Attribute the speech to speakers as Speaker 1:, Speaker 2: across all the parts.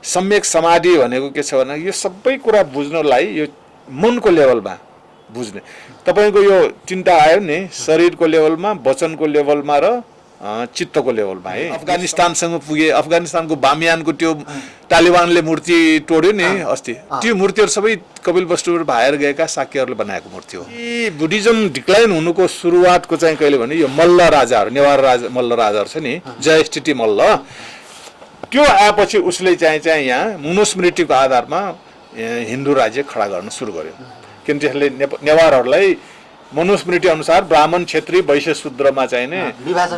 Speaker 1: सम्यक समाधि भनेको के छ भने यो सबै कुरा बुझ्नलाई यो मनको लेभलमा बुझ्ने तपाईको यो चिन्ता आयो नि शरीरको लेभलमा वचनको लेभलमा र चित्तको लेभलमा है अफगानिस्तानसँग पुगे अफगानिस्तानको बामियानको त्यो तालिबानले मूर्ति तोड्यो नि अस्ति त्यो मूर्तिहरू सबै कपिलवस्तुबाट भाएर गएका शाक्यहरूले बनाएको मूर्ति हो यी बुद्धिज्म डिक्लाइन हुनुको सुरुवातको चाहिँ कहिले भने यो मल्ल राजाहरू नेवार राजा मल्ल राजाहरू छ नि जयस्थिति मल्ल त्यो आएपछि उसले चाहिँ यहाँ मनुस्मृतिको आधारमा हिन्दू राज्य खडा गर्न सुरु गर्यो किन त्यसले नेवारहरूलाई मनुस्मृति अनुसार ब्राह्मण क्षेत्री वैश्य शूद्रमा चाहिने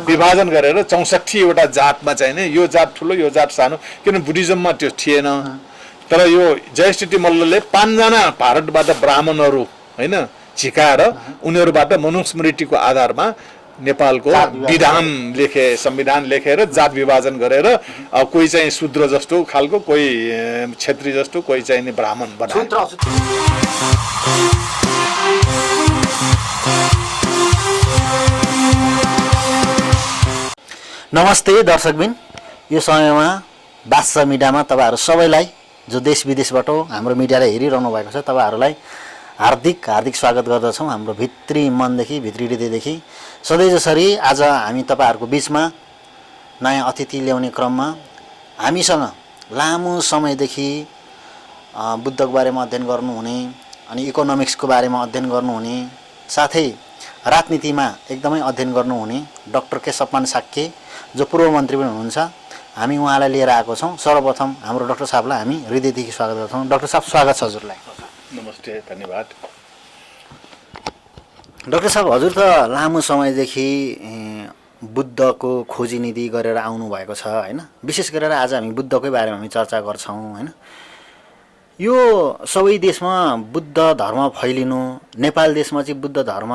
Speaker 1: विभाजन गरेर 64 वटा जातमा चाहिने यो जात ठुलो यो जात सानो किन बुद्धिज्ममा त्यो थिएन तर यो जयस्थिति मल्लले 5 जना भारतबाट ब्राह्मणहरू हैन झिकाएर उनीहरूबाट मनुस्मृतिको आधारमा नेपालको विधान लेखे संविधान लेखेर जात विभाजन गरेर कोही चाहिँ शूद्र जस्तो खालको कोही क्षेत्री जस्तो कोही चाहिँ ब्राह्मण बनाए
Speaker 2: नमस्ते दर्शकबिन यो समयमा बादशाह मिडियामा तपाईहरु सबैलाई जो देश विदेशबाट हाम्रो मिडियालाई हेरिरहनु भएको छ तपाईहरुलाई हार्दिक स्वागत गर्दछौं हाम्रो भित्री मनदेखि भित्री हृदयदेखि सधैँ जसरी आज हामी तपाईहरुको बीचमा नयाँ अतिथि ल्याउने क्रममा हामीसँग लामो समयदेखि बुद्धको बारेमा अध्ययन गर्नुहुने अनि इकोनोमिक्सको बारेमा अध्ययन गर्नुहुने साथै राजनीतिमा एकदमै अध्ययन गर्नुहुने डाक्टर केशवमान साक्य जो पूर्व मन्त्री पनि हुनुहुन्छ हामी उहाँलाई लिएर आएको छौं सर्वप्रथम हाम्रो डाक्टर साहबलाई हामी हृदयदेखि स्वागत गर्छौं डाक्टर साहब स्वागत छ हजुरलाई
Speaker 1: नमस्ते धन्यवाद
Speaker 2: डाक्टर साहब हजुर त लामो समयदेखि बुद्धको खोजी निधि गरेर आउनु भएको छ हैन विशेष गरेर आज हामी बुद्धकै बारेमा हामी चर्चा गर्छौं हैन यो सबै देशमा बुद्ध धर्म फैलिनु नेपाल देशमा चाहिँ बुद्ध धर्म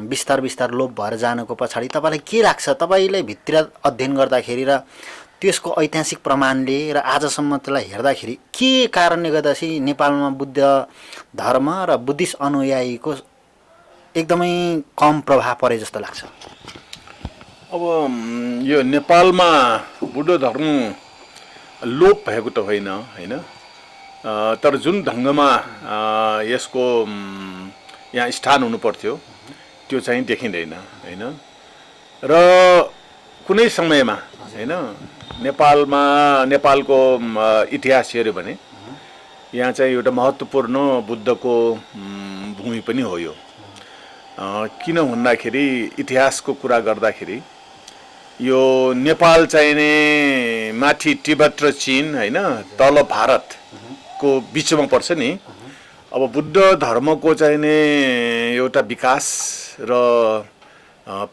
Speaker 2: बिस्तार लोप भएर जानको पछाडी तपाईलाई के लाग्छ तपाईले भित्र अध्ययन गर्दाखेरि र त्यसको ऐतिहासिक प्रमाणले र आजसम्म त्यसलाई हेर्दाखेरि के कारणले गर्दा चाहिँ नेपालमा बुद्ध धर्म र बुद्धिस्ट अनुयायीको एकदमै कम प्रभाव परे जस्तो लाग्छ
Speaker 1: अब यो नेपालमा बुद्ध धर्म लोप भएको त होइन हैन तर जुन ढंगमा यसको यहाँ स्थान हुनु पर्थ्यो त्यो चाहिँ देखिँदैन हैन र कुनै समयमा हैन नेपालको इतिहास हेर्यो भने यहाँ चाहिँ एउटा महत्त्वपूर्ण बुद्धको भूमि पनि हो यो किन भन्दाखेरि इतिहासको कुरा गर्दाखेरि यो नेपाल चाहिँ नि माथि तिब्बत र चीन हैन तल भारतको बीचमा पर्छ नि अब बुद्ध धर्मको चाहिँ नि एउटा विकास र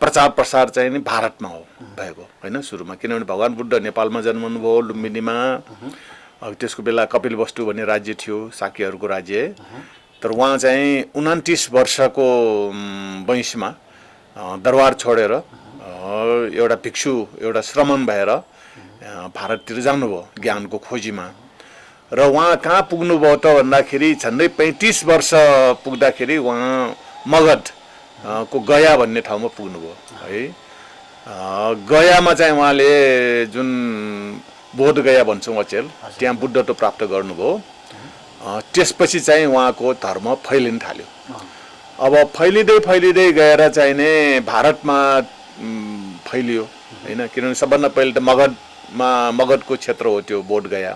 Speaker 1: प्रचार प्रसार चाहिँ नि भारतमा हो भएको हैन सुरुमा किनभने भगवान बुद्ध नेपालमा जन्मनु भयो लुम्बिनीमा अब त्यसको बेला कपिलवस्तु भन्ने राज्य थियो शाक्यहरूको राज्य तर उहाँ चाहिँ 29 वर्षको वयसमा दरबार छोडेर एउटा भिक्षु एउटा श्रमण भएर भारततिर जानुभयो ज्ञानको खोजीमा र उहाँ कहाँ पुग्नुभयो त भन्दाखेरि झन्डै 35 वर्ष पुग्दाखेरि उहाँ मगध को गया भन्ने ठाउँमा पुग्नुभयो है गयामा चाहिँ उहाँले जुन बोध गया भन्छौँ अचेल त्यहाँ बुद्धत्व प्राप्त गर्नुभयो त्यसपछि चाहिँ उहाँको धर्म फैलिन थाल्यो अब फैलिँदै गएर चाहिँ नि भारतमा फैलियो हैन किनभने सबभन्दा पहिले त मगधको क्षेत्र हो त्यो बोध गया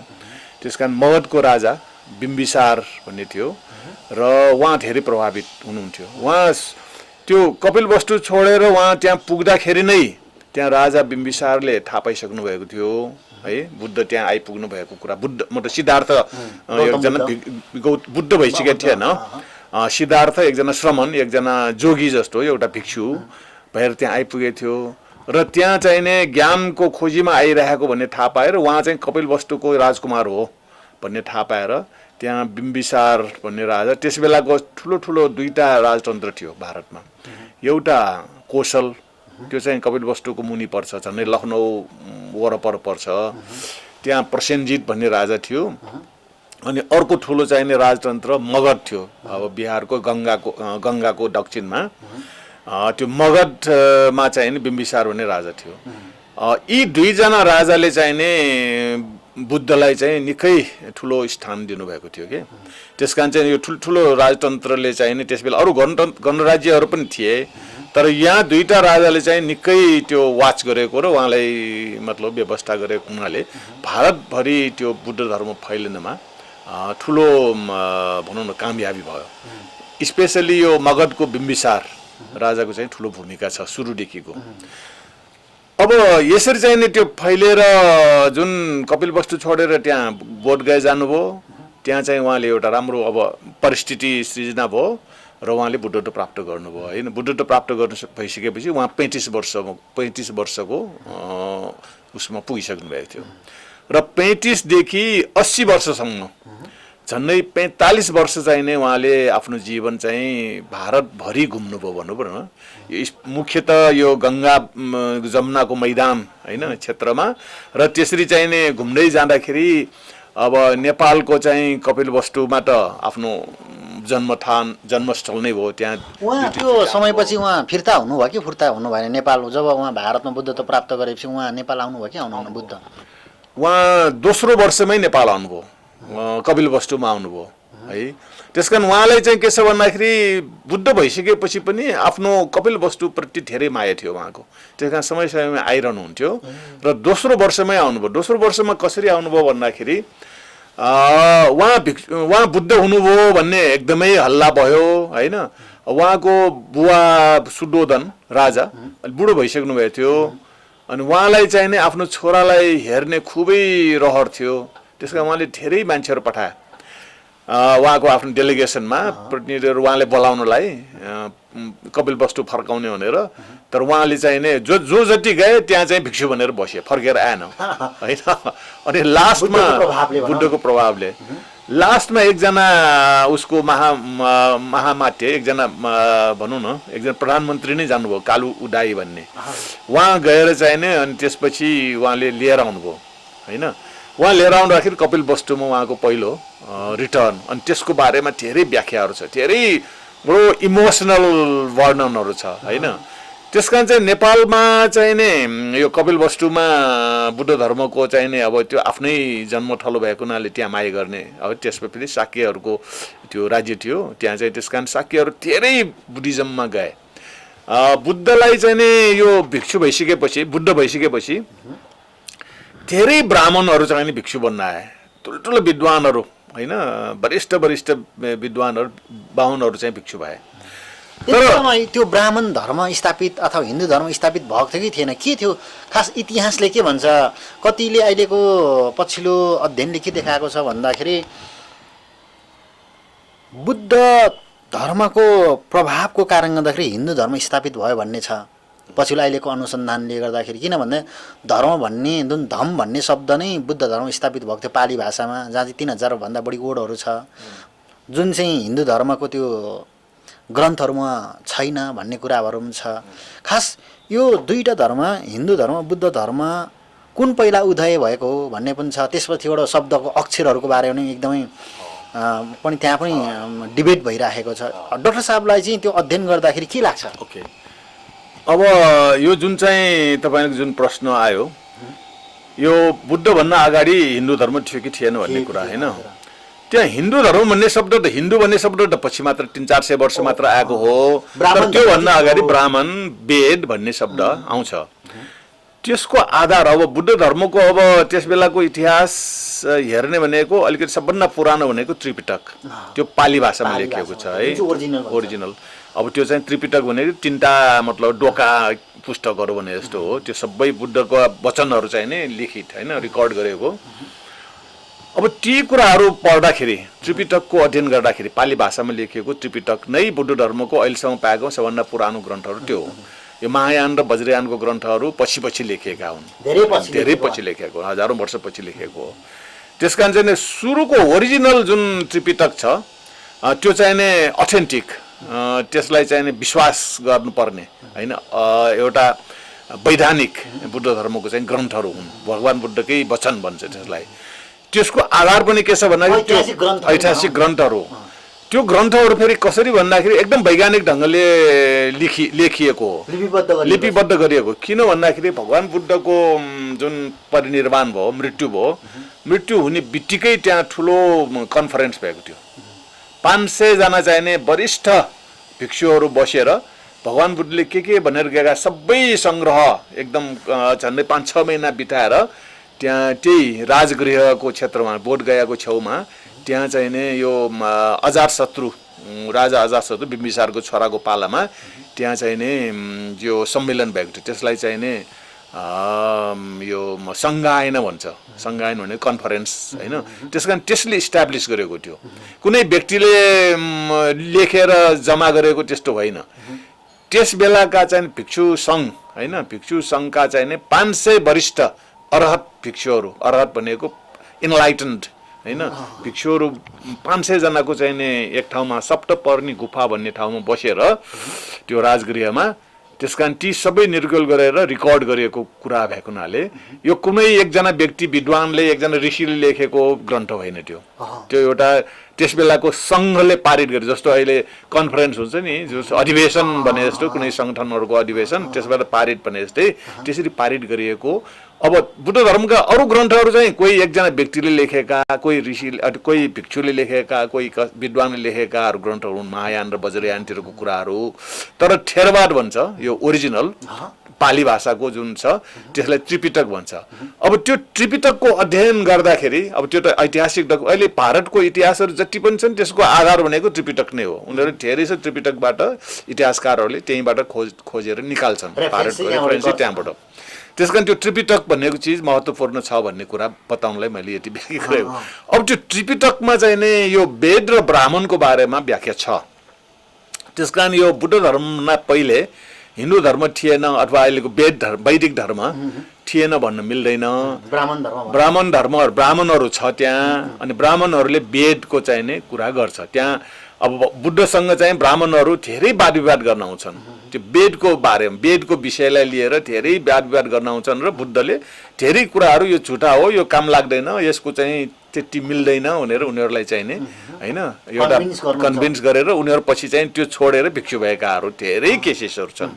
Speaker 1: त्यसकारण मगधको राजा बिम्बिसार भन्ने थियो र उहाँ धेरै प्रभावित हुनुहुन्थ्यो उहाँ त्यो कपिलवस्तु छोडेर उहाँ त्यहाँ पुग्दाखेरि नै त्यहाँ राजा बिम्बिसारले थाहा पाइसक्नु भएको थियो है बुद्ध त्यहाँ आइपुग्नु भएको कुरा बुद्ध मतलब सिद्धार्थ एकजना बुद्ध भइसकेको थिएन सिद्धार्थ एकजना श्रमण एकजना जोगी जस्तो एउटा भिक्षु भएर त्यहाँ आइपुगेको थियो र त्यहाँ चाहिँ नि ज्ञानको खोजीमा आइरहेको भन्ने थाहा पाएर उहाँ चाहिँ कपिलवस्तुको राजकुमार हो भन्ने थाहा पाएर त्यहाँ बिम्बिसार भन्ने राजा त्यस बेलाको ठुलो दुईटा राजतन्त्र थियो भारतमा एउटा कोशल त्यो चाहिँ कपिलवस्तुको मुनि पर्छ झन्डै लखनऊ वरपर पर्छ त्यहाँ प्रसेनजित भन्ने राजा थियो अनि अर्को ठुलो चाहिने राजतन्त्र मगध थियो अब बिहारको गंगाको दक्षिणमा त्यो मगधमा चाहिँ बिम्बिसार भन्ने राजा थियो यी दुईजना राजाले चाहिँ नि बुद्धलाई चाहिँ निकै ठुलो स्थान दिनुभएको थियो कि त्यसकारण चाहिँ यो ठुल्ठुलो राजतन्त्रले चाहिँ नि त्यसबेला अरू गणराज्यहरू पनि थिए तर यहाँ दुईटा राजाले चाहिँ निकै त्यो वाच गरेको र उहाँलाई मतलब व्यवस्था गरेको हुनाले भारतभरि त्यो बुद्ध धर्म फैलिनमा ठुलो भनौँ न कामयाबी भयो स्पेसली यो मगधको बिम्बिसार राजाको चाहिँ ठुलो भूमिका छ सुरुदेखिको अब यसरी चाहिँ नि त्यो फैलेर जुन कपिलवस्तु छोडेर त्यहाँ बोधगया जानुभयो त्यहाँ चाहिँ उहाँले एउटा राम्रो अब परिस्थिति सृजना भयो र उहाँले बुद्धत्व प्राप्त गर्नुभयो होइन बुद्धत्व प्राप्त गर्नु भइसकेपछि उहाँ 35 वर्षको उसमा पुगिसक्नु भएको थियो र 35 देखि 80 वर्षसम्म झन्डै 45 वर्ष चाहिँ नै उहाँले आफ्नो जीवन चाहिँ भारतभरि घुम्नुभयो भन्नु पर्यो मुख्यतः यो गङ्गा जमुनाको मैदान होइन क्षेत्रमा र त्यसरी चाहिँ नै घुम्दै जाँदाखेरि अब नेपालको चाहिँ कपिलवस्तुमा त आफ्नो जन्मस्थल नै भयो त्यहाँ
Speaker 2: उहाँ त्यो समयपछि उहाँ फिर्ता हुनुभयो कि फुर्ता हुनु भएन नेपाल जब उहाँ भारतमा बुद्धत्व प्राप्त गरेपछि उहाँ नेपाल आउनुभयो कि आउनुहुन्न बुद्ध
Speaker 1: उहाँ दोस्रो वर्षमै नेपाल आउनुभयो कपिलवस्तुमा आउनुभयो है त्यसकारण उहाँलाई चाहिँ के छ भन्दाखेरि बुद्ध भइसकेपछि पनि आफ्नो कपिलवस्तुप्रति धेरै माया थियो उहाँको त्यस कारण समय समयमा आइरहनुहुन्थ्यो र दोस्रो वर्षमै आउनुभयो दोस्रो वर्षमा कसरी आउनुभयो भन्दाखेरि उहाँ बुद्ध हुनुभयो भन्ने एकदमै हल्ला भयो होइन उहाँको बुवा सुद्धोधन राजा बुढो भइसक्नु भएको थियो अनि उहाँलाई चाहिँ नि आफ्नो छोरालाई हेर्ने खुबै रहर थियो त्यसकारण उहाँले धेरै मान्छेहरू पठाए उहाँको आफ्नो डेलिगेसनमा प्रतिनिधिहरू उहाँले बोलाउनलाई कपिलवस्तु फर्काउने भनेर तर उहाँले चाहिँ नि जो जति गए त्यहाँ चाहिँ भिक्षु भनेर बसे फर्केर आएन होइन अनि लास्टमा बुद्धको प्रभावले लास्टमा एकजना उसको महामात्य एकजना भनौँ न एकजना प्रधानमन्त्री नै जानुभयो कालु उदाई भन्ने उहाँ गएर चाहिँ नि अनि त्यसपछि उहाँले लिएर आउनुभयो होइन उहाँ लिएर आउँदाखेरि कपिलवस्तुमा उहाँको पहिलो रिटर्न अनि त्यसको बारेमा धेरै व्याख्याहरू छ धेरै बडो इमोसनल वर्णनहरू छ होइन त्यसकारण चाहिँ नेपालमा चाहिँ नि यो कपिलवस्तुमा बुद्ध धर्मको चाहिँ नि अब त्यो आफ्नै जन्मथलो भएको हुनाले त्यहाँ माया गर्ने अब त्यसमा फेरि शाक्यहरूको त्यो राज्य थियो त्यहाँ चाहिँ त्यसकारण शाक्यहरू धेरै बुद्धिज्ममा गए बुद्धलाई चाहिँ नि यो भिक्षु भइसकेपछि बुद्ध भइसकेपछि धेरै ब्राह्मणहरू चाहिँ नि भिक्षु बन्न आए ठुल्ठुलो विद्वानहरू होइन वरिष्ठ विद्वानहरू बाहुनहरू चाहिँ भिक्षु भए
Speaker 2: तर त्यो ब्राह्मण धर्म स्थापित अथवा हिन्दू धर्म स्थापित भएको थियो कि थिएन के थियो खास इतिहासले के भन्छ कतिले अहिलेको पछिल्लो अध्ययनले के देखाएको छ भन्दाखेरि बुद्ध धर्मको प्रभावको कारणले गर्दाखेरि हिन्दू धर्म स्थापित भयो भन्ने छ पछिल्लो अहिलेको अनुसन्धानले गर्दाखेरि किन भन्दा धर्म भन्ने जुन धम भन्ने शब्द नै बुद्ध धर्म स्थापित भएको थियो पाली भाषामा जहाँ चाहिँ 3000 भन्दा बढी वर्डहरू छ जुन चाहिँ हिन्दू धर्मको त्यो ग्रन्थहरूमा छैन भन्ने कुराहरू पनि छ खास यो दुईटा धर्म हिन्दू धर्म बुद्ध धर्म कुन पहिला उदय भएको हो भन्ने पनि छ त्यसपछिबाट शब्दको अक्षरहरूको बारेमा पनि एकदमै पनि त्यहाँ पनि डिबेट भइराखेको छ डाक्टर साहबलाई चाहिँ त्यो अध्ययन गर्दाखेरि के लाग्छ
Speaker 1: ओके अब यो जुन चाहिँ तपाईको जुन प्रश्न आयो यो बुद्ध भन्न अगाडि हिन्दू धर्म थियो कि थिएन भन्ने कुरा हैन त्यहाँ हिन्दू धर्म भन्ने शब्द त हिन्दू भन्ने शब्द त पछि मात्र 300-400 वर्ष मात्र आएको हो तर त्यो भन्न अगाडि ब्राह्मण वेद भन्ने शब्द आउँछ त्यसको आधार अब बुद्ध धर्मको अब त्यसबेलाको इतिहास हेर्ने भनेको अलिकति सबभन्दा पुरानो भनेको त्रिपिटक त्यो पाली भाषामा लेखिएको छ है ओरिजिनल अब त्यो चाहिँ त्रिपिटक भनेको तीनटा मतलब डोका पुस्तकहरू भने जस्तो हो त्यो सबै बुद्धको वचनहरू चाहिँ नै लिखित हैन रेकर्ड गरेको अब ती कुराहरू पढ्दाखेरि त्रिपिटकको अध्ययन गर्दाखेरि पाली भाषामा लेखिएको त्रिपिटक नै बुद्ध धर्मको अहिलेसम्म पाएको सबभन्दा पुरानो ग्रन्थहरू त्यो हो यो महायान र वज्रयानको ग्रन्थहरू पछि लेखिएका हुन् धेरै पछि लेखिएको हजारौं वर्ष पछि लेखिएको हो त्यसकारण चाहिँ सुरुको ओरिजिनल जुन त्रिपिटक छ त्यो चाहिँ नै अथेन्टिक त्यसलाई चाहिँ विश्वास गर्नुपर्ने हैन एउटा वैधानिक बुद्ध धर्मको चाहिँ ग्रन्थहरू हुन् भगवान बुद्धकै वचन भन्छ त्यसलाई त्यसको आधार पनि के छ भन्दाखेरि त्यो ऐतिहासिक ग्रन्थहरू त्यो ग्रन्थहरू फेरि कसरी भन्दाखेरि एकदम वैज्ञानिक ढङ्गले लेखिएको हो, लिपिबद्ध गरिएको। किन भन्दाखेरि भगवान बुद्धको जुन परिनिर्वाण भयो, मृत्यु भयो, मृत्यु हुने बित्तिकै त्यहाँ ठुलो कन्फरेन्स भएको थियो। 500 जना चाहिने वरिष्ठ भिक्षुहरू बसेर भगवान बुद्धले के भनेर गएका सबै सङ्ग्रह एकदम झन्डै 5-6 महिना बिताएर त्यहाँ त्यही राजगृहको क्षेत्रमा बोधगयाको छेउमा त्यहाँ चाहिने यो अजातशत्रु राजा अजातशत्रु बिम्बिसारको छोराको पालामा त्यहाँ चाहिने यो सम्मेलन भएको थियो। त्यसलाई चाहिने यो सङ्घायन भन्छ। सङ्घायन भने कन्फरेन्स होइन। त्यस कारण त्यसले इस्टाब्लिस गरेको थियो। कुनै व्यक्तिले लेखेर जम्मा गरेको त्यस्तो होइन। त्यस बेलाका चाहिँ भिक्षु सङ्घ होइन, भिक्षु सङ्घका चाहिने 500 वरिष्ठ अरहत भिक्षुहरू, अरहत भनेको इनलाइटन्ड होइन, भिक्षुहरू 500 जनाको चाहिने एक ठाउँमा सप्तपर्णी गुफा भन्ने ठाउँमा बसेर त्यो राजगृहमा, त्यस कारण ती सबै निर्गोल गरेर रेकर्ड गरिएको कुरा भएको हुनाले यो कुनै एकजना व्यक्ति विद्वानले एकजना ऋषिले लेखेको ग्रन्थ होइन। त्यो एउटा त्यस बेलाको सङ्घले पारित गरे, जस्तो अहिले कन्फरेन्स हुन्छ नि, जस्तो अधिवेशन भने जस्तो कुनै सङ्गठनहरूको अधिवेशन, त्यसबाट पारित भने जस्तै त्यसरी पारित गरिएको। अब बुद्ध धर्मका अरू ग्रन्थहरू चाहिँ कोही एकजना व्यक्तिले लेखेका, कोही ऋषिले, कोही भिक्षुले लेखेका, कोही विद्वानले लेखेकाहरू ग्रन्थहरू हुन्, महायान र वज्रयानतिरको कुराहरू। तर थेरवाद भन्छ यो ओरिजिनल पाली भाषाको जुन छ त्यसलाई त्रिपिटक भन्छ। अब त्यो त्रिपिटकको अध्ययन गर्दाखेरि अब त्यो त ऐतिहासिक, अहिले भारतको इतिहासहरू जति पनि छन् त्यसको आधार भनेको त्रिपिटक नै हो। उनीहरू धेरै छ त्रिपिटकबाट इतिहासकारहरूले त्यहीँबाट खोजेर निकाल्छन् भारतको रेफरेन्स त्यहाँबाट। त्यस कारण त्यो त्रिपिटक भनेको चिज महत्त्वपूर्ण छ भन्ने कुरा बताउनलाई मैले यति व्याख्या गरेको। अब त्यो त्रिपिटकमा चाहिँ नै यो वेद र ब्राह्मणको बारेमा व्याख्या छ। त्यस कारण यो बुद्ध धर्ममा पहिले हिन्दू धर्म थिएन अथवा अहिलेको वैदिक धर्म थिएन भन्न मिल्दैन। ब्राह्मणहरू छ त्यहाँ, अनि ब्राह्मणहरूले वेदको चाहिने कुरा गर्छ त्यहाँ। अब बुद्धसँग चाहिँ ब्राह्मणहरू धेरै वाद विवाद गर्न आउँछन्, त्यो वेदको बारेमा, वेदको विषयलाई लिएर धेरै वाद विवाद गर्न आउँछन् र बुद्धले धेरै कुराहरू यो झुटा हो, यो काम लाग्दैन, यसको चाहिँ त्यति मिल्दैन भनेर उनीहरूलाई चाहिने होइन एउटा कन्भिन्स गरेर उनीहरू पछि चाहिँ त्यो छोडेर भिक्षु भएकाहरू धेरै केसेसहरू छन्।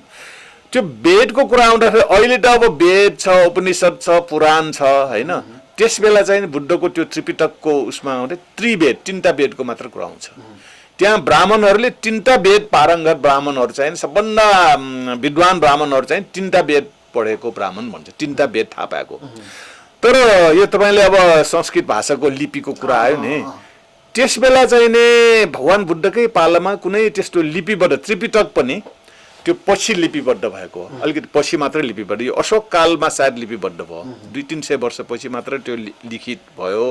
Speaker 1: त्यो वेदको कुरा आउँदाखेरि अहिले त अब वेद छ, उपनिषद छ, पुराण छ होइन। त्यस बेला चाहिँ बुद्धको त्यो त्रिपिटकको उसमा आउँदै त्रिवेद, 3टा वेदको मात्र कुरा आउँछ। त्यहाँ ब्राह्मणहरूले 3टा वेद पारङ्गत ब्राह्मणहरू चाहिँ सबभन्दा विद्वान ब्राह्मणहरू चाहिँ 3टा वेद पढेको ब्राह्मण भन्छ, 3टा वेद थाहा पाएको। तर यो तपाईँले अब संस्कृत भाषाको लिपिको कुरा आयो नि, त्यस बेला चाहिँ नि भगवान बुद्धकै पालामा कुनै त्यस्तो लिपिबद्ध त्रिपिटक पनि त्यो पछि लिपिबद्ध भएको, अलिकति पछि मात्रै लिपिबद्ध, यो अशोक कालमा सायद लिपिबद्ध भयो, 200-300 वर्षपछि मात्र त्यो लिखित भयो।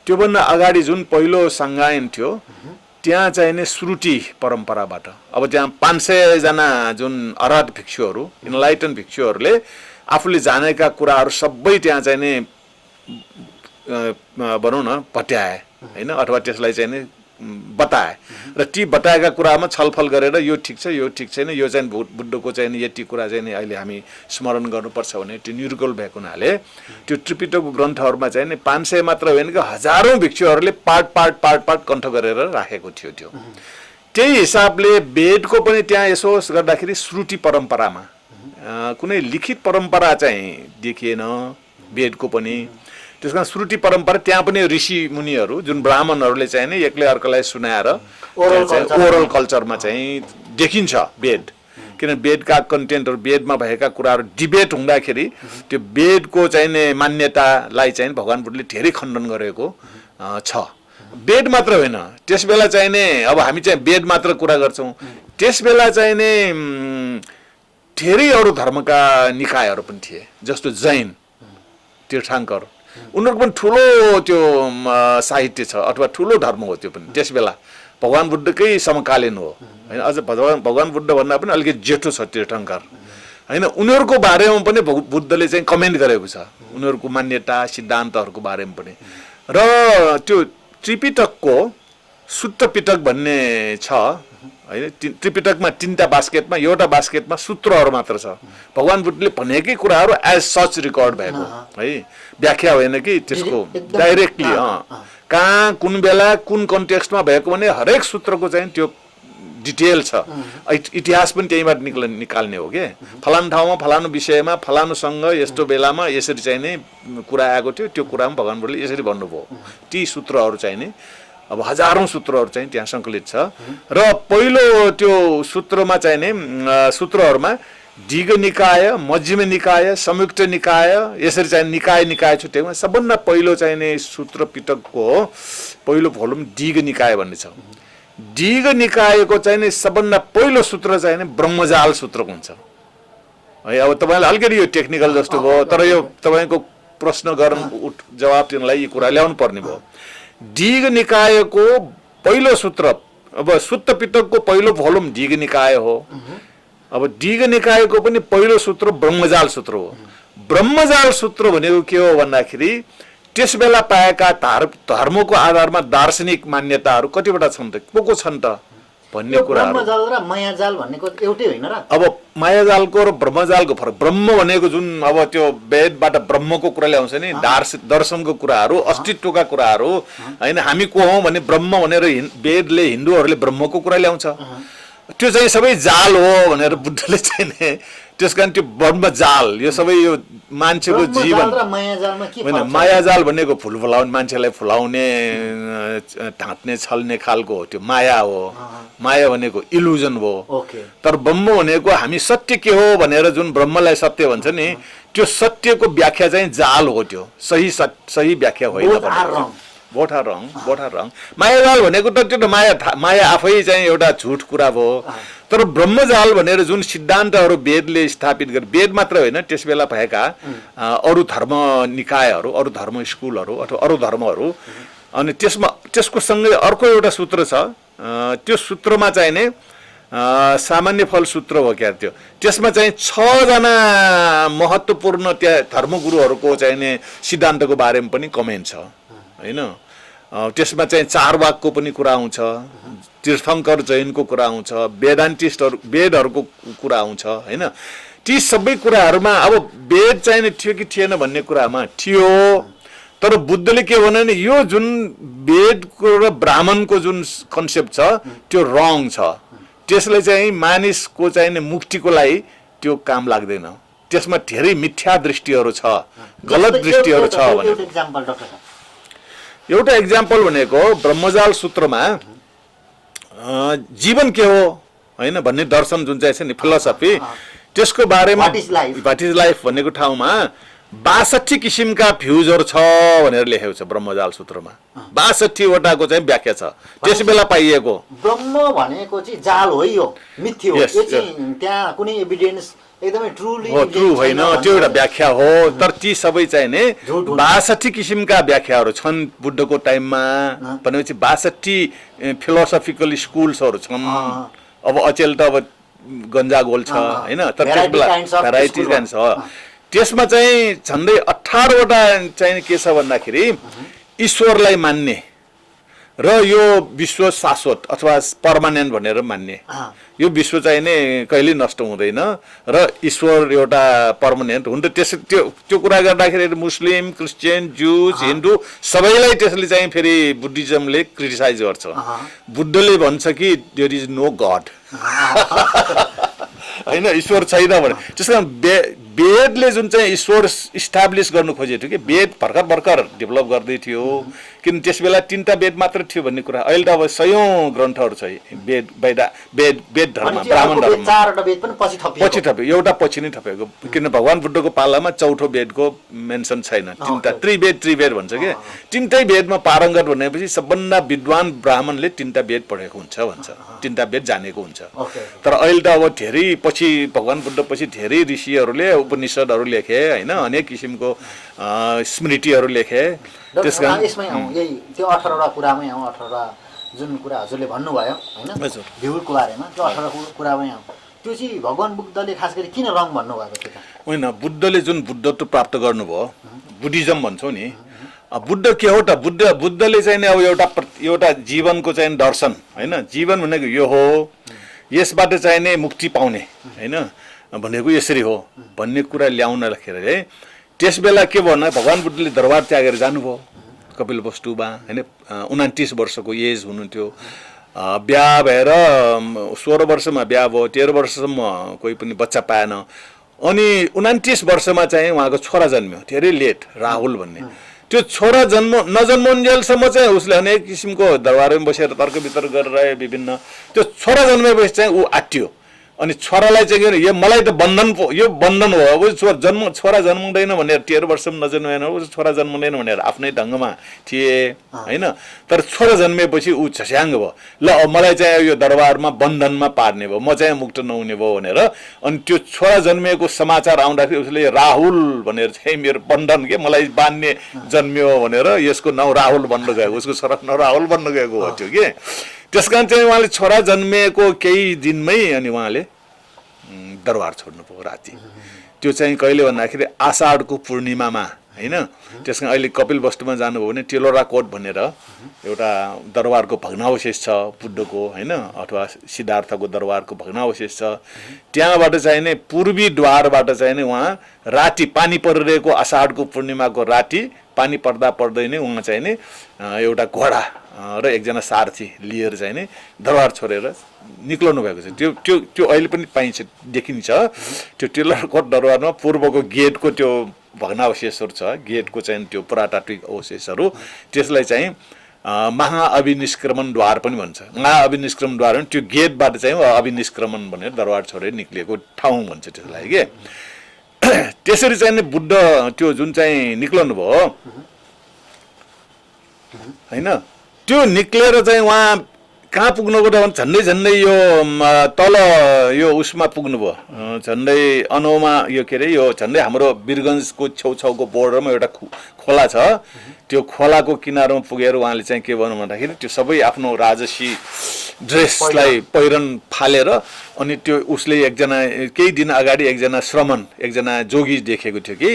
Speaker 1: त्योभन्दा अगाडि जुन पहिलो सङ्घायन थियो त्यहाँ चाहिँ नि श्रुति परम्पराबाट, अब त्यहाँ 500 जना जुन अरहत भिक्षुहरू, इनलाइटन भिक्षुहरूले आफूले जानेका कुराहरू सबै त्यहाँ चाहिँ नि भनौँ न भट्याए होइन, अथवा त्यसलाई चाहिँ नि बताए र ती बताएका कुरामा छलफल गरेर यो ठिक छ, यो ठिक छैन, यो चाहिँ बुद्धको चाहिँ नि यति कुरा चाहिँ नि अहिले हामी स्मरण गर्नुपर्छ भने त्यो निर्गोल भएको हुनाले त्यो त्रिपिटकको ग्रन्थहरूमा चाहिँ नि 500 मात्र होइन कि हजारौँ भिक्षुहरूले पार्ट कण्ठ गरेर राखेको थियो। त्यो त्यही हिसाबले वेदको पनि त्यहाँ यसो गर्दाखेरि श्रुति परम्परामा कुनै लिखित परम्परा चाहिँ देखिएन वेदको पनि। त्यस कारण श्रुति परम्परा त्यहाँ पनि ऋषि मुनिहरू जुन ब्राह्मणहरूले चाहिँ नि एक्लै अर्कालाई सुनाएर ओरल कल्चरमा चाहिँ देखिन्छ वेद। किन वेदका कन्टेन्टहरू, वेदमा भएका कुराहरू डिबेट हुँदाखेरि त्यो वेदको चाहिँ नि मान्यतालाई चाहिँ भगवान बुद्धले धेरै खण्डन गरेको छ। वेद मात्र होइन, त्यस बेला चाहिँ नि अब हामी चाहिँ वेद मात्र कुरा गर्छौँ, त्यस बेला चाहिँ नि धेरै अरू धर्मका निकायहरू पनि थिए, जस्तो जैन, तीर्थाङ्कर, उनीहरूको पनि ठुलो त्यो साहित्य छ अथवा ठुलो धर्म हो। त्यो पनि त्यस बेला भगवान बुद्धकै समकालीन हो होइन, अझ भगवान बुद्ध भन्दा पनि अलिकति जेठो छ तीर्थाङ्कर होइन। उनीहरूको बारेमा पनि बुद्धले चाहिँ कमेन्ट गरेको छ, उनीहरूको मान्यता सिद्धान्तहरूको बारेमा पनि। र त्यो त्रिपिटकको सुत्त पिटक भन्ने छ होइन, त्रिपिटकमा 3टा बास्केटमा एउटा बास्केटमा सूत्रहरू मात्र छ। भगवान बुद्धले भनेकै कुराहरू एज सच रेकर्ड भएको है, व्याख्या होइन कि त्यसको डाइरेक्टली कहाँ कुन बेला कुन कन्टेक्स्टमा भएको भने हरेक सूत्रको चाहिँ त्यो डिटेल छ। इतिहास पनि त्यहीबाट निकाल्ने हो के, फलानु ठाउँमा फलानु विषयमा फलानुसँग यस्तो बेलामा यसरी चाहिँ नै कुरा आएको थियो, त्यो कुरामा भगवान बुद्धले यसरी भन्नुभयो। ती सूत्रहरू चाहिँ नि अब हजारौं सूत्रहरू चाहिँ त्यहाँ सङ्कलित छ। र पहिलो त्यो सूत्रमा चाहिँ नि सूत्रहरूमा दीर्घ निकाय, मध्यम निकाय, संयुक्त निकाय, यसरी चाहिँ निकाय छुट्याउमा सबभन्दा पहिलो चाहिँ नि सूत्र पिटकको पहिलो भोल्युम दीर्घ निकाय भन्ने छ। दीर्घ निकायको चाहिँ नि सबभन्दा पहिलो सूत्र चाहिँ नि ब्रह्मजाल सूत्रको हुन्छ है। अब तपाईँलाई अलिकति यो टेक्निकल जस्तो भयो, तर यो तपाईँको प्रश्न जवाब दिनलाई यो कुरा ल्याउनु पर्ने भयो। दीर्घ निकायको पहिलो सूत्र, अब सुत्त पिटकको पहिलो भोल्युम दीर्घ निकाय हो। अब दीर्घ निकायको पनि पहिलो सूत्र ब्रह्मजाल सूत्र हो। ब्रह्मजाल सूत्र भनेको के हो भन्दाखेरि त्यस बेला पाएका धर्मको आधारमा दार्शनिक मान्यताहरू कतिवटा छन् त, को छन् त भन्ने कुराहरू।
Speaker 2: ब्रह्मजाल र मायाजाल भनेको एउटै होइन र?
Speaker 1: अब मायाजालको र ब्रह्मजालको फरक, ब्रह्म भनेको जुन अब त्यो वेदबाट ब्रह्मको कुरा ल्याउँछ नि, दर्शनको कुराहरू, अस्तित्वका कुराहरू हैन। हामी को हौं भने ब्रह्म भनेर वेदले हिन्दूहरूले ब्रह्मको कुरा ल्याउँछ, त्यो चाहिँ सबै जाल हो भनेर बुद्धले चाहिँ नि त्यसकारण त्यो ब्रह्मजाल यो सबै यो मान्छेको जीवन होइन। मायाजाल भनेको फुलाउने, मान्छेलाई फुलाउने, ढाँट्ने, छल्ने खालको हो, त्यो माया हो। माया भनेको इल्युजन हो। तर ब्रह्म भनेको हामी सत्य के हो भनेर जुन ब्रह्मलाई सत्य भन्छ नि, त्यो सत्यको व्याख्या चाहिँ जाल हो, त्यो सही व्याख्या होइन। बोट आर रङ। मायाजाल भनेको त त्यो माया आफै चाहिँ एउटा झुट कुरा भयो। तर ब्रह्मजाल भनेर जुन सिद्धान्तहरू वेदले स्थापित गरे, वेद मात्र होइन त्यस बेला भएका अरू धर्म निकायहरू, अरू धर्म स्कुलहरू अथवा अरू धर्महरू, अनि त्यसको सँगै अर्को एउटा सूत्र छ। त्यो सूत्रमा चाहिँ नि सामान्य फल सूत्र हो क्या त्यो। त्यसमा चाहिँ 6 जना महत्त्वपूर्ण त्यहाँ धर्मगुरुहरूको चाहिँ नि सिद्धान्तको बारेमा पनि कमेन्ट छ हैन। त्यसमा चाहिँ चारवाकको पनि कुरा आउँछ, तीर्थङ्कर जैनको कुरा आउँछ, वेदहरूको कुरा आउँछ हैन। ती सबै कुराहरूमा अब वेद चाहिँ नि थियो कि थिएन भन्ने कुरामा थियो। तर बुद्धले के भन्यो भने यो जुन वेदको र ब्राह्मणको जुन कन्सेप्ट छ त्यो रङ छ, त्यसले चाहिँ मानिसको चाहिँ नि मुक्तिको लागि त्यो काम लाग्दैन। त्यसमा धेरै मिथ्या दृष्टिहरू छ, गलत दृष्टिहरू छ भने। एउटा इक्जाम्पल भनेको ब्रह्मजाल सूत्रमा जीवन के हो हैन भन्ने दर्शन जुन चाहिँ छ नि फिलोसफी, त्यसको बारेमा व्हाट इज लाइफ भनेको ठाउँमा 62 किसिमका भ्यूजहरू छ भनेर लेखेको छ ब्रह्मजाल सूत्रमा। 62 वटाको चाहिँ व्याख्या छ त्यस बेला पाइएको।
Speaker 2: ब्रह्म भनेको चाहिँ जाल हो, यो मिथ्य हो, यो चाहिँ त्यहाँ कुनै एभिडेन्स एकदमै ट्रु
Speaker 1: होइन, त्यो एउटा व्याख्या हो। तर ती सबै चाहिँ नि 62 किसिमका व्याख्याहरू छन् बुद्धको टाइममा भनेपछि 62 फिलोसफिकल स्कुल्सहरू छन्। अब अचेल त अब गन्जागोल छ हैन, तर त्यसबेला भेराइटिज काइन्ड छ। त्यसमा चाहिँ झन्डै 18 वटा चाहिँ के छ भन्दाखेरि ईश्वरलाई मान्ने र यो विश्व शाश्वत अथवा पर्मानेन्ट भनेर मान्ने, यो विश्व चाहिँ नि कहिले नष्ट हुँदैन र ईश्वर एउटा पर्मानेन्ट हुन्छ। त्यो कुरा गर्दाखेरि मुस्लिम, क्रिस्चियन, ज्युज, हिन्दू सबैलाई त्यसले चाहिँ फेरि बुद्धिज्मले क्रिटिसाइज गर्छ। बुद्धले भन्छ कि देयर इज नो गड हैन, ईश्वर छैन भने। त्यसकारण वेदले जुन चाहिँ ईश्वर इस्टाब्लिस गर्नु खोजेको थियो कि वेद भर्खर डेभलप गर्दै थियो, किन त्यस बेला 3टा वेद मात्र थियो भन्ने कुरा। अहिले त अब 100औं ग्रन्थहरू छ वेद धर्म, ब्राह्मण धर्म।
Speaker 2: 4वटा वेद पनि पछि
Speaker 1: थप्यो, एउटा पछि नै थपेको, किन भगवान बुद्धको पालामा 4थो वेदको मेन्सन छैन। 3टा त्रिवेद भन्छ के, 3टै वेदमा पारङ्गत भनेपछि सबभन्दा विद्वान ब्राह्मणले 3टा वेद पढेको हुन्छ भन्छ, 3टा वेद जानेको हुन्छ। तर अहिले त अब धेरै पछि भगवान बुद्ध पछि धेरै ऋषिहरूले उपनिषदहरू लेखे हैन, अनेक किसिमको स्मृतिहरू लेखे।
Speaker 2: त्यसकारण यसमै यही त्यो 18वटा कुरामै 18वटा जुन कुरा हजुरले भन्नुभयो हैन भ्यूको बारेमा, त्यो 18 कुरामै त्यो चाहिँ भगवान बुद्धले खास गरी किन रङ भन्नुभएको थियो त?
Speaker 1: होइन, बुद्धले जुन बुद्धत्व प्राप्त गर्नुभयो, बुद्धिज्म भन्छौँ नि, बुद्ध के हो त? बुद्धले चाहिँ नि अब एउटा जीवनको चाहिँ दर्शन हैन, जीवन भनेको यो हो, यसबाट चाहिँ नि मुक्ति पाउने हैन भनेको यसरी हो भन्ने कुरा ल्याउन राखेर है। त्यस बेला के भन्नु, भगवान बुद्धले दरबार त्यागेर जानुभयो, कपिल वस्तुमा होइन 29 वर्षको एज हुनुहुन्थ्यो बिहा भएर 16 वर्षमा बिहा भयो 13 वर्षसम्म कोही पनि बच्चा पाएन अनि 29 वर्षमा चाहिँ उहाँको छोरा जन्मियो धेरै लेट राहुल भन्ने त्यो छोरा नजन्मुन्जेलसम्म चाहिँ उसले अनेक किसिमको दरबारमा बसेर तर्क वितर्क गरेर विभिन्न त्यो छोरा जन्मेपछि चाहिँ ऊ आट्यो अनि छोरालाई चाहिँ के यो मलाई त यो बन्धन हो अब छोरा जन्माउँदैन भनेर 13 वर्षमा नजन्मेन छोरा जन्माउँदैन भनेर आफ्नै ढङ्गमा थिए होइन तर छोरा जन्मेपछि ऊ छस्याङ्ग भयो ल अब मलाई चाहिँ यो दरबारमा बन्धनमा पार्ने भयो म चाहिँ मुक्त नहुने भयो भनेर अनि त्यो छोरा जन्मिएको समाचार आउँदाखेरि उसले राहुल भनेर चाहिँ मेरो बन्धन के मलाई बान्ने जन्मियो भनेर यसको नाउँ राहुल बन्न गएको उसको छोराको नाउँ राहुल बन्न गएको हो त्यो के त्यस कारण चाहिँ उहाँले छोरा जन्मिएको केही दिनमै अनि उहाँले दरबार छोड्नुभयो राति त्यो चाहिँ कहिले भन्दाखेरि आषाढको पूर्णिमामा होइन त्यस कारण अहिले कपिल वस्तुमा जानुभयो भने टेलोरा कोट भनेर एउटा दरबारको भग्नावशेष छ बुद्धको होइन अथवा सिद्धार्थको दरबारको भग्नावशेष छ त्यहाँबाट चाहिँ नै पूर्वी द्वारबाट चाहिँ नै उहाँ राति पानी परिरहेको आषाढको पूर्णिमाको राति पानी पर्दा पर्दै नै उहाँ चाहिँ नि एउटा घोडा र एकजना सारथी लिएर चाहिँ नि दरबार छोडेर निक्लनु भएको छ त्यो त्यो त्यो अहिले पनि पाइन्छ देखिन्छ त्यो टेलरकोट दरबारमा पूर्वको गेटको त्यो भग्नावशेषहरू छ गेटको चाहिँ त्यो पुरातात्विक अवशेषहरू त्यसलाई चाहिँ महाअभिनिष्क्रमण द्वार पनि भन्छ महाअभिनिष्क्रमण द्वार त्यो गेटबाट चाहिँ अभिनिष्क्रमण भनेर दरबार छोडेर निक्लिएको ठाउँ भन्छ त्यसलाई के त्यसरी चाहिँ नि बुद्ध त्यो जुन चाहिँ निक्लनु भयो होइन त्यो निक्लेर चाहिँ उहाँ कहाँ पुग्नुभयो भने झन्डै झन्डै यो तल यो उसमा पुग्नुभयो झन्डै अनौमा यो के अरे यो झन्डै हाम्रो वीरगन्जको छेउछाउको बोर्डरमा एउटा खोला छ त्यो खोलाको किनारमा पुगेर उहाँले चाहिँ के भन्नु भन्दाखेरि त्यो सबै आफ्नो राजसी ड्रेसलाई पहिरन फालेर अनि त्यो उसले एकजना केही दिन अगाडि एकजना जोगी देखेको थियो कि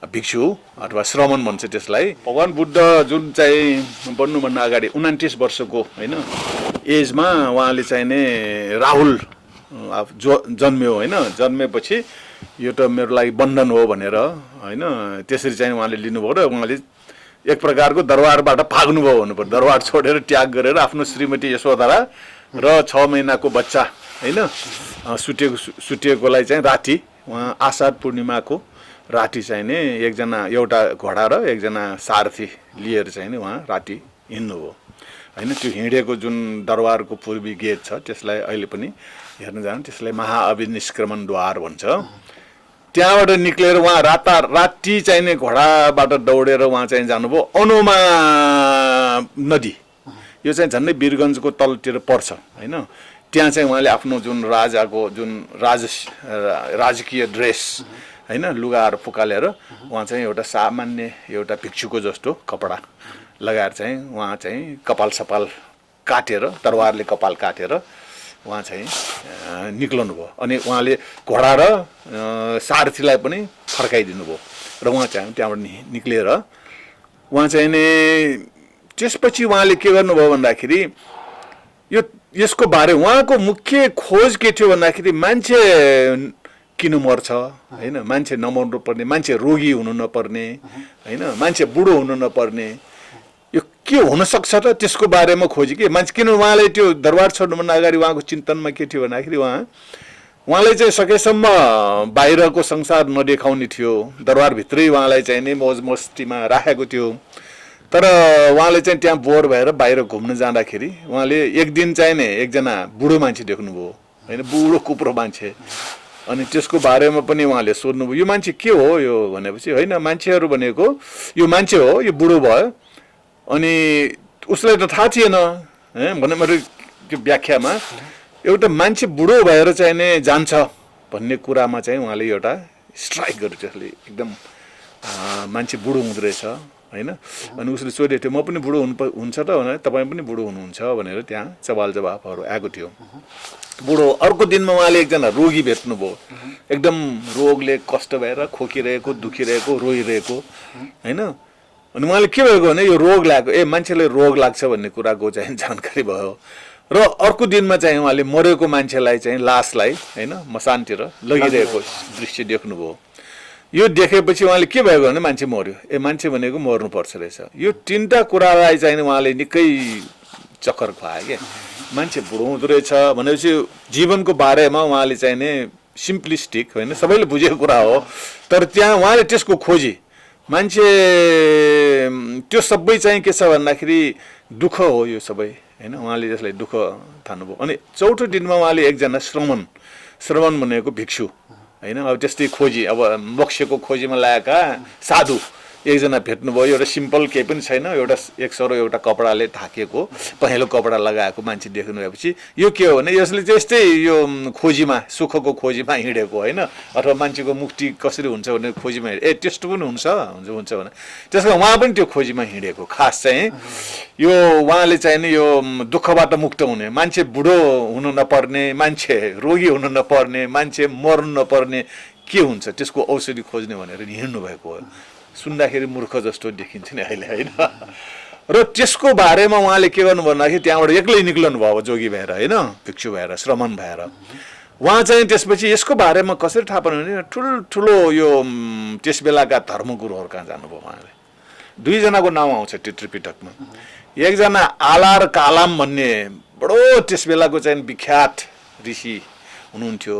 Speaker 1: भिक्षु अथवा श्रमण भन्छ त्यसलाई भगवान बुद्ध जुन चाहिँ बन्नुभन्दा अगाडि 29 वर्षको होइन एजमा उहाँले चाहिँ नै राहुल जन्मियो होइन जन्मेपछि यो त मेरो लागि बन्धन हो भनेर होइन त्यसरी चाहिँ उहाँले लिनुभयो र उहाँले एक प्रकारको दरबारबाट भाग्नुभयो भन्नुपर्छ दरबार छोडेर त्याग गरेर आफ्नो श्रीमती यशोधरा र 6 महिनाको बच्चा होइन सुतेकोलाई चाहिँ राति उहाँ आषाढ पूर्णिमाको राति चाहिँ नि एउटा घोडा र एकजना सारथी लिएर चाहिँ नि उहाँ राति हिँड्नुभयो होइन त्यो हिँडेको जुन दरबारको पूर्वी गेट छ त्यसलाई अहिले पनि हेर्न जानु त्यसलाई महाअभिनिष्क्रमण द्वार भन्छ त्यहाँबाट निक्लेर उहाँ राति चाहिँ नि घोडाबाट दौडेर उहाँ चाहिँ जानुभयो अनौमा नदी यो चाहिँ झन्डै वीरगन्जको तलतिर पर्छ होइन त्यहाँ चाहिँ उहाँले आफ्नो जुन राजाको जुन राजकीय ड्रेस होइन लुगाहरू फुकालेर उहाँ चाहिँ एउटा सामान्य एउटा भिक्षुको जस्तो कपडा लगाएर चाहिँ उहाँ चाहिँ कपाल सपाल काटेर दरबारले कपाल काटेर उहाँ चाहिँ निक्लनु भयो अनि उहाँले घोडा र सारथीलाई पनि फर्काइदिनु भयो र उहाँ चाहिँ त्यहाँबाट निक्लेर उहाँ चाहिँ नि त्यसपछि उहाँले के गर्नुभयो भन्दाखेरि यसको बारे उहाँको मुख्य खोज के थियो भन्दाखेरि मान्छे किन मर्छ होइन मान्छे नमर्नु पर्ने मान्छे रोगी हुनु नपर्ने होइन मान्छे बुढो हुनु नपर्ने यो के हुनसक्छ त त्यसको बारेमा खोजी के मान्छे किन उहाँले त्यो दरबार छोड्नुभन्दा अगाडि उहाँको चिन्तनमा के थियो भन्दाखेरि उहाँले चाहिँ सकेसम्म बाहिरको संसार नदेखाउने थियो दरबारभित्रै उहाँलाई चाहिँ नि मौज मस्तीमा राखेको थियो तर उहाँले चाहिँ त्यहाँ बोर भएर बाहिर घुम्न जाँदाखेरि उहाँले एक दिन चाहिँ नि एकजना बुढो मान्छे देख्नुभयो होइन बुढो कुप्रो मान्छे अनि त्यसको बारेमा पनि उहाँले सोध्नुभयो यो मान्छे के हो यो भनेपछि होइन मान्छेहरू भनेको यो मान्छे हो यो बुढो भयो अनि उसलाई त थाहा थिएन भने मेरो त्यो व्याख्यामा एउटा मान्छे बुढो भएर चाहिँ नै जान्छ भन्ने कुरामा चाहिँ उहाँले एउटा स्ट्राइक गर्यो त्यसले एकदम मान्छे बुढो हुँदो रहेछ होइन अनि उसले सोधेको थियो म पनि बुढो हुन्छ त भने तपाईँ पनि बुढो हुनुहुन्छ भनेर त्यहाँ सवाल जवाफहरू आएको थियो बुढो अर्को दिनमा उहाँले एकजना रोगी भेट्नुभयो एकदम रोगले कष्ट भएर खोकिरहेको दुखिरहेको रोइरहेको होइन अनि उहाँले के भएको भने यो रोग लाग्यो मान्छेलाई रोग लाग्छ भन्ने कुराको चाहिँ जानकारी भयो र अर्को दिनमा चाहिँ उहाँले मरेको मान्छेलाई चाहिँ लासलाई होइन मसानतिर लगिरहेको दृश्य देख्नुभयो यो देखेपछि उहाँले के भयो भने मान्छे मर्यो, मान्छे भनेको मर्नुपर्छ रहेछ। यो तीनटा कुरालाई चाहिँ उहाँले निकै चक्कर खुवायो क्या। मान्छे बुढो हुँदो रहेछ भनेपछि जीवनको बारेमा उहाँले चाहिँ नि सिम्प्लिस्टिक होइन, सबैले बुझेको कुरा हो, तर त्यहाँ उहाँले त्यसको खोजी मान्छे त्यो सबै चाहिँ के छ भन्दाखेरि दुःख हो यो सबै होइन, उहाँले यसलाई दुःख ठान्नुभयो। अनि चौथो दिनमा उहाँले एकजना श्रमण भनेको भिक्षु होइन, अब त्यस्तै खोजी, अब मोक्षको खोजीमा लागेका साधु एकजना भेट्नुभयो। एउटा सिम्पल केही पनि छैन, एउटा एक सरो एउटा कपडाले ढाकेको पहेँलो कपडा लगाएको मान्छे देख्नु भएपछि यो के हो भने यसले त्यस्तै यो खोजीमा सुखको खोजीमा हिँडेको होइन, अथवा मान्छेको मुक्ति कसरी हुन्छ भन्ने खोजीमा त्यस्तो पनि हुन्छ भने त्यसको उहाँ पनि त्यो खोजीमा हिँडेको। खास चाहिँ यो उहाँले चाहिँ नि यो दुःखबाट मुक्त हुने, मान्छे बुढो हुनु नपर्ने, मान्छे रोगी हुनु नपर्ने, मान्छे मर्नु नपर्ने के हुन्छ त्यसको औषधि खोज्ने भनेर हिँड्नु भएको हो। सुन्दाखेरि मूर्ख जस्तो देखिन्छ नि अहिले होइन। र त्यसको बारेमा उहाँले के गर्नु भन्दाखेरि त्यहाँबाट एक्लै निक्लनु भयो जोगी भएर होइन, भिक्षु भएर, श्रमण भएर। उहाँ चाहिँ त्यसपछि यसको बारेमा कसरी थाहा पाउनु भने ठुल्ठुलो यो त्यस बेलाका धर्मगुरुहरू कहाँ जानुभयो उहाँले। दुईजनाको नाम आउँछ त्यो त्रिपिटकमा। एकजना आलार कालाम भन्ने बडो त्यस बेलाको चाहिँ विख्यात ऋषि हुनुहुन्थ्यो।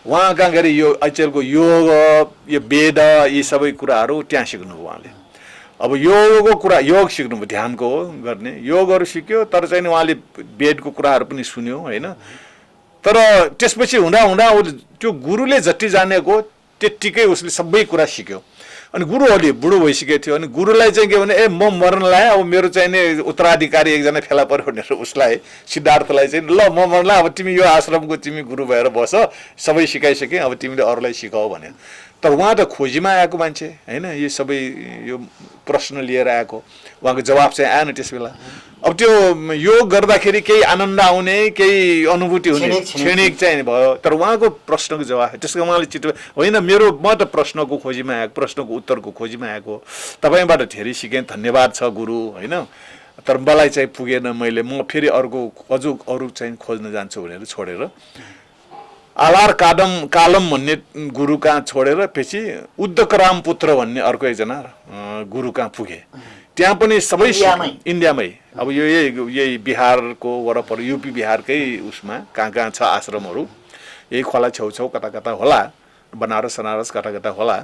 Speaker 1: उहाँ कहाँ गएर यो अचेलको योग, यो वेद, यी सबै कुराहरू त्यहाँ सिक्नुभयो उहाँले। अब योगको कुरा, योग सिक्नुभयो, ध्यानको गर्ने योगहरू सिक्यो, तर चाहिँ उहाँले वेदको कुराहरू पनि सुन्यो होइन। तर त्यसपछि हुँदा त्यो गुरुले जति जानेको त्यत्तिकै उसले सबै कुरा सिक्यो। अनि गुरु अलि बुढो भइसकेको थियो। अनि गुरुलाई चाहिँ के भने म मर्न लाएँ, अब मेरो चाहिँ नि उत्तराधिकारी एकजना फेला पर्यो भनेर उसलाई, सिद्धार्थलाई चाहिँ ल म मर्ला, अब तिमी यो आश्रमको तिमी गुरु भएर बस, सबै सिकाइसकेँ, अब तिमीले अरूलाई सिकाऊ भने। तर उहाँ त खोजीमा आएको मान्छे होइन, यो सबै यो प्रश्न लिएर आएको, उहाँको जवाब चाहिँ आएन त्यस बेला। अब त्यो योग गर्दाखेरि केही आनन्द आउने, केही अनुभूति हुने क्षणिक चाहिँ भयो, तर उहाँको प्रश्नको जवाब त्यसको उहाँले चित्त होइन, म त प्रश्नको खोजीमा आएको, प्रश्नको उत्तरको खोजीमा आएको, तपाईँबाट धेरै सिकेँ, धन्यवाद छ गुरु होइन, तर मलाई चाहिँ पुगेन, म फेरि अरू चाहिँ खोज्न जान्छु भनेर छोडेर आलार कालम भन्ने गुरु कहाँ छोडेर पछि उद्धकराम पुत्र भन्ने अर्को एकजना गुरु कहाँ पुगे। त्यहाँ पनि सबै इन्डियामै, अब यो यही बिहारको वरपर युपी बिहारकै उसमा कहाँ छ आश्रमहरू, यही खोला छेउछाउ कता होला, बनारस कता होला।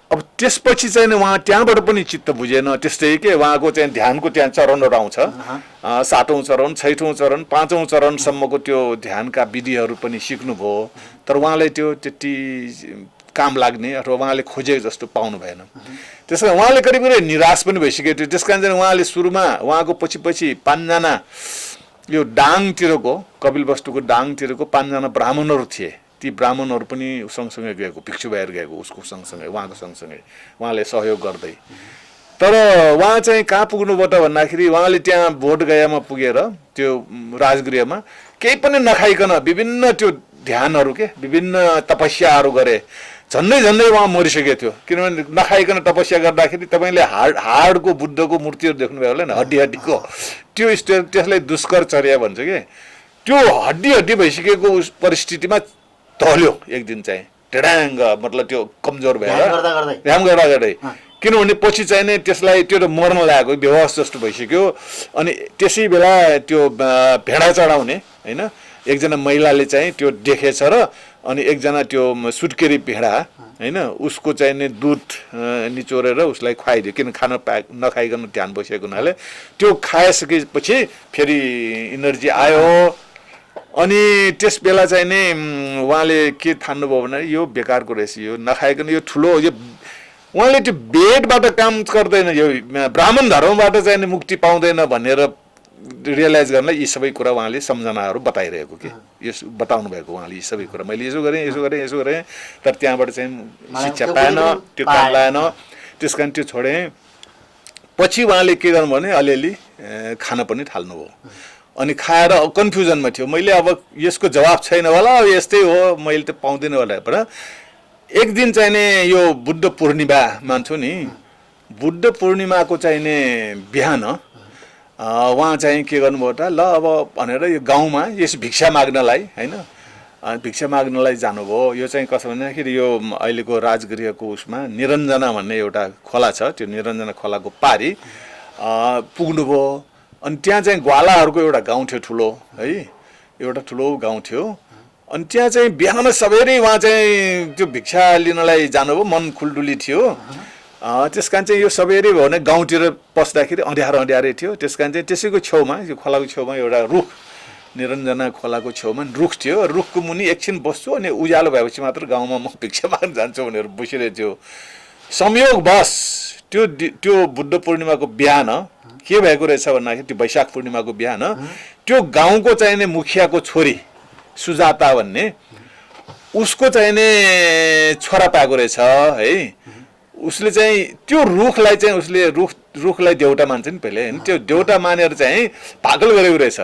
Speaker 1: अब त्यसपछि चाहिँ उहाँ त्यहाँबाट पनि चित्त बुझेन। त्यस्तै के उहाँको चाहिँ ध्यानको त्यहाँ चरणहरू आउँछ, 7औं चरण, 6औं चरण, 5औं चरणसम्मको त्यो ध्यानका विधिहरू पनि सिक्नुभयो। तर उहाँलाई त्यो त्यति काम लाग्ने अथवा उहाँले खोजेको जस्तो पाउनु भएन। त्यस कारण उहाँले करिब निराश पनि भइसकेको थियो। त्यस कारण चाहिँ उहाँले सुरुमा उहाँको पछि 5जना यो डाङतिरको, कपिलवस्तुको डाङतिरको 5जना ब्राह्मणहरू थिए। ती ब्राह्मणहरू पनि सँगसँगै गएको, भिक्षु भएर गएको, उसको सँगसँगै उहाँको सँगसँगै उहाँले सहयोग गर्दै। तर उहाँ चाहिँ कहाँ पुग्नुभयो त भन्दाखेरि उहाँले त्यहाँ बोधगयामा पुगेर त्यो राजगृहमा केही पनि नखाइकन विभिन्न त्यो ध्यानहरू विभिन्न तपस्याहरू गरे। झन्डै उहाँ मरिसकेको थियो, किनभने नखाइकन तपस्या गर्दाखेरि तपाईँले हाडको बुद्धको मूर्तिहरू देख्नुभयो होला नि, हड्डीको त्यो त्यसलाई दुष्कर चर्या भन्छ कि। त्यो हड्डी भइसकेको परिस्थितिमा ढल्यो एक दिन चाहिँ ढेडाङ्ग, मतलब त्यो कमजोर भएर ध्यान गर्दै, किनभने पछि चाहिँ नै त्यसलाई त्यो त मर्न लागेको, बेहोस जस्तो भइसक्यो। अनि त्यसै बेला त्यो भेडा चढाउने होइन एकजना महिलाले चाहिँ त्यो देखेछ र अनि एकजना त्यो सुत्केरी भेडा होइन उसको चाहिँ नि दुध निचोरेर उसलाई खुवाइदियो, किन नखाइकन ध्यान बसेको हुनाले। त्यो खाइसकेपछि फेरि इनर्जी आयो। अनि त्यस बेला चाहिँ नि उहाँले के ठान्नुभयो भने यो बेकारको रहेछ, यो नखाइकन यो ठुलो यो उहाँले त्यो वेदबाट काम गर्दैन, यो ब्राह्मण धर्मबाट चाहिँ नि मुक्ति पाउँदैन भनेर रियलाइज गर्न यी सबै कुरा उहाँले सम्झनाहरू बताइरहेको कि यस बताउनु भएको उहाँले यी सबै कुरा मैले यसो गरेँ तर त्यहाँबाट चाहिँ शिक्षा पाएन, त्यो काम लागेन, त्यस कारण त्यो छोडेँ। पछि उहाँले के गर्नु भने अलिअलि खान पनि थाल्नुभयो। अनि खाएर कन्फ्युजनमा थियो, मैले अब यसको जवाब छैन होला, यस्तै हो, मैले त पाउँदिनँ होला। तर एक दिन चाहिँ नि यो बुद्ध पूर्णिमा मान्छौँ नि, बुद्ध पूर्णिमाको चाहिँ नि बिहान उहाँ चाहिँ के गर्नुभयो त, ल अब भनेर यो गाउँमा यस भिक्षा माग्नलाई होइन भिक्षा माग्नलाई जानुभयो। यो चाहिँ कसो भन्दाखेरि यो अहिलेको राजगृहको उसमा निरञ्जना भन्ने एउटा खोला छ, त्यो निरञ्जना खोलाको पारी पुग्नुभयो। अनि त्यहाँ चाहिँ ग्वालाहरूको एउटा गाउँ थियो ठुलो है, एउटा ठुलो गाउँ थियो। अनि त्यहाँ चाहिँ बिहान सबेरै उहाँ चाहिँ त्यो भिक्षा लिनलाई जानुभयो, मन खुल्डुली थियो। त्यस कारण चाहिँ यो सबेरै भयो भने गाउँतिर पस्दाखेरि अँध्यारै थियो। त्यस कारण चाहिँ त्यसैको छेउमा, यो खोलाको छेउमा एउटा रुख, निरञ्जना खोलाको छेउमा रुख थियो। रुखको मुनि एकछिन बस्छु अनि उज्यालो भएपछि मात्र गाउँमा म भिक्षा माग्न जान्छु भनेर बसिरहेको थियो। संयोगवश त्यो बुद्ध पूर्णिमाको बिहान के भएको रहेछ भन्दाखेरि, त्यो वैशाख पूर्णिमाको बिहान त्यो गाउँको चाहिने मुखियाको छोरी सुजाता भन्ने, उसको चाहिने छोरा पाएको रहेछ है। उसले चाहिँ त्यो रुखलाई चाहिँ उसले रुखलाई देउटा मान्छ नि पहिले होइन, त्यो देउटा मानेर चाहिँ पागल गरेको रहेछ।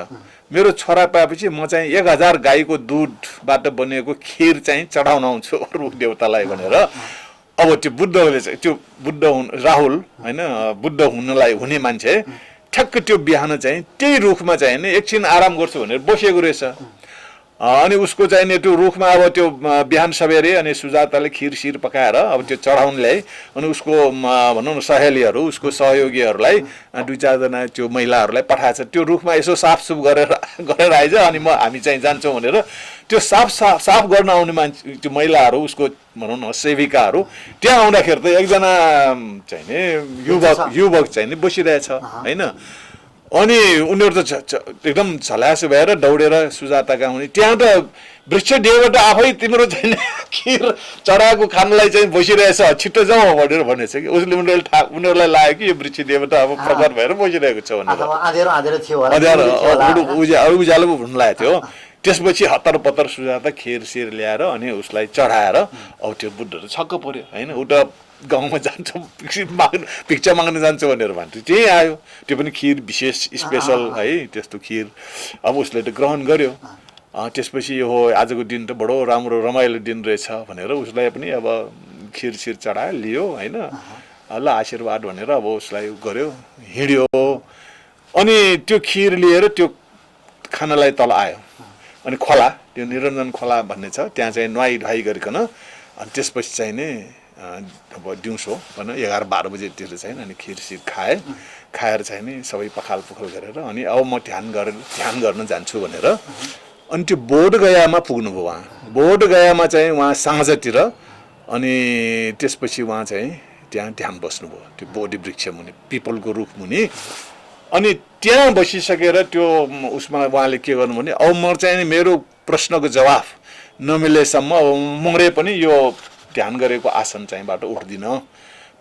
Speaker 1: मेरो छोरा पाएपछि म चाहिँ 1000 गाईको दुधबाट बनिएको खिर चाहिँ चढाउन आउँछु रुख देउतालाई भनेर। अब त्यो बुद्धले चाहिँ त्यो राहुल होइन, बुद्ध हुने मान्छे ठ्याक्क त्यो बिहान चाहिँ त्यही रुखमा चाहिँ नि एकछिन आराम गर्छु भनेर बसेको रहेछ। अनि उसको चाहिँ नि त्यो रुखमा अब त्यो बिहान सबेरै अनि सुजाताले खिरसिर पकाएर अब त्यो चढाउन ल्याए। अनि उसको भनौँ न सहेलीहरू, उसको सहयोगीहरूलाई 2-4 जना त्यो महिलाहरूलाई पठाएछ त्यो रुखमा यसो साफसुफ गरेर आइज। अनि हामी चाहिँ जान्छौँ भनेर त्यो साफ गर्न आउने मान्छे, त्यो महिलाहरू, उसको भनौँ न सेविकाहरू त्यहाँ आउँदाखेरि त एकजना चाहिँ नि युवक चाहिँ नि बसिरहेछ होइन। अनि उनीहरू त एकदम झल्यासो भएर दौडेर सुजाता कहाँ हुने, त्यहाँ त वृक्ष डेबाट आफै तिम्रो चाहिँ खिर चढाएको खानलाई चाहिँ बसिरहेछ, छिट्टो जाउँ भनेर भनेछ कि। उसले उनीहरूलाई लाग्यो कि यो वृक्ष देवता अब प्रकट भएर बसिरहेको छ भनेर, उज्यालो पो हुन लागेको थियो। त्यसपछि हतार पतार सुजाता खिरसिर ल्याएर अनि उसलाई चढाएर अब त्यो बुद्धहरू छक्क पर्यो होइन। उता गाउँमा जान्छ भिक्षा माग्न जान्छ भनेर भन्थ्यो, त्यही आयो। त्यो पनि खिर विशेष स्पेसल है, त्यस्तो खिर अब उसले त ग्रहण गर्यो। त्यसपछि यो आजको दिन त बडो राम्रो रमाइलो दिन रहेछ भनेर उसलाई पनि अब खिरसिर चढायो, लियो होइन, ल आशीर्वाद भनेर अब उसलाई गर्यो, हिँड्यो। अनि त्यो खिर लिएर त्यो खानालाई तल आयो। अनि खोला, त्यो निरञ्जन खोला भन्ने छ, त्यहाँ चाहिँ नुहाई धुवाई गरिकन अनि त्यसपछि चाहिँ नि अब दिउँसो भनौँ 11-12 बजेतिर चाहिँ अनि खिरसिर खाएर चाहिँ नि सबै पखाल गरेर अनि अब म ध्यान गर्न जान्छु भनेर अनि त्यो बोधगयामा पुग्नुभयो। उहाँ बोधगयामा चाहिँ उहाँ साँझतिर अनि त्यसपछि उहाँ चाहिँ त्यहाँ ध्यान बस्नुभयो त्यो बोधि वृक्ष मुनि, पिपलको रुख मुनि। अनि त्यहाँ बसिसकेर त्यो उसमा उहाँले के गर्नु भने, अब म चाहिँ मेरो प्रश्नको जवाफ नमिलेसम्म अब मरे पनि यो ध्यान गरेको आसन चाहिँबाट उठ्दिनँ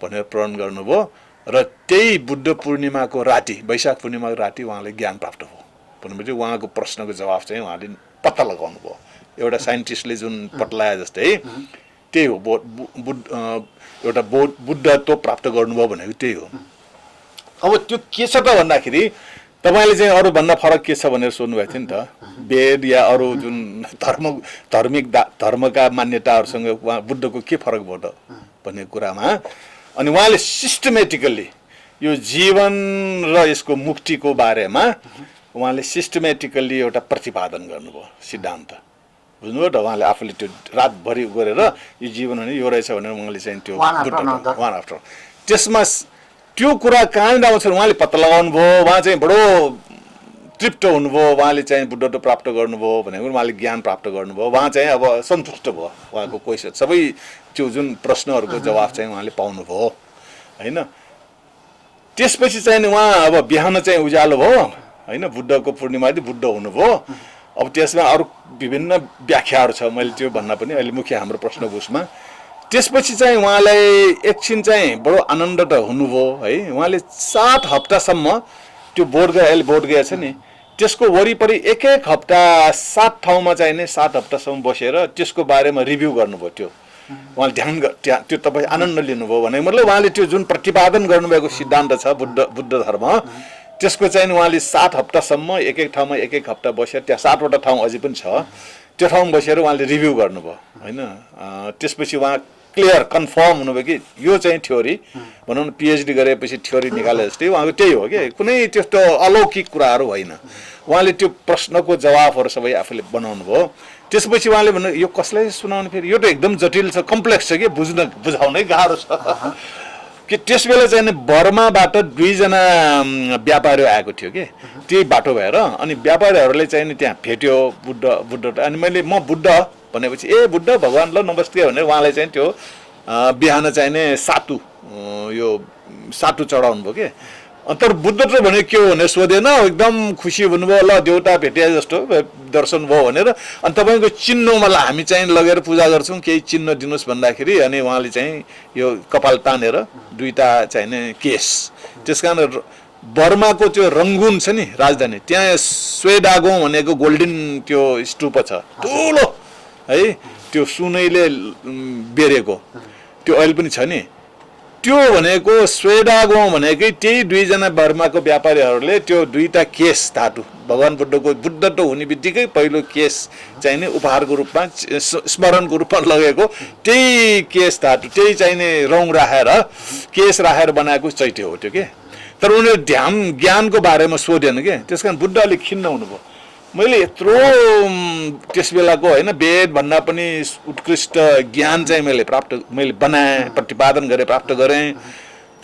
Speaker 1: भनेर प्रण गर्नुभयो। र त्यही बुद्ध पूर्णिमाको राति, वैशाख पूर्णिमाको राति उहाँले ज्ञान प्राप्त भयो। भनेपछि उहाँको प्रश्नको जवाफ चाहिँ उहाँले पत्ता लगाउनु भयो। एउटा साइन्टिस्टले जुन पत्लाए जस्तै त्यही हो, एउटा बुद्धत्व प्राप्त गर्नुभयो भनेको त्यही हो। अब त्यो के छ त भन्दाखेरि तपाईँले चाहिँ अरूभन्दा फरक के छ भनेर सोध्नुभएको थियो नि त, वेद या अरू जुन धर्मका मान्यताहरूसँग उहाँ बुद्धको के फरक भयो त भन्ने कुरामा अनि उहाँले सिस्टमेटिकल्ली यो जीवन र यसको मुक्तिको बारेमा उहाँले सिस्टमेटिकल्ली एउटा प्रतिपादन गर्नुभयो, सिद्धान्त बुझ्नुभयो त। उहाँले आफूले त्यो रातभरि गरेर यो जीवन भने यो रहेछ भनेर उहाँले चाहिँ त्यो वान आफ्टर त्यसमा त्यो कुरा कहाँनिर आउँछ उहाँले पत्ता लगाउनु भयो। उहाँ चाहिँ बडो तृप्त हुनुभयो, उहाँले चाहिँ बुद्धत्व प्राप्त गर्नुभयो भनेको उहाँले ज्ञान प्राप्त गर्नुभयो। उहाँ चाहिँ अब सन्तुष्ट भयो, उहाँको क्वेसन सबै त्यो जुन प्रश्नहरूको जवाफ चाहिँ उहाँले पाउनुभयो होइन। त्यसपछि चाहिँ उहाँ अब बिहान चाहिँ उज्यालो भयो होइन, बुद्धको पूर्णिमादेखि बुद्ध हुनुभयो। अब त्यसमा अरू विभिन्न व्याख्याहरू छ, मैले त्यो भन्न पनि अहिले मुख्य हाम्रो प्रश्नको उसमा। त्यसपछि चाहिँ उहाँलाई एकछिन चाहिँ बडो आनन्द त हुनुभयो है। उहाँले 7 हप्तासम्म त्यो बोधगया छ नि, त्यसको वरिपरि एक हप्ता 7 ठाउँमा चाहिँ नि 7 हप्तासम्म बसेर त्यसको बारेमा रिभ्यू गर्नुभयो। त्यो उहाँले त्यो तपाईँ आनन्द लिनुभयो भने मतलब उहाँले त्यो जुन प्रतिपादन गर्नुभएको सिद्धान्त छ बुद्ध धर्म, त्यसको चाहिँ उहाँले 7 हप्तासम्म एक ठाउँमा एक हप्ता बसेर त्यहाँ 7वटा ठाउँ अझै पनि छ, त्यो ठाउँमा बसेर उहाँले रिभ्यू गर्नुभयो होइन। त्यसपछि उहाँ क्लियर कन्फर्म हुनुभयो कि यो चाहिँ थ्योरी भनौँ न, पिएचडी गरेपछि थ्योरी निकाले जस्तै उहाँको त्यही हो कि कुनै त्यस्तो अलौकिक कुराहरू होइन। उहाँले त्यो प्रश्नको जवाफहरू सबै आफूले बनाउनु भयो। त्यसपछि उहाँले भन्नु यो कसलाई सुनाउनु, फेरि यो त एकदम जटिल छ, कम्प्लेक्स छ कि बुझाउनै गाह्रो छ कि त्यस बेला चाहिँ नि बर्माबाट 2 जना व्यापारी आएको थियो कि त्यही बाटो भएर। अनि व्यापारीहरूले चाहिँ नि त्यहाँ भेट्यो बुद्ध अनि म बुद्ध भनेपछि ए बुद्ध भगवान ल नमस्ते भनेर उहाँले चाहिँ त्यो बिहान चाहिँ नि सातु चढाउनु भयो कि। तर बुद्ध त भने के हो भनेर सोधेन, एकदम खुसी हुनुभयो, ल देउता भेटे जस्तो दर्शन भयो भनेर। अनि तपाईँको चिन्ह मलाई हामी चाहिँ लगेर पूजा गर्छौँ, केही चिन्ह दिनुहोस् भन्दाखेरि अनि उहाँले चाहिँ यो कपाल तानेर 2टा चाहिँ नि केस। त्यस कारण बर्माको त्यो रङ्गुन छ नि राजधानी, त्यहाँ स्वेडागोङ भनेको गोल्डन त्यो स्तूप छ ठुलो है, त्यो सुनैले बेरेको, त्यो अहिले पनि छ नि। त्यो भनेको स्वेडागोङ भनेकै त्यही 2 जना बर्माको व्यापारीहरूले त्यो 2टा केस धातु भगवान बुद्ध त हुने बित्तिकै पहिलो केस चाहिँ नि उपहारको रूपमा स्मरणको रूपमा लगेको त्यही केस धातु, त्यही चाहिँ नि रौँ राखेर केस राखेर बनाएको चैत्य हो त्यो के। तर उनीहरू ज्ञानको बारेमा सोधेन के, त्यस कारण बुद्ध अलिक खिन्न हुनुभयो। मैले यत्रो त्यस बेलाको होइन वेद भन्दा पनि उत्कृष्ट ज्ञान चाहिँ मैले बनाएँ, प्रतिपादन गरेँ, प्राप्त गरेँ,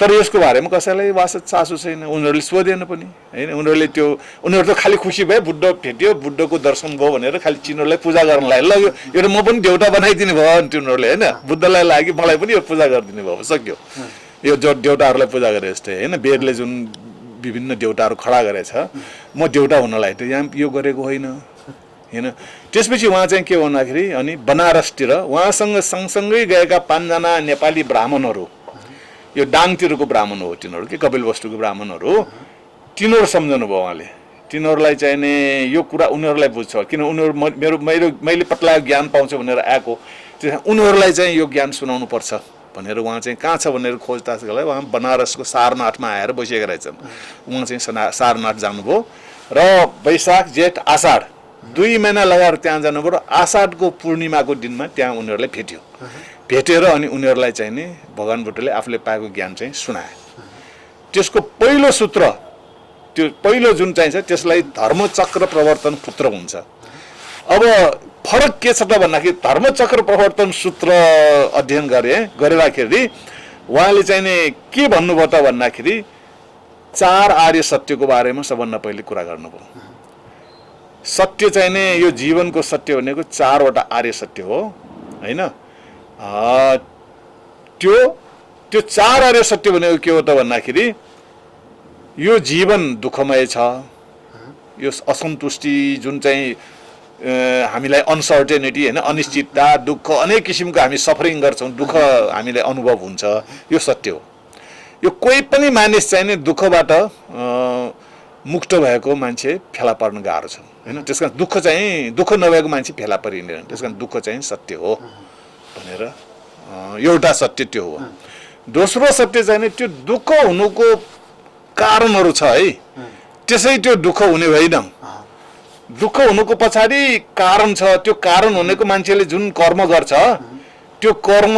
Speaker 1: तर यसको बारेमा कसैलाई वासत चासो छैन, उनीहरूले सोधेन पनि होइन। उनीहरू त खालि खुसी भए बुद्ध भेट्यो, बुद्धको दर्शन भयो भनेर खालि चिनहरूलाई पूजा गर्न लाग्यो, ल यो म पनि देउता बनाइदिने भयो अनि उनीहरूले होइन। बुद्धलाई लाग्यो मलाई पनि यो पूजा गरिदिने भयो, सक्यो यो देउताहरूलाई पूजा गरे जस्तै होइन। वेदले जुन विभिन्न देउताहरू खडा गरेछ, म देउता हुनलाई त यहाँ यो गरेको होइन। त्यसपछि उहाँ चाहिँ के भन्दाखेरि अनि बनारसतिर उहाँसँग सँगसँगै गएका 5 जना नेपाली ब्राह्मणहरू, यो डाङतिरको ब्राह्मण हो तिनीहरू कि कपिल वस्तुको ब्राह्मणहरू, तिनीहरू सम्झनु भयो उहाँले। तिनीहरूलाई चाहिँ नि यो कुरा उनीहरूलाई बुझ्छ, किन उनीहरू मैले पत्ला ज्ञान पाउँछु भनेर आएको, उनीहरूलाई चाहिँ यो ज्ञान सुनाउनु पर्छ भनेर उहाँ चाहिँ कहाँ छ भनेर खोजताछ गर्दा उहाँ बनारसको सारनाथमा आएर बसेका रहेछन्। उहाँ चाहिँ सारनाथ जानुभयो र वैशाख जेठ आषाढ 2 महिना लगाएर त्यहाँ जानुभयो र आषाढको पूर्णिमाको दिनमा त्यहाँ उनीहरूलाई भेटेर अनि उनीहरूलाई चाहिँ नि भगवान बुद्धले आफूले पाएको ज्ञान चाहिँ सुनाए। त्यसको पहिलो सूत्र, त्यो पहिलो जुन चाहिँ छ त्यसलाई धर्मचक्र प्रवर्तन सूत्र हुन्छ। अब फरक के छ त भन्दाखेरि धर्मचक्र प्रवर्तन सूत्र अध्ययन गरेदाखेरि उहाँले चाहिँ नि के भन्नुभयो त भन्दाखेरि 4 आर्य सत्यको बारेमा सबभन्दा पहिले कुरा गर्नुभयो। सत्य चाहिँ नि यो जीवनको सत्य भनेको 4वटा आर्य सत्य हो होइन। त्यो 4 आर्य सत्य भनेको के हो त भन्दाखेरि यो जीवन दुःखमय छ, यो असन्तुष्टि जुन चाहिँ हामीलाई अनसर्टेनिटी होइन, अनिश्चितता, दुःख, अनेक किसिमको हामी सफरिङ गर्छौँ, दुःख हामीलाई अनुभव हुन्छ, यो सत्य हो। यो कोही पनि मानिस चाहिँ नि दुःखबाट मुक्त भएको मान्छे फेला पर्न गाह्रो छ होइन। त्यस कारण दुःख नभएको मान्छे फेला परिँदैन, त्यस कारण दुःख चाहिँ सत्य हो भनेर एउटा सत्य त्यो हो। दोस्रो सत्य चाहिँ नि त्यो दुःख हुनुको कारणहरू छ है, त्यसै त्यो दुःख हुने होइन। दुःख हुनुको पछाडि कारण छ, त्यो कारण हुनेको मान्छेले जुन कर्म गर्छ त्यो कर्म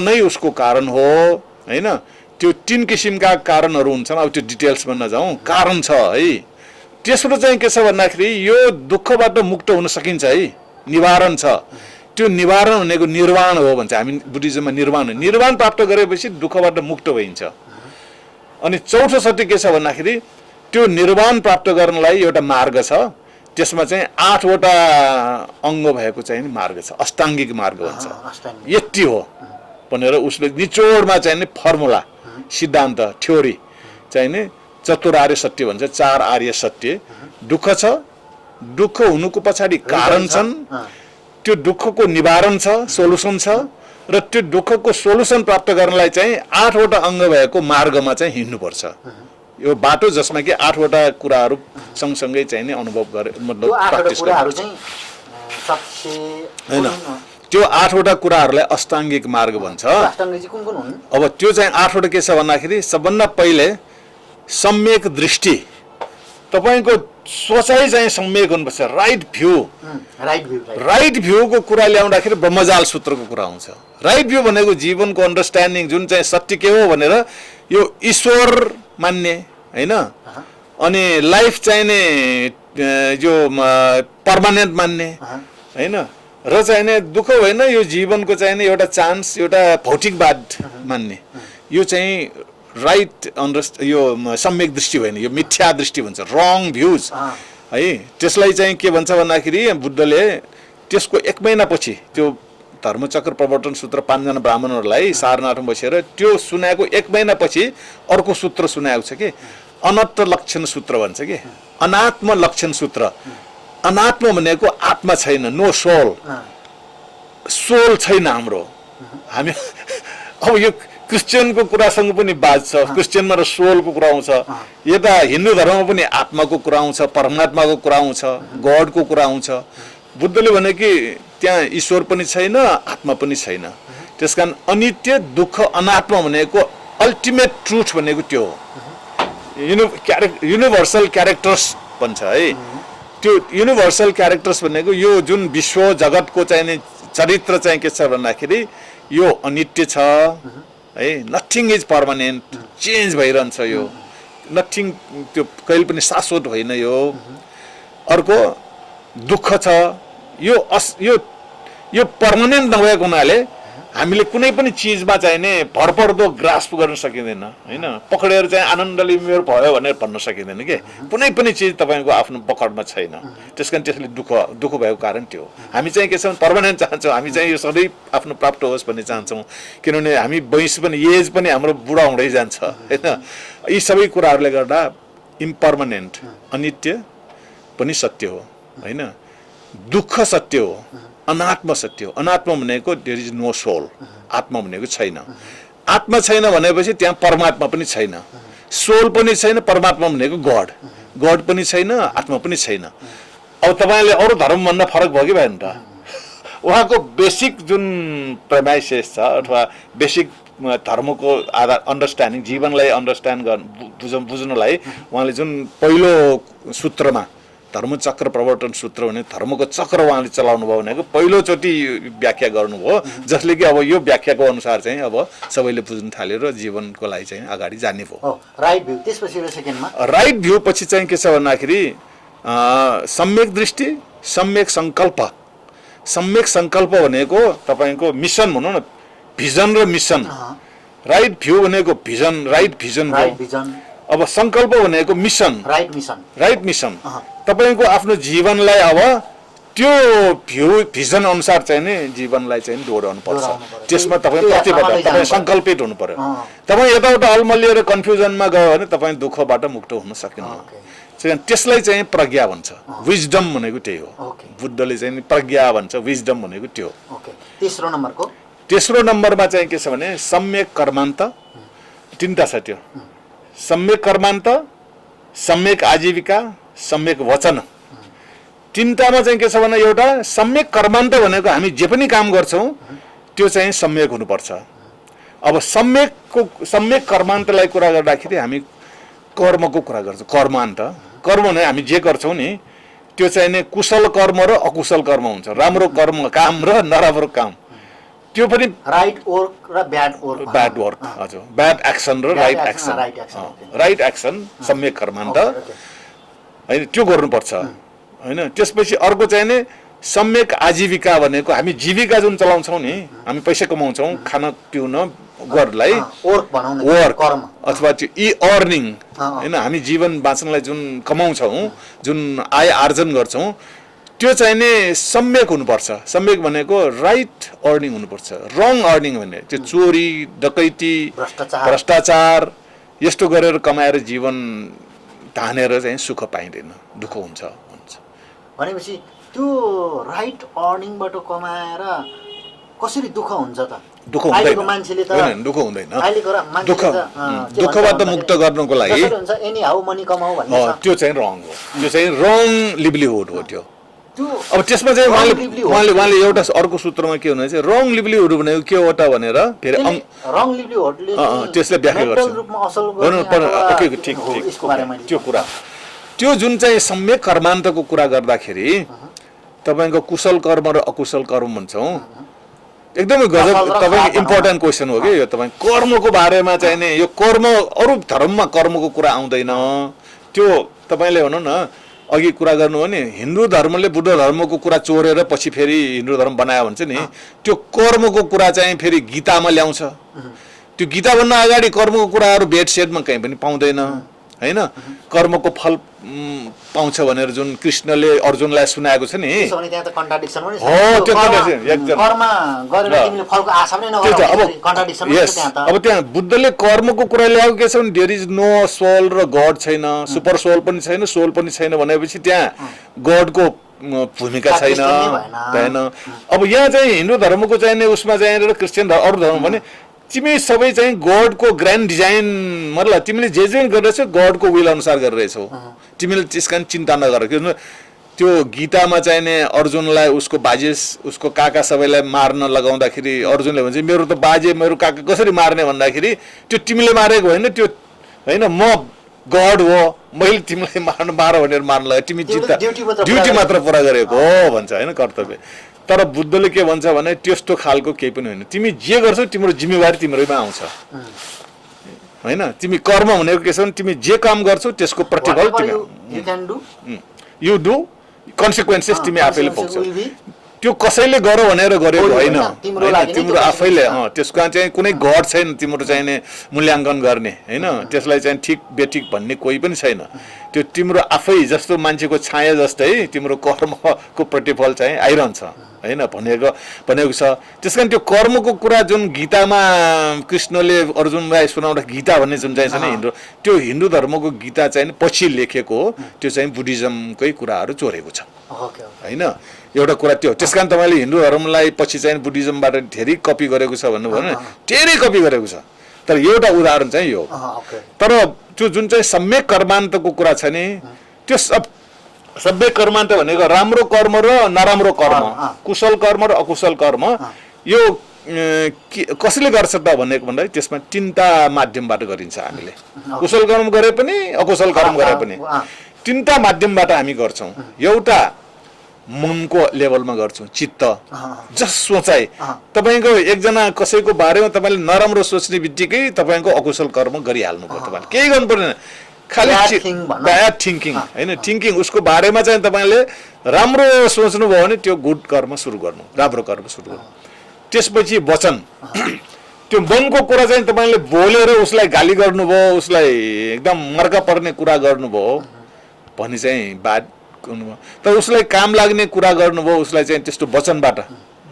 Speaker 1: नै उसको कारण हो होइन। त्यो 3 किसिमका कारणहरू हुन्छन्, अब त्यो डिटेल्समा नजाउँ, कारण छ है। तेस्रो चाहिँ के छ भन्दाखेरि यो दुःखबाट मुक्त हुन सकिन्छ है, निवारण छ। त्यो निवारण भनेको निर्वाण हो भन्छ हामी बुद्धिज्ममा। निर्वाण प्राप्त गरेपछि दुःखबाट मुक्त भइन्छ। अनि चौथो सत्य के छ भन्दाखेरि त्यो निर्वाण प्राप्त गर्नलाई एउटा मार्ग छ, त्यसमा चाहिँ 8वटा अङ्ग भएको चाहिँ मार्ग छ, अष्टाङ्गिक मार्ग भन्छ। यति हो भनेर उसले निचोडमा चाहिँ नि फर्मुला, सिद्धान्त, थ्योरी चाहिँ नि चतुरार्य सत्य भन्छ। 4 आर्य सत्य। दुःख छ, दुःख हुनुको पछाडि कारण छन्, त्यो दुःखको निवारण छ, सोलुसन छ, र त्यो दुःखको सोलुसन प्राप्त गर्नलाई चाहिँ 8वटा अङ्ग भएको मार्गमा चाहिँ हिँड्नुपर्छ। यो बाटो जसमा कि 8वटा कुराहरू सँगसँगै चाहिँ नि अनुभव गरे, मतलब प्र्याक्टिस गर्नु होइन। त्यो 8वटा कुराहरूलाई अष्टाङ्गिक मार्ग भन्छ। अब त्यो चाहिँ 8वटा के छ भन्दाखेरि सबभन्दा पहिले सम्यक दृष्टि, तपाईको सोचाइ चाहिँ सम्यक हुनुपर्छ, राइट भ्यूको कुरा ल्याउँदाखेरि ब्रह्मजाल सूत्रको कुरा आउँछ। राइट भ्यू भनेको जीवनको अन्डरस्ट्यान्डिङ, जुन चाहिँ सत्य के हो भनेर यो ईश्वर मान्ने होइन, अनि लाइफ चाहिने जो पर्मानेन्ट मान्ने होइन र चाहिने दुःख होइन यो जीवनको चाहिने एउटा चान्स एउटा भौतिकवाद मान्ने यो चाहिँ राइट यो सम्यक दृष्टि होइन यो मिथ्या दृष्टि भन्छ रङ भ्युज है त्यसलाई चाहिँ के भन्छ भन्दाखेरि बुद्धले त्यसको 1 महिनापछि त्यो धर्मचक्र प्रवर्तन सूत्र 5 जना ब्राह्मणहरूलाई सारनाथमा बसेर त्यो सुनाएको 1 महिनापछि अर्को सूत्र सुनाएको छ कि अनत्त लक्षण सूत्र भन्छ कि अनात्म लक्षण सूत्र अनात्म भनेको आत्मा छैन नो सोल सोल छैन हाम्रो हामी अब यो क्रिस्चियनको कुरासँग पनि बाज छ क्रिस्चियनमा र सोलको कुरा आउँछ यता हिन्दू धर्ममा पनि आत्माको कुरा आउँछ परमात्माको कुरा आउँछ गडको कुरा आउँछ बुद्धले भने कि त्यहाँ ईश्वर पनि छैन आत्मा पनि छैन त्यसकारण अनित्य दुःख अनात्मा भनेको अल्टिमेट ट्रुथ भनेको त्यो हो युनिभर्सल क्यारेक्टर्स भन्छ है त्यो युनिभर्सल क्यारेक्टर्स भनेको यो जुन विश्व जगतको चाहिने चरित्र चाहिँ के छ भन्दाखेरि यो अनित्य छ है नथिङ इज पर्मानेन्ट चेन्ज भइरहन्छ यो नथिङ त्यो कहिले पनि शाश्वत होइन यो अर्को दुःख छ यो पर्मानेन्ट नभएको हुनाले हामीले कुनै पनि चिजमा चाहिने भरपर्दो ग्रास्प गर्न सकिँदैन हैन पक्रेर चाहिँ आनन्दले मेरो भयो भनेर भन्न सकिँदैन के कुनै पनि चिज तपाईको आफ्नो पकडमा छैन त्यसकारण त्यसले दुःख भएको कारण त्यो हामी चाहिँ के छ पर्मानेन्ट चाहन्छौँ हामी चाहिँ यो सधैँ आफ्नो प्राप्त होस् भन्ने चाहन्छौँ किनभने हामी वयस पनि एज पनि हाम्रो बुढा हुँदै जान्छ हैन यी सबै कुराहरूले गर्दा इम्पर्मानेन्ट अनित्य पनि सत्य हो हैन दुःख सत्य हो अनात्म सत्य हो अनात्म भनेको देयर इज नो सोल आत्मा भनेको छैन आत्मा छैन भनेपछि त्यहाँ परमात्मा पनि छैन सोल पनि छैन परमात्मा भनेको गड पनि छैन आत्मा पनि छैन अब तपाईले अरू धर्म भन्दा फरक भयो कि भएन त उहाँको बेसिक जुन प्रेमाइसेस छ अथवा बेसिक धर्मको आधार अन्डरस्ट्यान्डिङ जीवनलाई अन्डरस्ट्यान्ड बुझ्नलाई उहाँले जुन पहिलो सूत्रमा धर्मचक्र प्रवर्तन सूत्र भने धर्मको चक्र उहाँले चलाउनु भयो भनेको पहिलोचोटि व्याख्या गर्नुभयो जसले कि अब यो व्याख्याको अनुसार चाहिँ अब सबैले बुझ्न थाल्यो र जीवनको लागि चाहिँ अगाडि जाने भयो
Speaker 2: राइट भ्यू त्यसपछि सेकेन्डमा
Speaker 1: राइट भ्यू पछि चाहिँ के छ भन्दाखेरि सम्यक दृष्टि सम्यक सङ्कल्प भनेको तपाईको मिसन भनौँ न भिजन र मिसन राइट भ्यू भनेको भिजन राइट भिजन अब सङ्कल्प भनेको मिसन राइट मिसन तपाईको आफ्नो जीवनलाई अब त्यो भिजन अनुसार चाहिँ नि जीवनलाई चाहिँ दोहोऱ्याउनु पर्छ त्यसमा तपाईँ प्रतिबद्ध तपाईँ सङ्कल्पित हुनु पर्यो तपाईँ यताउता अलमलिएर कन्फ्युजनमा गयो भने तपाईँ दुःखबाट मुक्त हुन सकिन्न त्यसलाई चाहिँ प्रज्ञा भन्छ विजडम भनेको त्यही हो बुद्धले चाहिँ प्रज्ञा भन्छ विजडम भनेको त्यो तेस्रो नम्बरमा चाहिँ के छ भने सम्यक कर्मान्त तीनटा छ त्यो सम्यक कर्मान्त सम्यक आजीविका सम्यक वचन तीनटामा चाहिँ के छ भने एउटा सम्यक कर्मान्त भनेको हामी जे पनि काम गर्छौँ त्यो चाहिँ सम्यक हुनुपर्छ अब सम्यक कर्मान्तलाई कुरा गर्दाखेरि हामी कर्मको कुरा गर्छौँ कर्म भने हामी जे गर्छौँ नि त्यो चाहिँ नि कुशल कर्म र अकुशल कर्म हुन्छ राम्रो कर्म काम र नराम्रो काम त्यो पनि
Speaker 2: राइट वर्क र
Speaker 1: ब्याड वर्क हजुर ब्याड एक्सन र राइट एक्सन सम्यक कर्मान्त हैन त्यो गर्नुपर्छ हैन त्यसपछि अर्को चाहिँ नि सम्यक आजीविका भनेको हामी जीविका जुन चलाउँछौँ नि हामी पैसा कमाउँछौँ खान पिउन गर्नलाई वर्क अथवा त्यो अर्निङ हैन हामी जीवन बाँच्नलाई जुन कमाउँछौँ जुन आय आर्जन गर्छौँ त्यो चाहिँ नि सम्यक हुनुपर्छ सम्यक भनेको राइट अर्निङ हुनुपर्छ रङ अर्निङ भने त्यो चोरी डकैती भ्रष्टाचार यस्तो गरेर कमाएर जीवन धानेर चाहिँ सुख पाइँदैन दुःख हुन्छ
Speaker 2: भनेपछि त्यो राइट अर्निङबाट कमाएर कसरी दुःख हुन्छ त
Speaker 1: दुःख हुँदैन दुःख हुँदैन दुःखबाट मुक्त गर्नको लागि त्यो चाहिँ रङ हो त्यो चाहिँ रङ लिभलीहुड हो त्यो अब त्यसमा चाहिँ उहाँले एउटा अर्को सूत्रमा के हुनुहुन्छ रङ लिभलीहुड भनेको के हो त भनेर फेरि
Speaker 2: रङ लिभलीहुडले
Speaker 1: त्यसले व्याख्या गर्छ ठिक त्यो कुरा त्यो जुन चाहिँ सम्यक कर्मान्तको कुरा गर्दाखेरि तपाईको कुशल कर्म र अकुशल कर्म भन्छौँ एकदमै गजब तपाईको इम्पोर्टेन्ट क्वेसन हो कि यो तपाईँ कर्मको बारेमा चाहिँ नि यो कर्म अरू धर्ममा कर्मको कुरा आउँदैन त्यो तपाईँले भनौँ न अघि कुरा गर्नु हो नि हिन्दू धर्मले बुद्ध धर्मको कुरा चोरेर पछि फेरि हिन्दू धर्म बनायो भन्छ नि त्यो कर्मको कुरा चाहिँ फेरि गीतामा ल्याउँछ त्यो गीताभन्दा अगाडि कर्मको कुराहरू भेट सेटमा कहीँ पनि पाउँदैन हैन कर्मको फल पाउँछ भनेर जुन कृष्णले अर्जुनलाई सुनाएको छ नि
Speaker 2: त्यसो भने त्यहाँ त कन्ट्राडिक्सन पनि छ
Speaker 1: हो त्यो contradiction, एकदम।
Speaker 2: कर्म गरेर तिमीले फलको आशा पनि नगर कन्ट्राडिक्सन पनि छ त्यहाँ त
Speaker 1: अब त्यहाँ बुद्धले कर्मको कुरा ल्याएको के छ भने देयर इज नो सोल र गड छैन सुपर सोल पनि छैन सोल पनि छैन भनेपछि त्यहाँ गडको भूमिका छैन हैन अब यहाँ चाहिँ हिन्दू धर्मको चाहिँ उसमा चाहिँ क्रिस्चियन अरू धर्म भने तिमी सबै चाहिँ गडको ग्रान्ड डिजाइन मतलब तिमीले जे जे गरिरहेछौ गडको विल अनुसार गरिरहेछौ तिमीले त्यसकारण चिन्ता नगर किनभने त्यो गीतामा चाहिँ नि अर्जुनलाई उसको बाजे उसको काका सबैलाई मार्न लगाउँदाखेरि अर्जुनले भन्छ मेरो त बाजे मेरो काका कसरी मार्ने भन्दाखेरि त्यो तिमीले मारेको होइन त्यो होइन म गड हो मैले तिमीलाई मार भनेर मार्न लगाए तिमी चिन्ता ड्युटी मात्र पुरा गरेको हो भन्छ होइन कर्तव्य तर बुद्धले के भन्छ भने त्यस्तो खालको केही पनि होइन तिमी जे गर्छौ तिम्रो जिम्मेवारी तिम्रैमा आउँछ होइन तिमी कर्म भनेको के छ भने तिमी जे काम गर्छौ त्यसको प्रतिफल तिमी यु डु कन्सिक्वेन्सेस तिमी आफैले भोग्छौ त्यो कसैले गर भनेर गरेको होइन तिम्रो आफैले त्यसको चाहिँ कुनै गड छैन तिम्रो चाहिँ मूल्याङ्कन गर्ने होइन त्यसलाई चाहिँ ठिक बेठिक भन्ने कोही पनि छैन त्यो तिम्रो आफै जस्तो मान्छेको छाया जस्तै तिम्रो कर्मको प्रतिफल चाहिँ आइरहन्छ होइन भनेको छ त्यसकारण त्यो कर्मको कुरा जुन गीतामा कृष्णले अर्जुनलाई सुनाउँदा गीता भन्ने जुन चाहिँ छ नि त्यो हिन्दू धर्मको गीता चाहिँ पछि लेखेको हो त्यो चाहिँ बुद्धिज्मकै कुराहरू चोरेको छ होइन एउटा कुरा त्यो त्यसकारण तपाईँले हिन्दू धर्मलाई पछि चाहिँ बुद्धिज्मबाट धेरै कपी गरेको छ भन्नुभयो भने धेरै कपी गरेको छ तर एउटा उदाहरण चाहिँ यो तर त्यो जुन चाहिँ सम्यक कर्मान्तको कुरा छ नि त्यो सभ्य कर्मान्त भनेको राम्रो कर्म र नराम्रो कर्म कुशल कर्म र अकुशल कर्म यो कसले गर्छ त भनेको भन्दा त्यसमा तीनटा माध्यमबाट गरिन्छ हामीले कुशल कर्म गरे पनि अकुशल कर्म गरे पनि तीनटा माध्यमबाट हामी गर्छौँ एउटा मनको लेभलमा गर्छौँ चित्त जस सोचाइ तपाईँको एकजना कसैको बारेमा तपाईँले नराम्रो सोच्ने बित्तिकै तपाईँको अकुशल कर्म गरिहाल्नु पर्छ तपाईँले केही गर्नु पर्दैन खालि ब्याड थिङ्किङ होइन थिङ्किङ उसको बारेमा चाहिँ तपाईँले राम्रो सोच्नुभयो भने त्यो गुड कर्म सुरु गर्नु राम्रो कर्म सुरु गर्नु त्यसपछि वचन त्यो मनको कुरा चाहिँ तपाईँले बोलेर उसलाई गाली गर्नुभयो उसलाई एकदम मर्का पर्ने कुरा गर्नुभयो भने चाहिँ बात गर्नुभयो तर उसलाई काम लाग्ने कुरा गर्नुभयो उसलाई चाहिँ त्यस्तो वचनबाट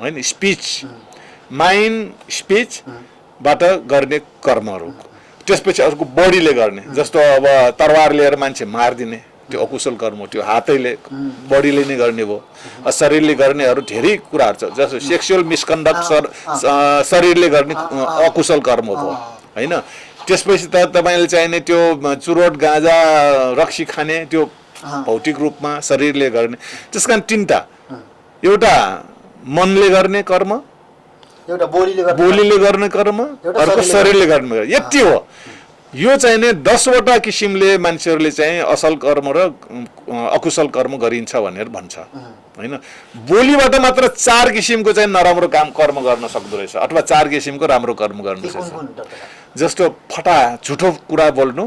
Speaker 1: होइन स्पिच माइन्ड स्पिचबाट गर्ने कर्महरू त्यसपछि अर्को बडीले गर्ने जस्तो अब तरवार लिएर मान्छे मारिदिने त्यो अकुशल कर्म हो त्यो हातैले बडीले नै गर्ने भयो शरीरले गर्नेहरू धेरै कुराहरू छ जस्तो सेक्सुअल मिसकन्डक्ट शरीरले गर्ने अकुशल कर्म भयो होइन त्यसपछि त तपाईँले चाहिने त्यो चुरोट गाँजा रक्सी खाने त्यो भौतिक रूपमा शरीरले गर्ने त्यसकारण तीनटा एउटा मनले गर्ने कर्म
Speaker 2: एउटा
Speaker 1: बोलीले गर्ने कर्म अर्को शरीरले गर्ने यति हो यो चाहिँ नि 10वटा किसिमले मान्छेहरूले चाहिँ असल कर्म र अकुशल कर्म गरिन्छ भनेर भन्छ होइन बोलीबाट मात्र 4 किसिमको चाहिँ नराम्रो काम कर्म गर्न सक्दो रहेछ अथवा 4 किसिमको राम्रो कर्म गर्नु रहेछ जस्तो फटा झुठो कुरा बोल्नु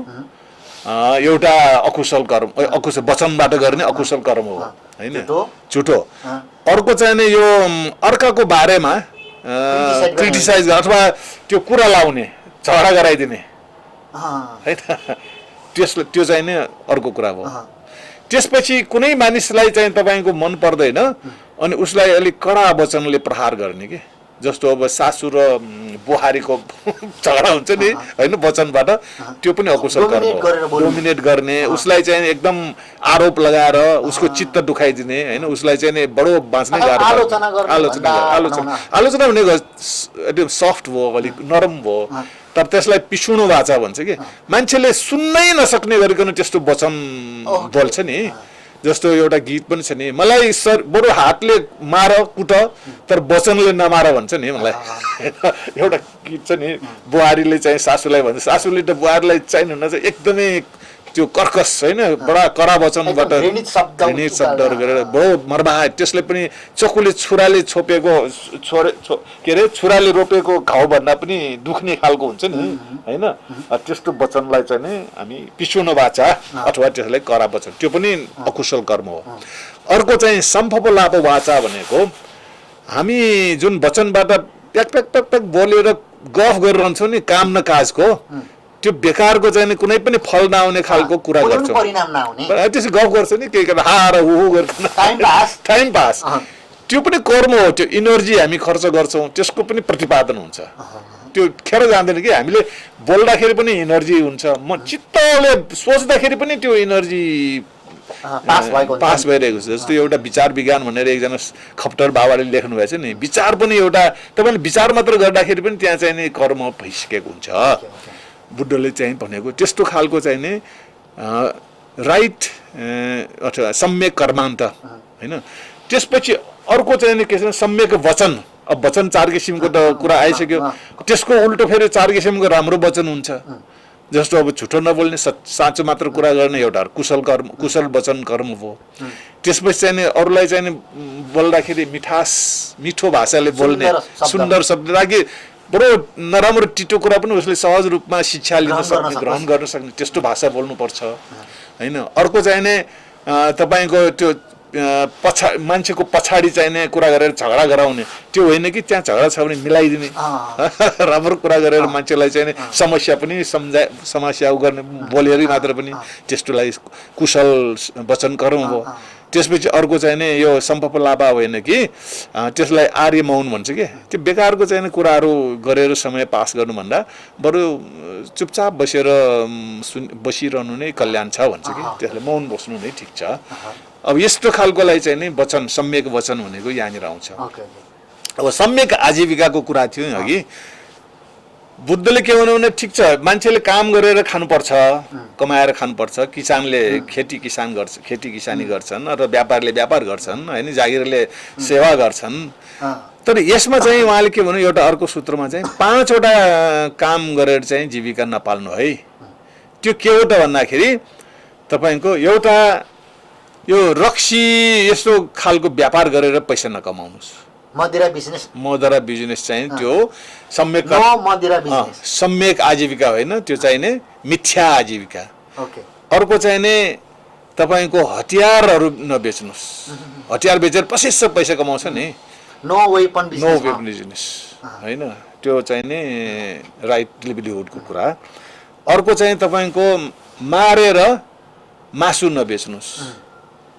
Speaker 1: एउटा अकुशल कर्म अकुशल वचनबाट गर्ने अकुशल कर्म हो होइन झुठो अर्को चाहिँ नि यो अर्काको बारेमा क्रिटिसाइज अथवा त्यो कुरा लाउने झगडा गराइदिने होइन त्यो चाहिँ नि अर्को कुरा भयो त्यसपछि कुनै मानिसलाई चाहिँ तपाईँको मन पर्दैन अनि उसलाई अलिक कडा वचनले प्रहार गर्ने के जस्तो अब सासू र बुहारीको झगडा हुन्छ नि होइन वचनबाट त्यो पनि अकुशल कर्म हो डोमिनेट गर्ने उसलाई चाहिँ एकदम आरोप लगाएर उसको चित्त दुखाइदिने होइन उसलाई चाहिँ बडो बाँच्नै गाह्रो आलोचना भनेको एकदम सफ्ट भयो अलिक नरम भयो तर त्यसलाई पिसुनो वाचा भन्छ कि मान्छेले सुन्नै नसक्ने गरिकन त्यस्तो वचन बोल्छ नि जस्तो एउटा गीत पनि छ नि मलाई बरु हातले मार कुट तर वचनले नमार भन्छ नि मलाई एउटा गीत छ नि बुहारीले चाहिँ सासूलाई भन्छ सासूले त बुहारीलाई चाहिनुहुन्न चाहिँ एकदमै त्यो कर्कस होइन बडा कडा वचनबाट
Speaker 2: घृणित
Speaker 1: शब्दहरू गरेर बडो मर्माहट त्यसले पनि चकुले छुराले छोपेको के अरे छुराले रोपेको घाउ भन्दा पनि दुख्ने खालको हुन्छ नि होइन त्यस्तो वचनलाई चाहिँ नि हामी पिसुनो वाचा अथवा त्यसलाई कडा वचन त्यो पनि अकुशल कर्म हो। अर्को चाहिँ सम्भव लाभ वाचा भनेको हामी जुन वचनबाट प्याक प्याक प्याक प्याक बोलेर गफ गरिरहन्छौँ नि काम न काजको त्यो बेकारको चाहिँ कुनै पनि फल नआउने खालको कुरा गर्छौँ त्यसै गफ गर्छ नि केही गरेर हा र हु गर्छ टाइम पास त्यो पनि कर्म हो। त्यो इनर्जी हामी खर्च गर्छौँ त्यसको पनि प्रतिपादन हुन्छ। त्यो खेर जाँदैन कि हामीले बोल्दाखेरि पनि इनर्जी हुन्छ म चित्तले सोच्दाखेरि पनि त्यो इनर्जी पास भइरहेको छ। जस्तो एउटा विचार विज्ञान भनेर एकजना खप्टर बाबाले लेख्नु भएको छ नि विचार पनि एउटा तपाईँले विचार मात्र गर्दाखेरि पनि त्यहाँ चाहिँ नि कर्म भइसकेको हुन्छ। बुद्धले चाहिँ भनेको त्यस्तो खालको चाहिँ नि राइट अथवा सम्यक कर्मान्त होइन। त्यसपछि अर्को चाहिँ नि के छ सम्यक वचन। अब वचन 4 किसिमको त कुरा आइसक्यो त्यसको उल्टो फेरि 4 किसिमको राम्रो वचन हुन्छ। जस्तो अब झुटो नबोल्ने साँचो मात्र कुरा गर्ने एउटा कुशल कर्म कुशल वचन कर्म हो। त्यसपछि चाहिँ नि अरूलाई चाहिँ नि बोल्दाखेरि मिठो भाषाले बोल्ने सुन्दर शब्द ताकि बडो नराम्रो टिटो कुरा पनि उसले सहज रूपमा शिक्षा लिन सक्ने ग्रहण गर्न सक्ने त्यस्तो भाषा बोल्नुपर्छ होइन। अर्को चाहिँ नि तपाईँको त्यो मान्छेको पछाडि चाहिने कुरा गरेर झगडा गराउने त्यो होइन कि त्यहाँ झगडा छ भने मिलाइदिने राम्रो कुरा गरेर मान्छेलाई चाहिँ समस्या पनि समस्या गर्ने बोलेरै मात्र पनि त्यस्तोलाई कुशल वचन कर्म हो। त्यसपछि अर्को चाहिँ नि यो सम्भव लाभा होइन कि त्यसलाई आर्य मौन भन्छ कि त्यो बेकारको चाहिँ कुराहरू गरेर समय पास गर्नुभन्दा बरु चुपचाप बसिरहनु नै कल्याण छ भन्छ कि त्यसलाई मौन बस्नु नै ठिक छ। अब यस्तो खालकोलाई चाहिँ नि वचन सम्यक वचन भनेको यहाँनिर आउँछ। अब सम्यक आजीविकाको कुरा थियो अघि बुद्धले के भन्नु भने ठिक छ मान्छेले काम गरेर खानुपर्छ कमाएर खानुपर्छ किसानले खेती किसानी गर्छन् र व्यापारले व्यापार गर्छन् होइन जागिरले सेवा गर्छन्। तर यसमा चाहिँ उहाँले के भन्नु एउटा अर्को सूत्रमा चाहिँ 5 वटा काम गरेर चाहिँ जीविका नपाल्नु है। त्यो के हो त भन्दाखेरि तपाईँको एउटा यो रक्सी यस्तो खालको व्यापार गरेर पैसा नकमाउनुहोस्।
Speaker 2: मदिरा
Speaker 1: बिजनेस चाहिँ त्यो सम्यक आजीविका होइन त्यो चाहिँ नि मिथ्या आजीविका। अर्को चाहिँ नि तपाईँको हतियारहरू नबेच्नुहोस्। हतियार बेचेर प्रशस्त पैसा कमाउँछ नि
Speaker 2: नो वेपन
Speaker 1: बिजनेस होइन त्यो चाहिँ नि राइट लिभलिहुडको कुरा। अर्को चाहिँ तपाईँको मारेर मासु नबेच्नुहोस्।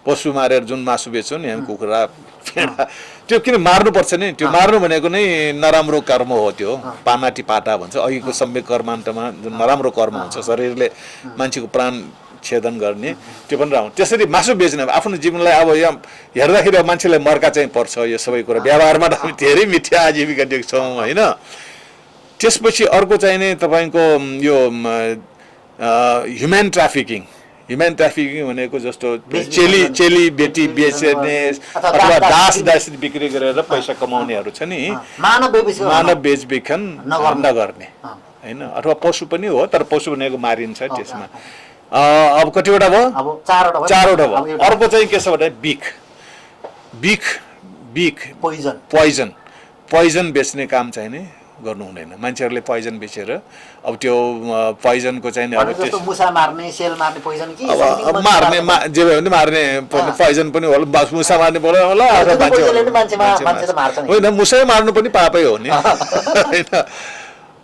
Speaker 1: पशु मारेर जुन मासु बेच्छौँ नि हामी कुखुरा फेडा त्यो किन मार्नुपर्छ नि त्यो मार्नु भनेको नै नराम्रो कर्म हो। त्यो पानाटी पाटा भन्छ अघिको सम्यक कर्मान्तमा जुन नराम्रो कर्म हुन्छ शरीरले मान्छेको प्राण छेदन गर्ने त्यो पनि राम्रो। त्यसरी मासु बेच्ने आफ्नो जीवनलाई अब यहाँ हेर्दाखेरि अब मान्छेलाई मर्का चाहिँ पर्छ यो सबै कुरा व्यवहारमा त हामी धेरै मिथ्या आजीविका देख्छौँ होइन। त्यसपछि अर्को चाहिँ नि तपाईँको यो ह्युमन ट्राफिकिङ भनेको जस्तो चेली बेटी बेच्ने अथवा दास बिक्री गरेर पैसा कमाउनेहरू छ नि मानव बेचबिखन नगर्ने होइन। अथवा पशु पनि हो तर पशु भनेको मारिन्छ त्यसमा। अब कतिवटा भयो 4वटा भयो। अर्को चाहिँ के छ भने पोइजन बेच्ने काम चाहिँ नि गर्नु हुँदैन। मान्छेहरूले पोइजन बेचेर अब त्यो पोइजनको चाहिँ अब
Speaker 2: मुसा मार्ने सेल मार्ने पोइजन कि
Speaker 1: अब मार्ने जे भयो भने मार्ने पोइजन पनि होला मुसा मार्ने पर्यो होला होइन मुसै मार्नु पनि पापै हो नि होइन।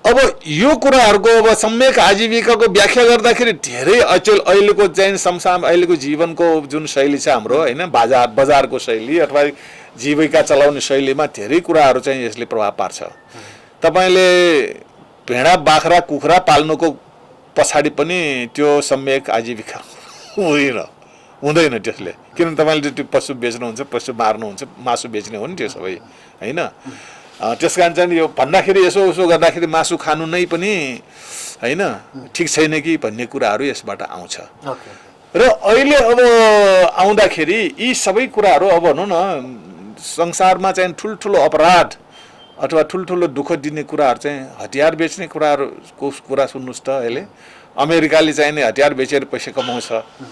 Speaker 1: अब यो कुराहरूको अब सम्यक आजीविकाको व्याख्या गर्दाखेरि धेरै अचेल अहिलेको चाहिँ अहिलेको जीवनको जुन शैली छ हाम्रो होइन बजारको शैली अथवा जीविका चलाउने शैलीमा धेरै कुराहरू चाहिँ यसले प्रभाव पार्छ। तपाईँले भेडा बाख्रा कुखुरा पाल्नुको पछाडि पनि त्यो सम्यक आजीविका हुँदैन त्यसले किनभने तपाईँले त्यो पशु बेच्नुहुन्छ पशु मार्नुहुन्छ मासु बेच्ने हो नि त्यो सबै होइन। त्यस कारण चाहिँ यो भन्दाखेरि यसो गर्दाखेरि मासु खानु नै पनि होइन ठिक छैन कि भन्ने कुराहरू यसबाट आउँछ। र अहिले अब आउँदाखेरि यी सबै कुराहरू अब भनौँ न संसारमा चाहिँ ठुल्ठुलो अपराध अथवा ठुल्ठुलो दुःख दिने कुराहरू चाहिँ हतियार बेच्ने कुराहरूको कुरा सुन्नुहोस् त अहिले अमेरिकाले चाहिँ नि हतियार बेचेर पैसा कमाउँछ,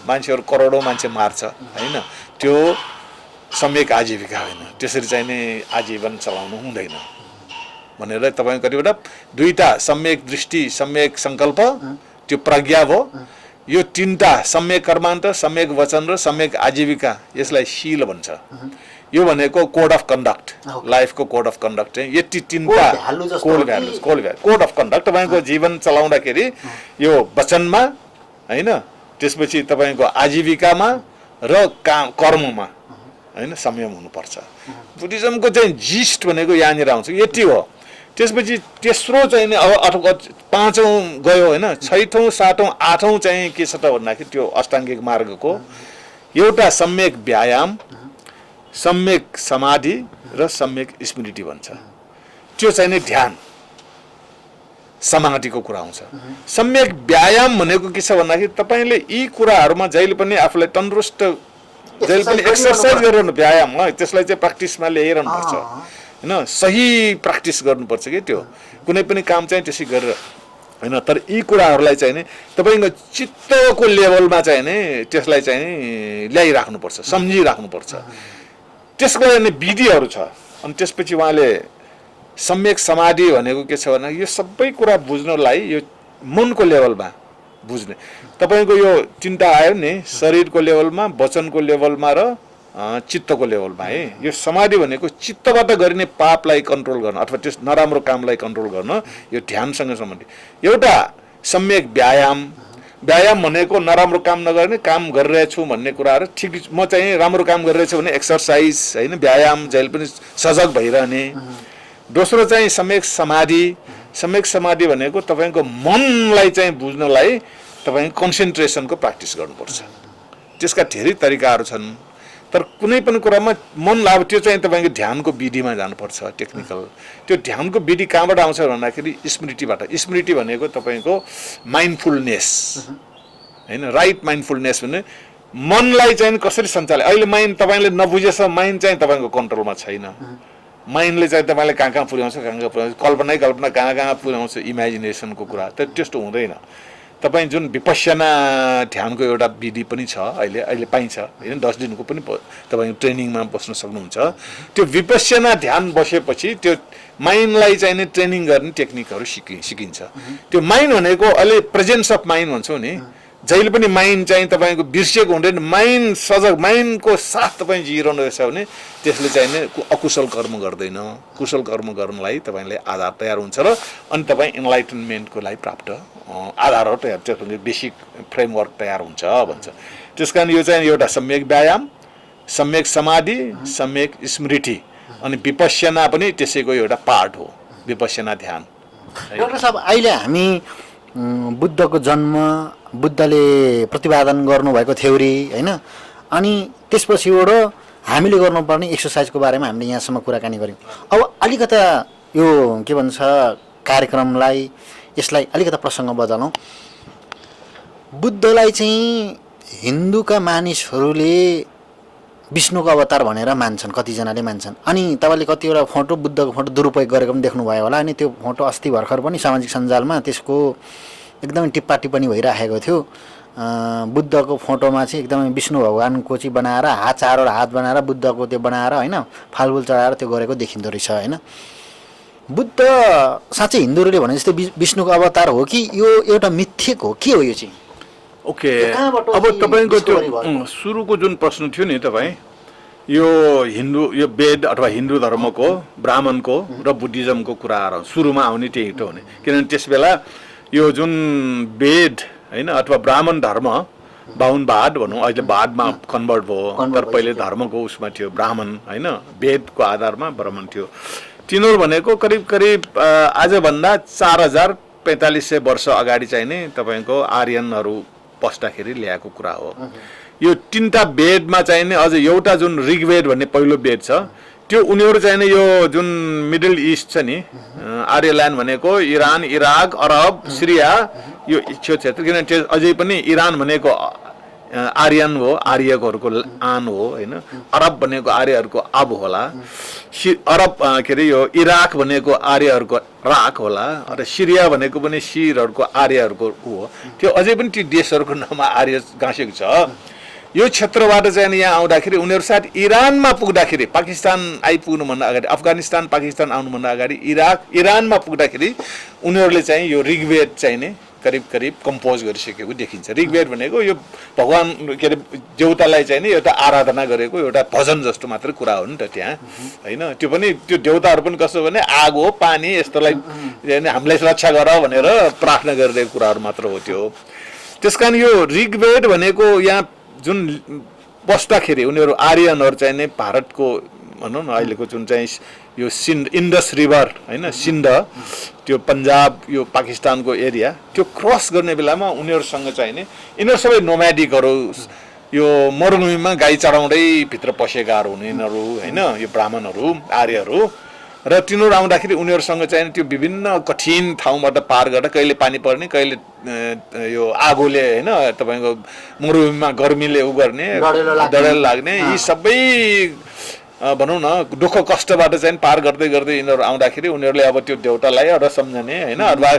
Speaker 1: मान्छेहरू करोडौँ मान्छे मार्छ होइन, त्यो सम्यक आजीविका होइन। त्यसरी चाहिँ नि आजीवन चलाउनु हुँदैन भनेर तपाईँको कतिवटा दुईटा सम्यक दृष्टि, सम्यक सङ्कल्प, त्यो प्रज्ञा भयो। यो तीनटा सम्यक कर्मान्त, सम्यक वचन र सम्यक आजीविका, यसलाई शील भन्छ। यो भनेको कोड अफ कन्डक्ट, लाइफको कोड अफ कन्डक्ट चाहिँ यति तीनटा कोड अफ कन्डक्ट तपाईँको जीवन चलाउँदाखेरि यो वचनमा होइन, त्यसपछि तपाईँको आजीविकामा र कर्ममा होइन संयम हुनुपर्छ। बुद्धिज्मको चाहिँ जिस्ट भनेको यहाँनिर आउँछ, यति हो। त्यसपछि तेस्रो चाहिँ नि अब अथवा पाँचौँ गयो होइन, छैठौँ सातौँ आठौँ चाहिँ के छ त भन्दाखेरि त्यो अष्टाङ्गिक मार्गको एउटा सम्यक व्यायाम, सम्यक समाधि र सम्यक स्मृति भन्छ। त्यो चाहिँ नि ध्यान समाधिको कुरा आउँछ। सम्यक व्यायाम भनेको के छ भन्दाखेरि तपाईँले यी कुराहरूमा जहिले पनि आफूलाई तन्दुरुस्त, जहिले पनि एक्सर्साइज गरिरहनु, व्यायाम त्यसलाई चाहिँ प्र्याक्टिसमा ल्याइरहनुपर्छ होइन, सही प्र्याक्टिस गर्नुपर्छ कि त्यो कुनै पनि काम चाहिँ त्यसै गरेर होइन। तर यी कुराहरूलाई चाहिँ नि तपाईँको चित्तको लेभलमा चाहिँ नि त्यसलाई चाहिँ ल्याइराख्नुपर्छ, सम्झिराख्नुपर्छ। त्यसको लागि विधिहरू छ। अनि त्यसपछि उहाँले सम्यक समाधि भनेको के छ भने यो सबै कुरा बुझ्नलाई यो मनको लेभलमा बुझ्ने, तपाईँको यो तीनटा आयो नि, शरीरको लेभलमा, वचनको लेभलमा र चित्तको लेभलमा है। यो समाधि भनेको चित्तबाट गरिने पापलाई कन्ट्रोल गर्न अथवा त्यस नराम्रो कामलाई कन्ट्रोल गर्न, यो ध्यानसँग सम्बन्धित एउटा सम्यक व्यायाम। व्यायाम भनेको नराम्रो काम नगर्ने, काम गरिरहेछु भन्ने कुराहरू ठिक, म चाहिँ राम्रो काम गरिरहेछु भने एक्सर्साइज होइन, व्यायाम, जहिले पनि सजग भइरहने। दोस्रो चाहिँ सम्यक समाधि। सम्यक समाधि भनेको तपाईँको मनलाई चाहिँ बुझ्नलाई तपाईँको कन्सन्ट्रेसनको प्र्याक्टिस गर्नुपर्छ। त्यसका धेरै तरिकाहरू छन्, तर कुनै पनि कुरामा मन अब त्यो चाहिँ तपाईँको ध्यानको विधिमा जानुपर्छ, टेक्निकल। त्यो ध्यानको विधि कहाँबाट आउँछ भन्दाखेरि स्मृतिबाट। स्मृति भनेको तपाईँको माइन्डफुलनेस होइन, राइट माइन्डफुलनेस भने मनलाई चाहिँ कसरी सञ्चालन। अहिले माइन्ड तपाईँले नबुझेछ, माइन्ड चाहिँ तपाईँको कन्ट्रोलमा छैन। माइन्डले चाहिँ तपाईँले कहाँ कहाँ पुर्याउँछ, कल्पना कहाँ पुर्याउँछ, इमेजिनेसनको कुरा, तर त्यस्तो हुँदैन। तपाईँ जुन विपश्यना ध्यानको एउटा विधि पनि छ, अहिले पाइन्छ होइन, 10 दिनको पनि तपाईँ ट्रेनिङमा बस्न सक्नुहुन्छ। त्यो विपश्यना ध्यान बसेपछि त्यो माइन्डलाई चाहिँ नि ट्रेनिङ गर्ने टेक्निकहरू सिकिन्छ। त्यो माइन्ड भनेको अहिले प्रेजेन्स अफ माइन्ड भन्छौँ नि, जहिले पनि माइन्ड चाहिँ तपाईँको बिर्सिएको हुँदैन। माइन्ड सजग, माइन्डको साथ तपाईँ जिइरहनु रहेछ भने त्यसले चाहिँ नि अकुशल कर्म गर्दैन। कुशल कर्म गर्नलाई तपाईँलाई आधार तयार हुन्छ र अनि तपाईँ इन्लाइटनमेन्टको लागि प्राप्त आधारहरू तयार, त्यसको बेसिक फ्रेमवर्क तयार हुन्छ भन्छ। त्यस कारण यो चाहिँ एउटा सम्यक व्यायाम, सम्यक समाधि, सम्यक स्मृति, अनि विपश्यना पनि त्यसैको एउटा पार्ट हो, विपश्यना ध्यान।
Speaker 2: डाक्टर साहब, अहिले हामी बुद्धको जन्म, बुद्धले प्रतिपादन गर्नुभएको थ्योरी होइन, अनि त्यसपछिबाट हामीले गर्नुपर्ने एक्सर्साइजको बारेमा हामीले यहाँसम्म कुराकानी गऱ्यौँ। अब अलिकता यो के भन्छ कार्यक्रमलाई, यसलाई अलिकता प्रसङ्ग बदलौँ। बुद्धलाई चाहिँ हिन्दूका मानिसहरूले विष्णुको अवतार भनेर मान्छन्, कतिजनाले मान्छन्। अनि तपाईँले कतिवटा फोटो, बुद्धको फोटो दुरुपयोग गरेको पनि देख्नुभयो होला। अनि त्यो फोटो अस्ति भर्खर पनि सामाजिक सञ्जालमा त्यसको एकदमै टिप्पा टिप्पणी भइराखेको थियो। बुद्धको फोटोमा चाहिँ एकदमै विष्णु भगवानको चाहिँ बनाएर हात, चारवटा हात बनाएर बुद्धको त्यो बनाएर होइन, फालफुल चढाएर त्यो गरेको देखिँदो रहेछ होइन। बुद्ध साँच्चै हिन्दूहरूले भने जस्तै विष्णुको अवतार हो कि यो एउटा मिथ्यक हो, के हो यो चाहिँ?
Speaker 1: ओके, अब तपाईँको त्यो सुरुको जुन प्रश्न थियो नि तपाईँ, यो हिन्दू, यो वेद अथवा हिन्दू धर्मको, ब्राह्मणको र बुद्धिज्मको कुराहरू सुरुमा आउने त्यही त हो नि। किनभने त्यस बेला यो जुन वेद होइन अथवा ब्राह्मण धर्म, बाहुनवाद भनौँ, अहिले वादमा कन्भर्ट भयो, तर पहिले धर्मको उसमा थियो ब्राह्मण होइन, वेदको आधारमा ब्राह्मण थियो। तिनीहरू भनेको करिब करिब आजभन्दा 4500 वर्ष अगाडि चाहिँ नि तपाईँको आर्यनहरू पस्दाखेरि ल्याएको कुरा हो। यो तीनटा वेदमा चाहिँ नि अझ एउटा जुन ऋग्वेद भन्ने पहिलो वेद छ, त्यो उनीहरू चाहिँ नि यो जुन मिडल इस्ट छ नि, आर्यल्यान्ड भनेको इरान, इराक, अरब, सिरिया, यो क्षेत्र, किनभने अझै पनि इरान भनेको आर्यन हो, आर्यहरूको आन हो होइन। अरब भनेको आर्यहरूको अब होला, अरब के अरे यो इराक भनेको आर्यहरूको राक होला, र सिरिया भनेको पनि सिरहरूको आर्यहरूको हो। त्यो अझै पनि त्यो देशहरूको नाममा आर्य गाँसेको छ। यो क्षेत्रबाट चाहिँ यहाँ आउँदाखेरि उनीहरू सायद इरानमा पुग्दाखेरि, पाकिस्तान आइपुग्नुभन्दा अगाडि, अफगानिस्तान पाकिस्तान आउनुभन्दा अगाडि इरानमा पुग्दाखेरि उनीहरूले चाहिँ यो ऋग्वेद चाहिँ नै करिब करिब कम्पोज गरिसकेको देखिन्छ। ऋग्वेद भनेको यो भगवान के अरे देवतालाई चाहिँ नि एउटा आराधना गरेको एउटा भजन जस्तो मात्रै कुरा हो नि त त्यहाँ होइन। त्यो पनि त्यो देवताहरू पनि कस्तो भने आगो पानी यस्तोलाई हामीलाई रक्षा गर भनेर प्रार्थना गरिरहेको कुराहरू मात्र हो त्यो। त्यस कारण यो ऋग्वेद भनेको यहाँ जुन बस्दाखेरि उनीहरू आर्यनहरू चाहिँ नै भारतको भनौँ न अहिलेको जुन चाहिँ यो इन्डस रिभर होइन, सिन्ध त्यो पन्जाब यो पाकिस्तानको एरिया त्यो क्रस गर्ने बेलामा उनीहरूसँग चाहिँ नि यिनीहरू सबै नोम्याडिकहरू, यो मरुभूमिमा गाई चराउँदै भित्र पसेकाहरू हुने यिनीहरू होइन, यो ब्राह्मणहरू आर्यहरू। र तिनीहरू आउँदाखेरि उनीहरूसँग चाहिँ त्यो विभिन्न कठिन ठाउँबाट पार गरेर कहिले पानी पर्ने, कहिले यो आगोले होइन तपाईँको मरुभूमिमा गर्मीले उ गर्ने, डडेलो लाग्ने, यी सबै भनौँ न दुःख कष्टबाट चाहिँ पार गर्दै गर्दै यिनीहरू आउँदाखेरि उनीहरूले अब त्यो देवतालाई एउटा सम्झने होइन, अथवा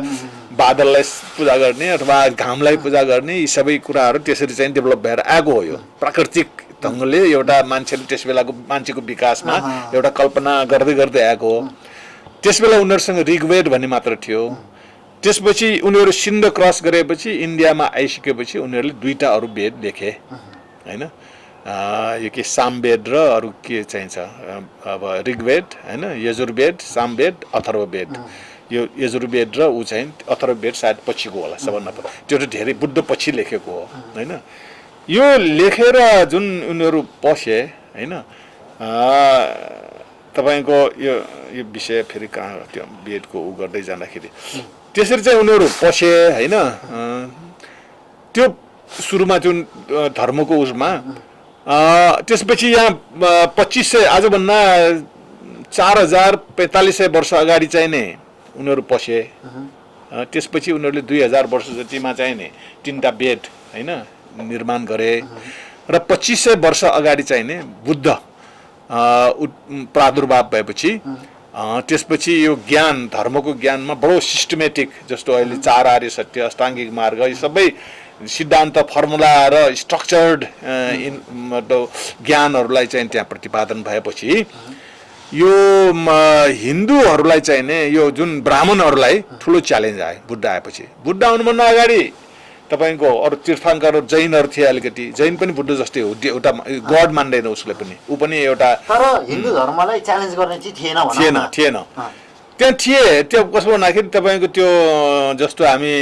Speaker 1: बादललाई पूजा गर्ने अथवा घामलाई पूजा गर्ने, यी सबै कुराहरू त्यसरी चाहिँ डेभलप भएर आएको हो। यो प्राकृतिक ढङ्गले एउटा मान्छेले त्यस बेलाको मान्छेको विकासमा एउटा कल्पना गर्दै गर्दै आएको हो। त्यस बेला उनीहरूसँग ऋग्वेद भन्ने मात्र थियो। त्यसपछि उनीहरू सिन्ध क्रस गरेपछि इन्डियामा आइसकेपछि उनीहरूले दुईटा अरू वेद लेखे होइन, यो के सामवेद र अरू के चाहिन्छ अब ऋग्वेद होइन, यजुर्वेद, सामवेद, अथर्ववेद। यो यजुर्वेद र ऊ चाहिँ अथर्ववेद सायद पछिको होला सबभन्दा पहिला, त्यो त धेरै बुद्ध पछि लेखेको हो होइन। यो लेखेर जुन उनीहरू पसे होइन, तपाईँको यो विषय फेरि कहाँ त्यो वेदको ऊ गर्दै जाँदाखेरि त्यसरी चाहिँ उनीहरू पसे होइन। त्यो सुरुमा जुन धर्मको उसमा त्यसपछि यहाँ 2500 आजभन्दा 4000-4500 वर्ष अगाडि चाहिँ नै उनीहरू पसे। त्यसपछि उनीहरूले 2000 वर्ष जतिमा चाहिँ नि 3टा वेद होइन निर्माण गरे र 2500 वर्ष अगाडि चाहिँ नि बुद्ध प्रादुर्भाव भएपछि त्यसपछि यो ज्ञान धर्मको ज्ञानमा बडो सिस्टमेटिक जस्तो अहिले 4 आर्य सत्य, अष्टाङ्गिक मार्ग, यी सबै सिद्धान्त फर्मुला र स्ट्रक्चर्ड ज्ञानहरूलाई चाहिँ त्यहाँ प्रतिपादन भएपछि यो हिन्दूहरूलाई चाहिँ नि यो जुन ब्राह्मणहरूलाई ठुलो च्यालेन्ज आयो बुद्ध आएपछि। बुद्ध आउनुभन्दा अगाडि तपाईँको अरू तीर्थङ्कर जैनहरू थिए, अलिकति जैन पनि बुद्ध जस्तै हो, एउटा गड मान्दैन उसले पनि, ऊ पनि एउटा
Speaker 2: तर हिन्दू धर्मलाई च्यालेन्ज गर्ने चाहिँ थिएन।
Speaker 1: त्यहाँ थिए त्यो कसो भन्दाखेरि तपाईँको त्यो जस्तो हामी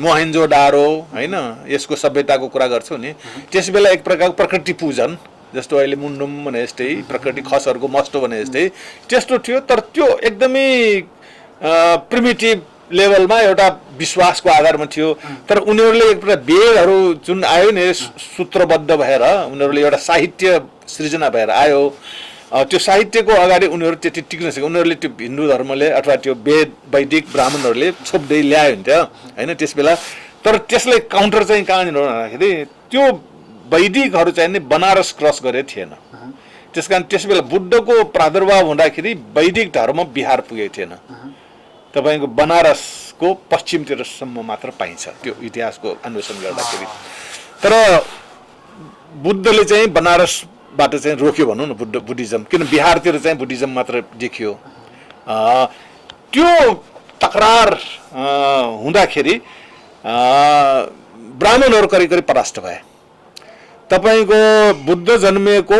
Speaker 1: मोहेन्जो डारो होइन यसको सभ्यताको कुरा गर्छौँ नि, त्यस बेला एक प्रकारको प्रकृति पूजन जस्तो अहिले मुन्डुम भने जस्तै प्रकृति खसहरूको मस्तो भने जस्तै त्यस्तो थियो। तर त्यो एकदमै प्रिमिटिभ लेभलमा एउटा विश्वासको आधारमा थियो। तर उनीहरूले एक प्रकार वेदहरू जुन आयो नि सूत्रबद्ध भएर उनीहरूले एउटा साहित्य सृजना भएर आयो, त्यो साहित्यको अगाडि उनीहरू त्यति टिक्न सके। उनीहरूले त्यो हिन्दू धर्मले अथवा त्यो वेद वैदिक ब्राह्मणहरूले छोप्दै ल्यायो नि त होइन त्यस बेला। तर त्यसलाई काउन्टर चाहिँ कहाँनिर भन्दाखेरि त्यो वैदिकहरू चाहिँ नि बनारस क्रस गरे थिएन। त्यस कारण त्यस बेला बुद्धको प्रादुर्भाव हुँदाखेरि वैदिक धर्म बिहार पुगेको थिएन, तपाईँको बनारसको पश्चिमतिरसम्म मात्र पाइन्छ त्यो इतिहासको अन्वेषण गर्दाखेरि। तर बुद्धले चाहिँ बनारसबाट चाहिँ रोक्यो भनौँ न बुद्धिज्म, किन बिहारतिर चाहिँ बुद्धिज्म मात्र देखियो। त्यो तकरार हुँदाखेरि ब्राह्मणहरू करिब करिब परास्त भए। तपाईँको बुद्ध जन्मिएको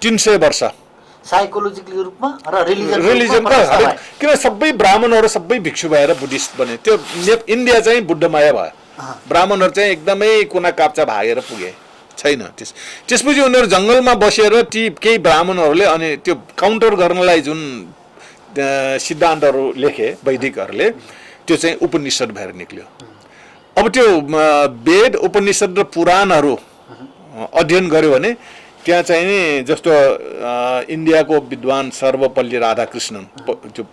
Speaker 1: 300 वर्ष
Speaker 2: साइकोलोजिकल रूपमा र
Speaker 1: रिलिजनको किन सबै ब्राह्मणहरू सबै भिक्षु भएर बुद्धिस्ट बने। त्यो इन्डिया चाहिँ बुद्धमय भयो, ब्राह्मणहरू चाहिँ एकदमै कुना काप्चा भागेर पुगे छैन। त्यसपछि उनीहरू जङ्गलमा बसेर ती केही ब्राह्मणहरूले अनि त्यो काउन्टर गर्नलाई जुन सिद्धान्तहरू लेखे वैदिकहरूले त्यो चाहिँ उपनिषद भएर निक्ल्यो। अब त्यो वेद उपनिषद र पुराणहरू अध्ययन गर्यो भने त्यहाँ चाहिँ नि जस्तो इन्डियाको विद्वान सर्वपल्ली राधाकृष्णन त्यो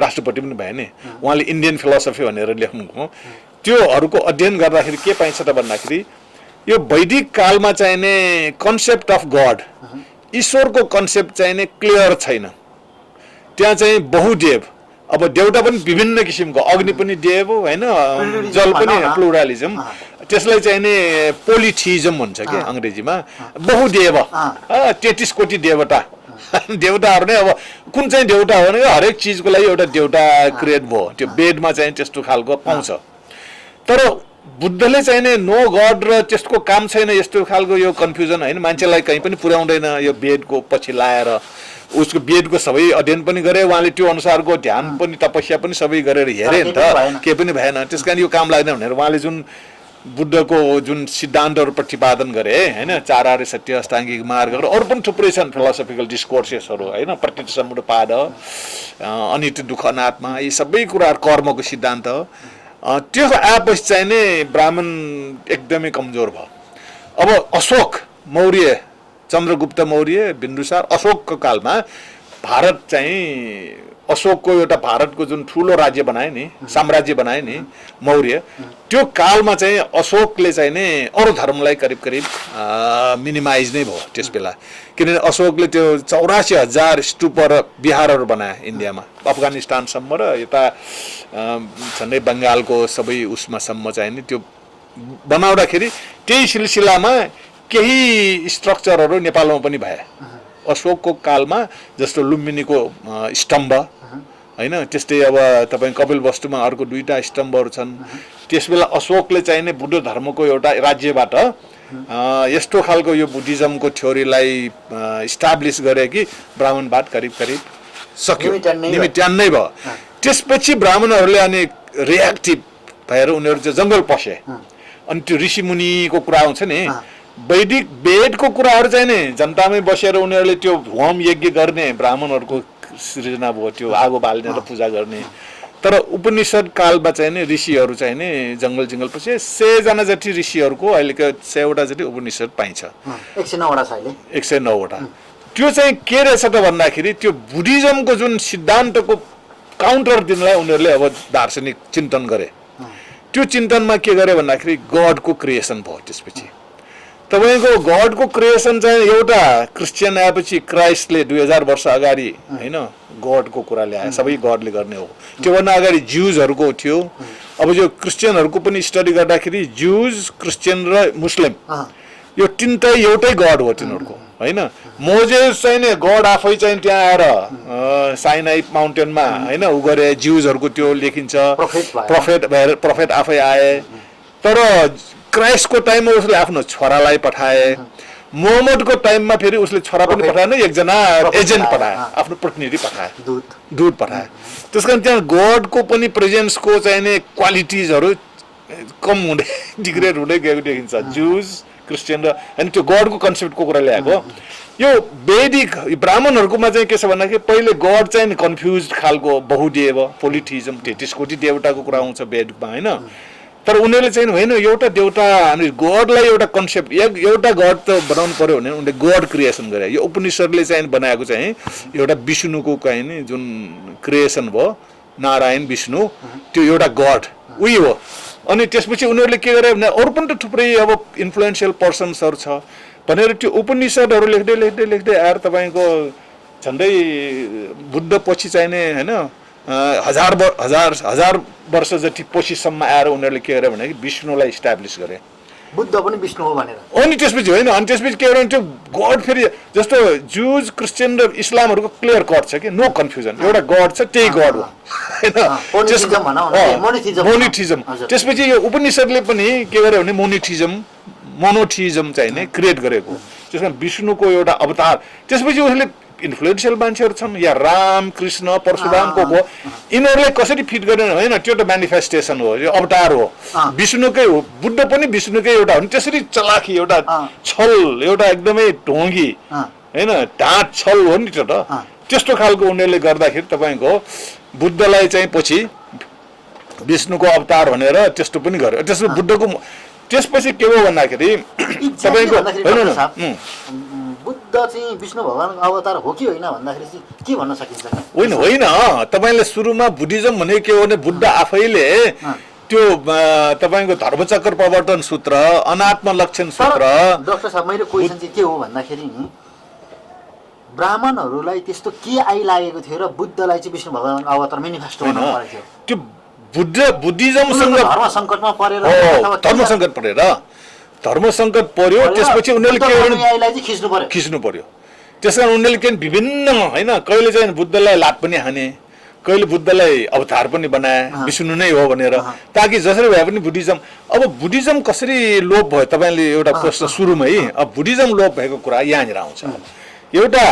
Speaker 1: राष्ट्रपति पनि भए नि, उहाँले इन्डियन फिलोसफी भनेर लेख्नुभयो। त्योहरूको अध्ययन गर्दाखेरि के पाइन्छ त भन्दाखेरि यो वैदिक कालमा चाहिने कन्सेप्ट अफ गड, ईश्वरको कन्सेप्ट चाहिने क्लियर छैन। त्यहाँ चाहिँ बहुदेव, अब देवता पनि विभिन्न किसिमको, अग्नि पनि देव हो होइन, जल पनि प्लुरालिजम, त्यसलाई चाहिने पोलिथिजम भन्छ कि अङ्ग्रेजीमा, बहुदेव, 33 कोटी देवता। देवताहरू नै अब कुन चाहिँ देवता हो भने हरेक चिजको लागि एउटा देवता क्रिएट भयो, त्यो वेदमा चाहिँ त्यस्तो खालको पाउँछ। तर बुद्धले चाहिने नो गड र त्यसको काम छैन यस्तो खालको यो कन्फ्युजन होइन, मान्छेलाई कहीँ पनि पुर्याउँदैन यो वेदको पछि लाएर। उसको वेदको सबै अध्ययन पनि गरे उहाँले, त्यो अनुसारको ध्यान पनि तपस्या पनि सबै गरेर हेरे नि त, केही पनि भएन। त्यस कारण यो काम लाग्दैन भनेर उहाँले जुन बुद्धको जुन सिद्धान्तहरू प्रतिपादन गरे होइन, 4 आर्य सत्य, अष्टाङ्गिक मार्ग, अरू पनि थुप्रै छन् फिलोसफिकल डिस्कोर्सेसहरू होइन, प्रतिसम्मुपाद, अनित्य दुःख अनात्मा, यी सबै कुराहरू कर्मको सिद्धान्त। त्यो आएपछि चाहिँ नै ब्राह्मण एकदमै कमजोर भयो। अब अशोक मौर्य, चन्द्रगुप्त मौर्य, बिन्दुसार, अशोकको कालमा भारत चाहिँ अशोकको एउटा भारतको जुन ठुलो राज्य बनाए नि, साम्राज्य बनाए नि मौर्य, त्यो कालमा चाहिँ अशोकले चाहिँ नि अरू धर्मलाई करिब करिब मिनिमाइज नै भयो त्यस बेला। किनभने अशोकले त्यो 84,000 स्तूप र विहारहरू बनाए इन्डियामा, अफगानिस्तानसम्म र यता झन्डै बङ्गालको सबै उसमासम्म चाहिँ नि। त्यो बनाउँदाखेरि त्यही सिलसिलामा केही स्ट्रक्चरहरू नेपालमा पनि भए अशोकको कालमा, जस्तो लुम्बिनीको स्तम्भ होइन, त्यस्तै अब तपाईँ कपिलवस्तुमा अर्को 2टा स्तम्भहरू छन्। त्यसबेला अशोकले चाहिने बुद्ध धर्मको एउटा राज्यबाट यस्तो खालको यो बुद्धिज्मको थ्योरीलाई इस्टाब्लिस गरे कि ब्राह्मणवाद करिब करिब सक्यो, निमित्यान नै भयो। त्यसपछि ब्राह्मणहरूले अनि रियाक्टिभ भएर उनीहरू चाहिँ जङ्गल पसे। अनि त्यो ऋषिमुनिको कुरा आउँछ नि, वैदिक वेदको कुराहरू चाहिँ नि जनतामै बसेर उनीहरूले त्यो होम यज्ञ गर्ने, ब्राह्मणहरूको सृजना भयो, त्यो आगो बाल्ने र पूजा गर्ने। तर उपनिषद कालमा चाहिँ नि ऋषिहरू चाहिँ नि जङ्गल पछि 100 जना जति ऋषिहरूको अहिलेको 100 वटा जति उपनिषद पाइन्छ, 109 वटा। त्यो चाहिँ के रहेछ त भन्दाखेरि त्यो बुद्धिज्मको जुन सिद्धान्तको काउन्टर दिनलाई उनीहरूले अब दार्शनिक चिन्तन गरे। त्यो चिन्तनमा के गरे भन्दाखेरि गडको क्रिएसन भयो। त्यसपछि तपाईँको गडको क्रिएसन चाहिँ एउटा क्रिस्चियन आएपछि क्राइस्टले 2000 वर्ष अगाडि होइन गडको कुरा ल्याए, सबै गडले गर्ने हो। त्योभन्दा अगाडि ज्युजहरूको थियो। अब जो क्रिस्चियनहरूको पनि स्टडी गर्दाखेरि ज्युज, क्रिस्चियन र मुस्लिम यो तिनटै एउटै गड हो तिनीहरूको होइन। मोजेस चाहिँ नि गड आफै चाहिँ त्यहाँ आएर साइनाई माउन्टेनमा होइन उ गरे, ज्युजहरूको त्यो लेखिन्छ प्रोफेट आफै आए। तर क्राइस्टको टाइममा उसले आफ्नो छोरालाई पठाए। मोहम्मदको टाइममा फेरि उसले छोरा पनि पठाएन, एकजना एजेन्ट पठाए, आफ्नो प्रतिनिधि पठाए, दूत पठाए। त्यस कारण त्यहाँ गडको पनि प्रेजेन्सको चाहिने क्वालिटिजहरू कम हुँदै डिग्रेड हुँदै गएको देखिन्छ। ज्युज, क्रिस्चियन र अनि त्यो गडको कन्सेप्टको कुरा ल्याएको। यो वैदिक ब्राह्मणहरूकोमा चाहिँ के छ भन्दाखेरि पहिले गड चाहिँ कन्फ्युज खालको, बहुदेव, पोलिथिजम, 33 कोटी देवताको कुरा आउँछ वेदमा होइन। तर उनीहरूले चाहिँ होइन एउटा देवता, हामी गडलाई एउटा कन्सेप्ट, एउटा गड त बनाउनु पर्यो भने उनीहरूले गड क्रिएसन गरे। यो उपनिषदले चाहिँ बनाएको चाहिँ एउटा विष्णुको चाहिँ नि जुन क्रिएसन भयो, नारायण विष्णु, त्यो एउटा गड उही हो। अनि त्यसपछि उनीहरूले के गरे भने अरू पनि त थुप्रै अब इन्फ्लुएन्सियल पर्सन्सहरू छ भनेर त्यो उपनिषदहरू लेख्दै आएर तपाईँको झन्डै बुद्ध पछि चाहिने होइन हजार वर्ष जति पछिसम्म आएर उनीहरूले के गरे भने विष्णुलाई इस्टाब्लिस गरे,
Speaker 2: बुद्ध पनि विष्णु हो भनेर।
Speaker 1: अनि त्यसपछि होइन, अनि त्यसपछि के गरे त्यो गड फेरि जस्तो ज्युज, क्रिस्चियन र इस्लामहरूको क्लियर कट छ कि नो कन्फ्युजन, एउटा गड छ त्यही गड हो होइन, मोनिथिजम। त्यसपछि यो उपनिषदले पनि के गरे भने मोनोथिजम चाहिँ नै क्रिएट गरेको। त्यसमा विष्णुको एउटा अवतार। त्यसपछि उसले इन्फ्लुएन्सियल मान्छेहरू छन् या राम, कृष्ण, परशुरामको हो, यिनीहरूले कसरी फिट गरेन होइन, त्यो त मेनिफेस्टेसन हो, यो अवतार हो, विष्णुकै हो। बुद्ध पनि विष्णुकै एउटा हो। त्यसरी चलाखी, एउटा छल, एउटा एकदमै ढोङ्गी होइन, ढाँट छल हो नि त्यो त। त्यस्तो खालको उनीहरूले गर्दाखेरि तपाईँको बुद्धलाई चाहिँ पछि विष्णुको अवतार भनेर त्यस्तो पनि गर्यो। त्यसो बुद्धको त्यसपछि के हो भन्दाखेरि तपाईँको
Speaker 2: बुद्ध चाहिँ विष्णु भगवानको अवतार हो कि होइन भन्दाखेरि चाहिँ के भन्न सकिन्छ?
Speaker 1: होइन, तपाईँले सुरुमा बुद्धिज्म भने के हो भने बुद्ध आफैले त्यो तपाईँको धर्मचक्र प्रवर्तन सूत्र, अनात्म लक्षण सूत्र।
Speaker 2: डाक्टर साहब मेरो क्वेसन चाहिँ के हो भन्दाखेरि नि ब्राह्मणहरूलाई त्यस्तो के आइलागेको थियो र बुद्धलाई चाहिँ विष्णु भगवानको अवतार मेनिफेस्टो बनाउनु परेको थियो?
Speaker 1: त्यो बुद्धिज्मसँग
Speaker 2: धर्म सङ्कटमा परेर
Speaker 1: धर्म सङ्कट परेर धर्म सङ्कट पर्यो, त्यसपछि उनीहरूले के खिच्नु पर्यो। त्यस कारण उनीहरूले के विभिन्न होइन, कहिले चाहिँ बुद्धलाई लात पनि हाने, कहिले बुद्धलाई अवतार पनि बनाए, विष्णु नै हो भनेर, ताकि जसरी भए पनि बुद्धिज्म। अब बुद्धिज्म कसरी लोप भयो तपाईँले एउटा प्रश्न सुरुमै, अब बुद्धिज्म लोप भएको कुरा यहाँनिर आउँछ। एउटा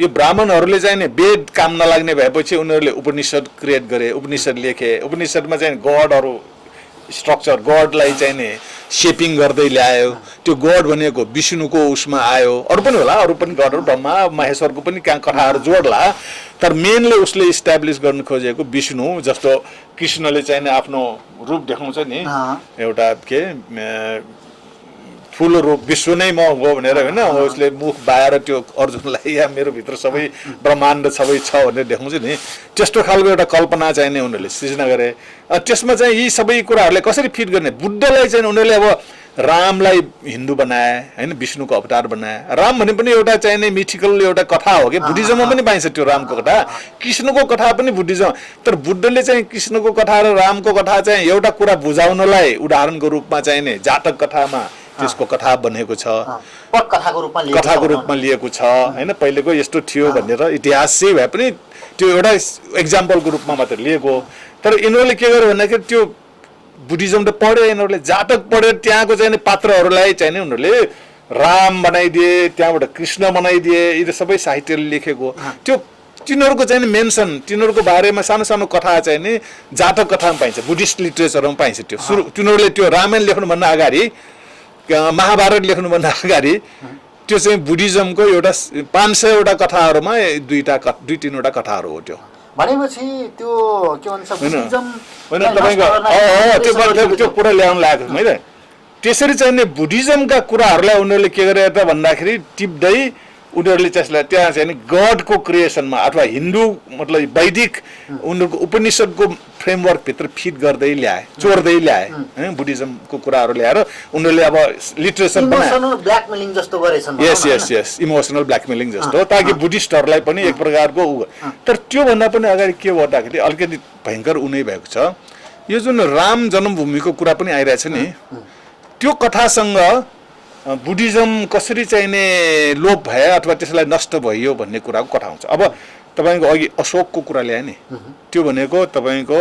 Speaker 1: यो ब्राह्मणहरूले चाहिँ नि वेद काम नलाग्ने भएपछि उनीहरूले उपनिषद क्रिएट गरे, उपनिषद लेखे, उपनिषदमा चाहिँ गडहरू स्ट्रक्चर, गडलाई चाहिँ नि सेपिङ गर्दै ल्यायो। त्यो गड भनेको विष्णुको उसमा आयो, अरू पनि होला, अरू पनि गडहरू ब्रह्मा महेश्वरको पनि कथाहरू जोड्ला, तर मेनले उसले इस्टाब्लिस गर्न खोजेको विष्णु। जस्तो कृष्णले चाहिँ आफ्नो रूप देखाउँछ नि, एउटा के ठुलो रूप विश्व नै म हो भनेर होइन, उसले मुख बाएर त्यो अर्जुनलाई या मेरो भित्र सबै ब्रह्माण्ड सबै छ भनेर देखाउँछ नि, त्यस्तो खालको एउटा कल्पना चाहिँ नि उनीहरूले सृजना गरे। त्यसमा चाहिँ यी सबै कुराहरूलाई कसरी फिट गर्ने, बुद्धलाई चाहिँ उनीहरूले अब रामलाई हिन्दू बनाए होइन, विष्णुको अवतार बनाए। राम भने पनि एउटा चाहिँ नि मिथिकल एउटा कथा हो कि, बुद्धिज्ममा पनि पाइन्छ त्यो रामको कथा, कृष्णको कथा पनि बुद्धिज्म। तर बुद्धले चाहिँ कृष्णको कथा र रामको कथा चाहिँ एउटा कुरा बुझाउनलाई उदाहरणको रूपमा चाहिँ नि जातक कथामा त्यसको कथा बनेको छ, कथाको रूपमा लिएको छ होइन। पहिलेको यस्तो थियो भनेर इतिहास चाहिँ भए पनि त्यो एउटा एक्जाम्पलको रूपमा मात्र लिएको। तर यिनीहरूले के गर्यो भन्दाखेरि त्यो बुद्धिज्म त पढ्यो, यिनीहरूले जातक पढ्यो, त्यहाँको चाहिँ पात्रहरूलाई चाहिँ उनीहरूले राम बनाइदिए, त्यहाँबाट कृष्ण बनाइदिए, यी सबै साहित्यले लेखेको। त्यो तिनीहरूको चाहिँ मेन्सन, तिनीहरूको बारेमा सानो सानो कथा चाहिँ नि जातक कथामा पाइन्छ, बुद्धिस्ट लिटरेचरमा पाइन्छ। त्यो सुरु तिनीहरूले त्यो रामायण लेख्नुभन्दा अगाडि, महाभारत लेख्नुभन्दा अगाडि त्यो चाहिँ बुद्धिज्मको एउटा 500 वटा कथाहरूमा दुई तीनवटा कथाहरू हो। त्यो
Speaker 2: भनेपछि त्यो के भन्छ बुद्धिज्म
Speaker 1: होइन तपाईँको त्यो कुरा ल्याउन लागेको मैले। त्यसरी चाहिँ नि बुद्धिज्मका कुराहरूलाई उनीहरूले के गरे त भन्दाखेरि टिप्दै उनीहरूले त्यसलाई त्यहाँ चाहिँ नि गडको क्रिएसनमा अथवा हिन्दू मतलब वैदिक उनीहरूको उपनिषदको फ्रेमवर्कभित्र फिट गर्दै ल्याए, चोर्दै ल्याए बुद्धिज्मको कुराहरू ल्याएर उनीहरूले अब लिटरेचर बनाए।
Speaker 2: ब्ल्याकमेलिङ जस्तो गरेछन्।
Speaker 1: यस इमोसनल ब्ल्याकमेलिङ जस्तो, ताकि बुद्धिस्टहरूलाई पनि एक प्रकारको। तर त्योभन्दा पनि अगाडि के गर्दाखेरि अलिकति भयङ्कर उनै भएको छ, यो जुन राम जन्मभूमिको कुरा पनि आइरहेछ नि, त्यो कथासँग बुद्धिज्म कसरी चाहिँ नि लोप भए अथवा त्यसलाई नष्ट भयो भन्ने कुराको कथा हुन्छ। अब तपाईँको अघि अशोकको कुरा ल्याए नि, त्यो भनेको तपाईँको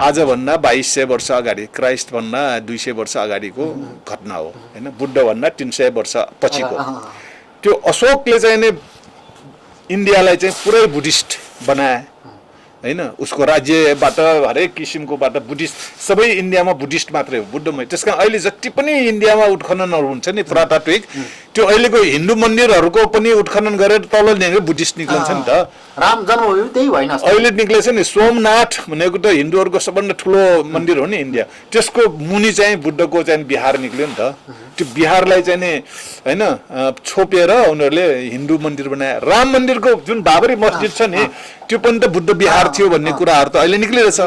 Speaker 1: आजभन्दा 2200 वर्ष अगाडि, क्राइस्टभन्दा 200 वर्ष अगाडिको घटना हो होइन, बुद्धभन्दा 300 वर्ष पछिको। त्यो अशोकले चाहिँ नि इन्डियालाई चाहिँ पुरै बुद्धिस्ट बनाए होइन, उसको राज्यबाट हरेक किसिमकोबाट बुद्धिस्ट, सबै इन्डियामा बुद्धिस्ट मात्रै हो, बुद्धमय। त्यस कारण अहिले जति पनि इन्डियामा उत्खननहरू हुन्छ नि पुरातात्विक, त्यो अहिलेको हिन्दू मन्दिरहरूको पनि उत्खनन गरेर तल ल्याएर बुद्धिस्ट निक्लन्छ नि त।
Speaker 2: राम जन्मभूमि त्यही भएन
Speaker 1: अहिले निक्लेछ नि, सोमनाथ भनेको त हिन्दूहरूको सबभन्दा ठुलो मन्दिर हो नि इन्डिया, त्यसको मुनि चाहिँ बुद्धको चाहिँ बिहार निक्ल्यो नि त। त्यो बिहारलाई चाहिँ नि होइन छोपेर उनीहरूले हिन्दू मन्दिर बनाए। राम मन्दिरको जुन बाबरी मस्जिद छ नि, त्यो पनि त बुद्ध बिहार थियो भन्ने कुराहरू त अहिले निक्लिरहेछ,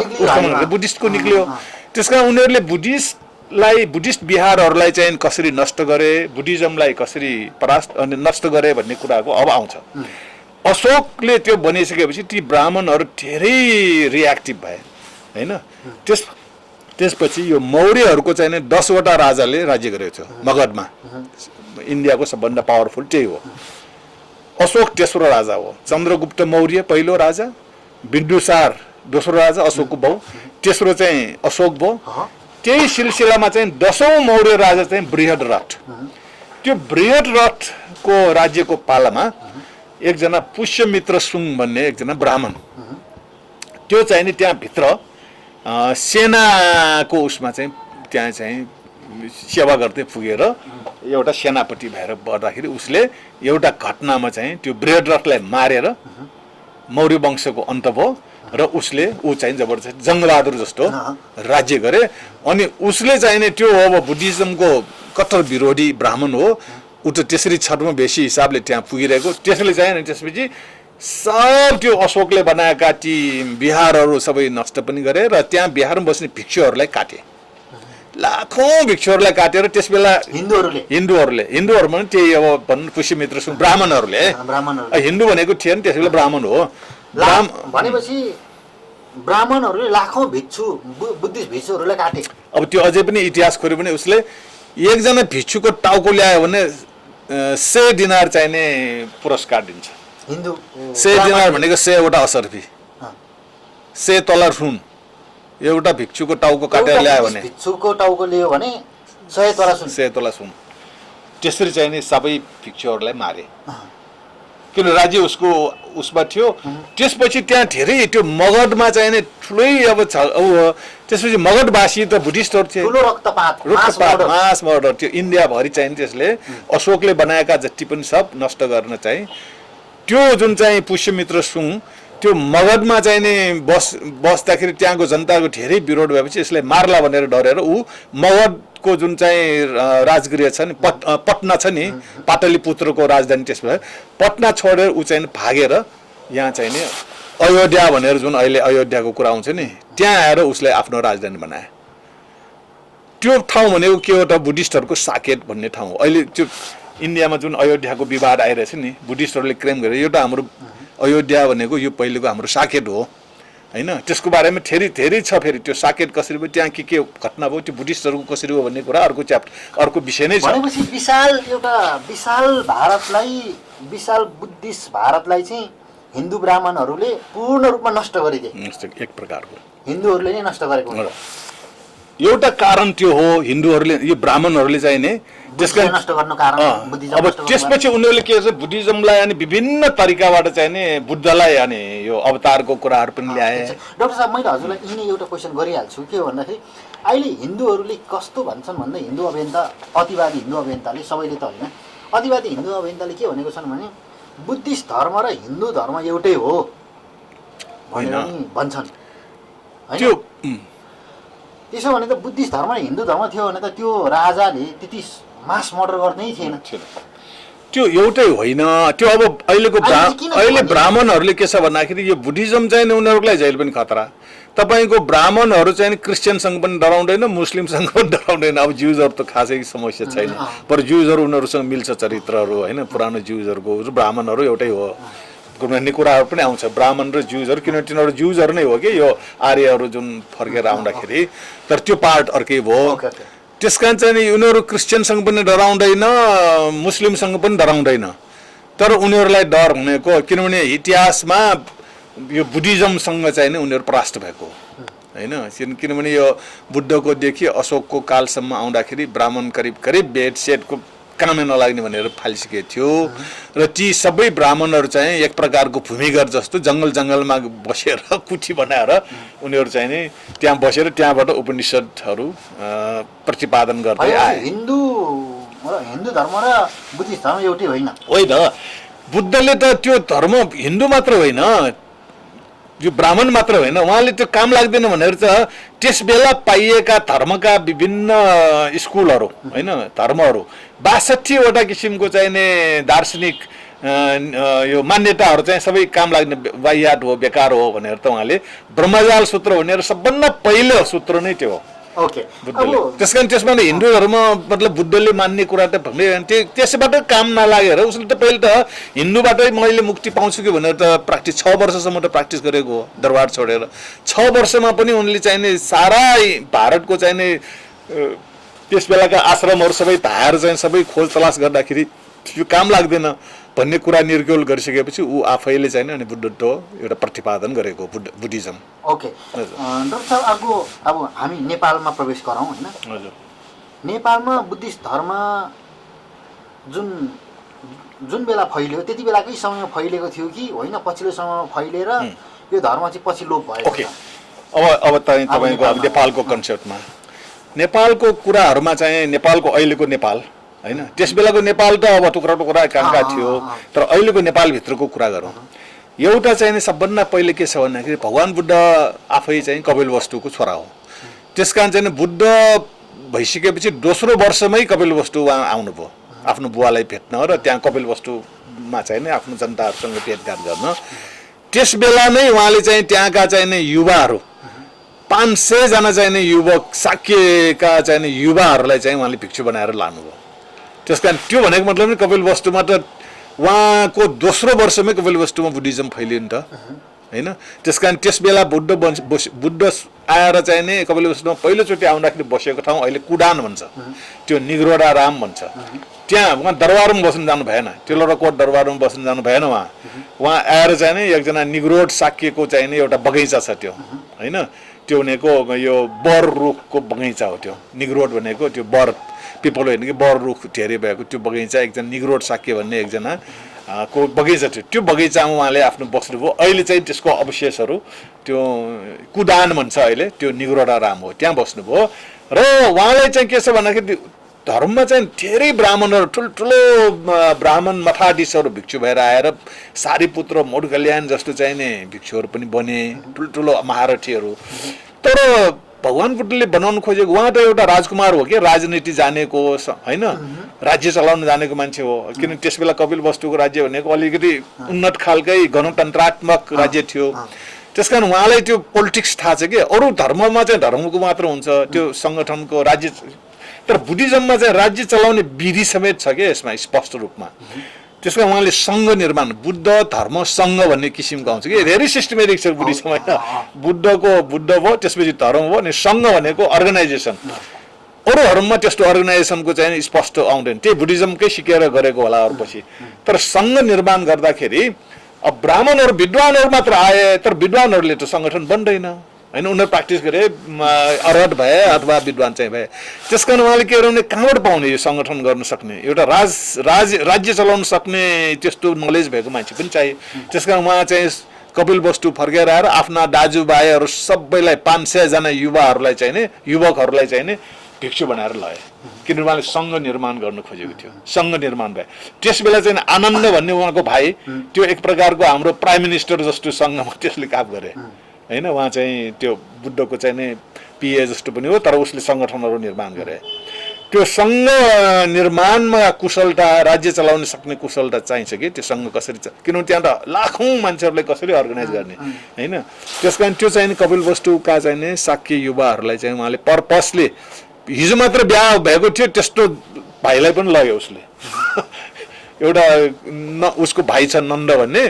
Speaker 1: बुद्धिस्टको निक्ल्यो। त्यस कारण उनीहरूले बुद्धिस्ट बिहारहरूलाई चाहिँ कसरी नष्ट गरे, बुद्धिज्मलाई कसरी परास्त अनि नष्ट गरे भन्ने कुराको अब आउँछ। अशोकले त्यो बनिसकेपछि ती ब्राह्मणहरू धेरै रियाक्टिभ भए होइन। त्यसपछि यो मौर्यहरूको चाहिँ 10 वटा राजाले राज्य गरेको थियो मगधमा, इन्डियाको सबभन्दा पावरफुल त्यही हो। अशोक तेस्रो राजा हो, चन्द्रगुप्त मौर्य पहिलो राजा, बिन्दुसार दोस्रो राजा, अशोकको बाउ, तेस्रो चाहिँ अशोक भयो। त्यही सिलसिलामा चाहिँ 10औं मौर्य राजा चाहिँ बृहद्रथ। त्यो बृहद्रथको राज्यको पालामा एकजना पुष्यमित्र सुङ भन्ने एकजना ब्राह्मण, त्यो चाहिँ नि त्यहाँभित्र सेनाको उसमा चाहिँ त्यहाँ चाहिँ सेवा गर्दै पुगेर एउटा सेनापति भएर बढ्दाखेरि उसले एउटा घटनामा चाहिँ त्यो बृहद्रथलाई मारेर मौर्य वंशको अन्त भयो र ऊ चाहिँ जबरजस्त जङ्गबहादुर जस्तो राज्य गरे। अनि उसले चाहिँ नि त्यो अब बुद्धिज्मको कट्टर विरोधी ब्राह्मण हो, ऊ त त्यसरी छद्म बेसी हिसाबले त्यहाँ पुगिरहेको। त्यसले चाहिँ त्यसपछि सब त्यो अशोकले बनाएका ती बिहारहरू सबै नष्ट पनि गरे र त्यहाँ बिहारमा बस्ने भिक्षुहरूलाई काटे। लाखौं भिक्षुहरूलाई काटेर त्यसबेला हिन्दूहरूमा पनि त्यही अब भन्नु पुष्यमित्र सुन ब्राह्मणहरूले हिन्दू भनेको थिएन त्यसबेला ब्राह्मण हो।
Speaker 2: भनेपछि ब्राह्मणहरूले लाखौं बुद्धिस्ट भिक्षुहरूलाई काटे।
Speaker 1: अब त्यो अझै पनि इतिहास खोऱ्यो भने उसले एकजना भिक्षुको टाउको ल्यायो भने 100 दिनार चाहिने पुरस्कार दिन्छ।
Speaker 2: हिन्दू
Speaker 1: 100 दिनार भनेको 100 वटा असर्फी, 100 तला सुन। एउटा भिक्षुको टाउको काटेर ल्यायो भने
Speaker 2: भिक्षुको टाउको लियो भने 100 तला सुन,
Speaker 1: 100 तला सुन। त्यसरी चाहिने सबै भिक्षुहरूलाई मारे किन राज्य उसको उसमा थियो। त्यसपछि त्यहाँ धेरै त्यो मगधमा चाहिने ठुलै अब त्यसपछि मगधवासी त बुद्धिस्टहरू थिए।
Speaker 2: ठुलो रक्तपात
Speaker 1: मास मर्डर त्यो इन्डियाभरि चाहिँ त्यसले अशोकले बनाएका जति पनि सब नष्ट गर्न चाहिँ त्यो जुन चाहिँ पुष्यमित्र सुङ त्यो मगधमा चाहिने बस्दाखेरि त्यहाँको जनताको धेरै विरोध भएपछि यसले मार्ला भनेर डरेर ऊ मगधको जुन चाहिँ राजगृह छ नि पटना छ नि पाटलिपुत्रको राजधानी त्यसमा पटना छोडेर ऊ चाहिँ भागेर यहाँ चाहिँ नि अयोध्या भनेर जुन अहिले अयोध्याको कुरा आउँछ नि त्यहाँ आएर उसले आफ्नो राजधानी बनाए। त्यो ठाउँ भनेको के हो त बुद्धिस्टहरूको साकेत भन्ने ठाउँ हो। अहिले त्यो इन्डियामा जुन अयोध्याको विवाद आइरहेछ नि बुद्धिस्टहरूले क्लेम गरे एउटा हाम्रो अयोध्या भनेको यो पहिलेको हाम्रो साकेत हो हैन। त्यसको बारेमा धेरै छ। फेरि त्यो साकेत कसरी भयो त्यहाँ के घटना भयो त्यो बुद्धिस्टहरूको कसरी हो भन्ने कुरा अर्को च्याप्टर अर्को विषय नै छ।
Speaker 2: भनेपछि विशाल भारतलाई विशाल बुद्धिस्ट भारतलाई चाहिँ हिन्दू ब्राह्मणहरूले पूर्ण रूपमा नष्ट गरिदिए।
Speaker 1: एक प्रकारको
Speaker 2: हिन्दूहरूले नै नष्ट गरेको हो।
Speaker 1: एउटा कारण त्यो हो हिन्दूहरूले यो ब्राह्मणहरूले चाहिँ नि
Speaker 2: त्यसका नष्ट गर्न कारण बुद्धिज्म।
Speaker 1: अब त्यसपछि उनीहरूले के गर्छ बुद्धिज्मलाई अनि विभिन्न तरिकाबाट चाहिँ नि बुद्धलाई अनि यो अवतारको कुराहरू पनि ल्याए।
Speaker 2: डाक्टर साहब मैले हजुरलाई यिनी एउटा क्वेसन गरिहाल्छु के भन्दाखेरि अहिले हिन्दूहरूले कस्तो भन्छन् भन्दा हिन्दू अभियन्ता अतिवादी हिन्दू अभियन्ताले सबैले त होइन अतिवादी हिन्दू अभियन्ताले के भनेको छन् भने बुद्धिस्ट धर्म र हिन्दू धर्म एउटै हो भनेर भन्छन् होइन। त्यसो भने त बुद्धिस्ट धर्म र हिन्दू धर्म थियो भने त त्यो राजाले त्यति मास मर्डर गर्नै थिएन।
Speaker 1: त्यो एउटै होइन। त्यो अब अहिले ब्राह्मणहरूले के छ भन्दाखेरि यो बुद्धिज्म चाहिँ उनीहरूलाई जहिले पनि खतरा। तपाईँको ब्राह्मणहरू चाहिँ क्रिस्चियनसँग पनि डराउँदैन मुस्लिमसँग पनि डराउँदैन। अब ज्युजहरू त खासै समस्या छैन पर ज्युजहरू उनीहरूसँग मिल्छ चरित्रहरू होइन पुरानो ज्युजहरूको ब्राह्मणहरू एउटै हो भन्ने कुराहरू पनि आउँछ। ब्राह्मण र ज्युजहरू किनभने तिनीहरू ज्युजहरू नै हो कि यो आर्यहरू जुन फर्केर आउँदाखेरि तर त्यो पार्ट अर्कै भयो। त्यस कारण चाहिँ उनीहरू क्रिस्चियनसँग पनि डराउँदैन मुस्लिमसँग पनि डराउँदैन तर उनीहरूलाई डर हुनेको किनभने इतिहासमा यो बुद्धिज्मसँग चाहिँ नि उनीहरू परास्त भएको होइन। किनभने यो बुद्धकोदेखि अशोकको कालसम्म आउँदाखेरि ब्राह्मण करिब बेड सेटको कामै नलाग्ने भनेर फालिसकेको थियो र ती सबै ब्राह्मणहरू चाहिँ एक प्रकारको भूमिगत जस्तो जङ्गलमा बसेर कुठी बनाएर उनीहरू चाहिँ नि त्यहाँ बसेर त्यहाँबाट उपनिषदहरू प्रतिपादन गर्दै आए।
Speaker 2: हिन्दू धर्म र बुद्धिस्ट धर्म एउटै होइन।
Speaker 1: बुद्धले त त्यो धर्म हिन्दू मात्र होइन यो ब्राह्मण मात्र होइन उहाँले त्यो काम लाग्दैन भनेर त त्यस बेला पाइएका धर्मका विभिन्न स्कुलहरू होइन धर्महरू 62वटा किसिमको चाहिने दार्शनिक यो मान्यताहरू चाहिँ सबै काम लाग्ने वाहियात हो बेकार हो भनेर त उहाँले ब्रह्मजाल सूत्र भनेर सबभन्दा पहिलो सूत्र नै त्यो हो। त्यस कारण त्यसमा हिन्दू धर्म मतलब बुद्धले मान्ने कुरा त त्यसबाट काम नलागेर उसले त पहिले त हिन्दूबाटै मैले मुक्ति पाउँछु कि भनेर त प्र्याक्टिस 6 वर्षसम्म त प्र्याक्टिस गरेको हो दरबार छोडेर। 6 वर्षमा पनि उनले चाहिने सारा भारतको चाहिने त्यस बेलाका आश्रमहरू सबै धाएर चाहिँ सबै खोज तलास गर्दाखेरि यो काम लाग्दैन भन्ने कुरा निर्गोल गरिसकेपछि ऊ आफैले चाहिँ अनि बुद्धत्व एउटा प्रतिपादन गरेको बुद्धिज्म।
Speaker 2: ओके डाक्टर साहब अर्को अब हामी नेपालमा प्रवेश गरौँ होइन।
Speaker 1: हजुर
Speaker 2: नेपालमा बुद्धिस्ट धर्म जुन बेला फैलियो त्यति बेलाकै समयमा फैलिएको थियो कि होइन पछिल्लो समयमा फैलेर यो धर्म चाहिँ पछि लोप भयो।
Speaker 1: ओके अब तपाईँको अब नेपालको कन्सेप्टमा नेपालको कुराहरूमा चाहिँ नेपालको अहिलेको नेपाल होइन त्यस बेलाको नेपाल त अब टुक्रा कहाँ थियो तर अहिलेको नेपालभित्रको कुरा गरौँ। एउटा चाहिँ नि सबभन्दा पहिले के छ भन्दाखेरि भगवान् बुद्ध आफै चाहिँ कपिलवस्तुको छोरा हो। त्यस कारण चाहिँ बुद्ध भइसकेपछि दोस्रो वर्षमै कपिलवस्तु उहाँ आउनुभयो आफ्नो बुवालाई भेट्न र त्यहाँ कपिलवस्तुमा चाहिँ नि आफ्नो जनताहरूसँग भेटघाट गर्न। त्यस बेला नै उहाँले चाहिँ त्यहाँका चाहिँ नि युवाहरू 500 जना चाहिँ नि युवक साक्यका चाहिँ नि युवाहरूलाई चाहिँ उहाँले भिक्षु बनाएर लानुभयो। त्यसकारण त्यो भनेको मतलब नि कपिलवस्तुमा त उहाँको दोस्रो वर्षमै कपिलवस्तुमा बुद्धिज्म फैलियो नि त हैन। त्यसकारण त्यस बेला बुद्ध आएर चाहिँ नि कपिलवस्तुमा पहिलोचोटि आउँदाखेरि बसेको ठाउँ अहिले कुडान भन्छ, त्यो निग्रोडा राम भन्छ। त्यहाँ उहाँ दरबारमा बस्न जानु भएन, टेलरकोट दरबारमा बस्न जानु भएन। उहाँ आएर चाहिँ नि एकजना निग्रोड साक्यको चाहिँ नि एउटा बगैँचा छ त्यो हैन। त्यो भनेको यो बर रुखको बगैँचा हो। त्यो निग्रोड भनेको त्यो बर पिपल होइन कि बर रुख धेरै भएको त्यो बगैँचा एकजना निग्रोड साक्य भन्ने एकजना को बगैँचा थियो। त्यो बगैँचामा उहाँले आफ्नो बस्नुभयो। अहिले चाहिँ त्यसको अवशेषहरू त्यो कुदान भन्छ अहिले, त्यो निग्रोडा राम हो, त्यहाँ बस्नुभयो। र उहाँले चाहिँ के छ भन्दाखेरि धर्ममा चाहिँ धेरै ब्राह्मणहरू ठुल्ठुलो ब्राह्मण मठाधीशहरू भिक्षु भएर आएर सारीपुत्र मोडकल्याण जस्तो चाहिँ नि भिक्षुहरू पनि बने, ठुल्ठुलो महारथीहरू। तर भगवान बुद्धले बनाउनु खोजेको उहाँ त एउटा राजकुमार हो कि, राजनीति जानेको होइन, राज्य चलाउन जानेको मान्छे हो। किनभने त्यस बेला कपिलवस्तुको राज्य भनेको अलिकति उन्नत खालकै गणतन्त्रात्मक राज्य थियो। त्यसकारण उहाँलाई त्यो पोलिटिक्स थाहा छ कि अरू धर्ममा चाहिँ धर्मको मात्र हुन्छ त्यो सङ्गठनको राज्य, तर बुद्धिज्ममा चाहिँ राज्य चलाउने विधि समेत छ कि यसमा स्पष्ट रूपमा। त्यसमा उहाँले सङ्घ निर्माण, बुद्ध धर्म सङ्घ भन्ने किसिमको आउँछ कि, धेरै सिस्टमेटिक छ बुद्धिज्म होइन। बुद्धको बुद्ध भयो, त्यसपछि धर्म भयो, अनि सङ्घ भनेको अर्गनाइजेसन। अरू धर्ममा त्यस्तो अर्गनाइजेसनको चाहिँ स्पष्ट आउँदैन, त्यही बुद्धिज्मकै सिकेर गरेको होला अरूपछि। तर सङ्घ निर्माण गर्दाखेरि अब ब्राह्मणहरू विद्वानहरू मात्र आए, तर विद्वानहरूले त सङ्गठन बन्दैन होइन। उनीहरू प्र्याक्टिस गरे, अरहट भए अथवा विद्वान चाहिँ भए। त्यसकारण उहाँले के गर्नु भने कहाँबाट पाउने यो सङ्गठन गर्न सक्ने, एउटा राज्य चलाउन सक्ने त्यस्तो नलेज भएको मान्छे पनि चाहियो। त्यसकारण उहाँ चाहिँ कपिलवस्तु फर्केर आएर आफ्ना दाजुभाइहरू सबैलाई 500 जना युवाहरूलाई चाहिँ नि युवकहरूलाई चाहिँ नि भिक्षु बनाएर लए। किनभने उहाँले सङ्घ निर्माण गर्नु खोजेको थियो, सङ्घ निर्माण भए। त्यस बेला चाहिँ आनन्द भन्ने उहाँको भाइ, त्यो एक प्रकारको हाम्रो प्राइम मिनिस्टर जस्तो सङ्घमा त्यसले काम गरे होइन। उहाँ चाहिँ त्यो बुद्धको चाहिँ नि पिए जस्तो पनि हो, तर उसले सङ्गठनहरू निर्माण गरे। त्यो सङ्घ निर्माणमा कुशलता, राज्य चलाउन सक्ने कुशलता चाहिन्छ कि त्यो सङ्घ कसरी किनभने त्यहाँ त लाखौँ मान्छेहरूलाई कसरी अर्गनाइज गर्ने होइन। त्यस कारण त्यो चाहिँ कपिलवस्तुका चाहिँ नि साक्य युवाहरूलाई चाहिँ उहाँले पर्पसले, हिजो मात्र बिहा भएको थियो त्यस्तो भाइलाई पनि लग्यो उसले। एउटा उसको भाइ छ नन्द भन्ने,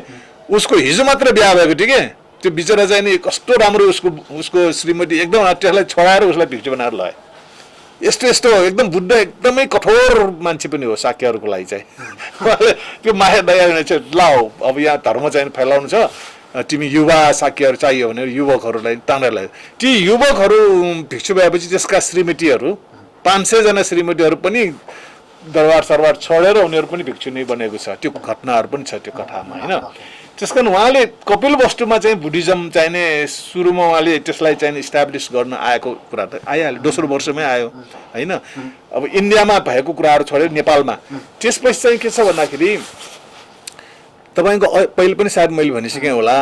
Speaker 1: उसको हिजो मात्र बिहा भएको थियो कि, त्यो बिचरा चाहिँ नि कस्तो राम्रो उसको श्रीमती एकदम त्यसलाई छोडाएर उसलाई भिक्षु बनाएर लए। यस्तो यस्तो एकदम बुद्ध एकदमै कठोर मान्छे पनि हो साक्यहरूको लागि चाहिँ। त्यो माया दया चाहिँ लाओ अब यहाँ धर्म चाहिँ फैलाउनु छ, तिमी युवा साक्यहरू चाहियो भनेर युवकहरूलाई तानेर ल्यायो। ती युवकहरू भिक्षु भएपछि त्यसका श्रीमतीहरू 500 जना श्रीमतीहरू पनि दरबार सरबार छोडेर उनीहरू पनि भिक्षु नै बनेको छ। त्यो घटनाहरू पनि छ त्यो कथामा होइन। त्यसकारण उहाँले कपिलवस्तुमा चाहिँ बुद्धिज्म चाहिँ नि सुरुमा उहाँले त्यसलाई चाहिँ इस्टाब्लिस गर्न आएको कुरा त आइहाल्यो, दोस्रो वर्षमै आयो होइन। अब इन्डियामा भएको कुराहरू छोडेर नेपालमा त्यसपछि चाहिँ के छ भन्दाखेरि तपाईँको पहिले पनि सायद मैले भनिसकेँ होला,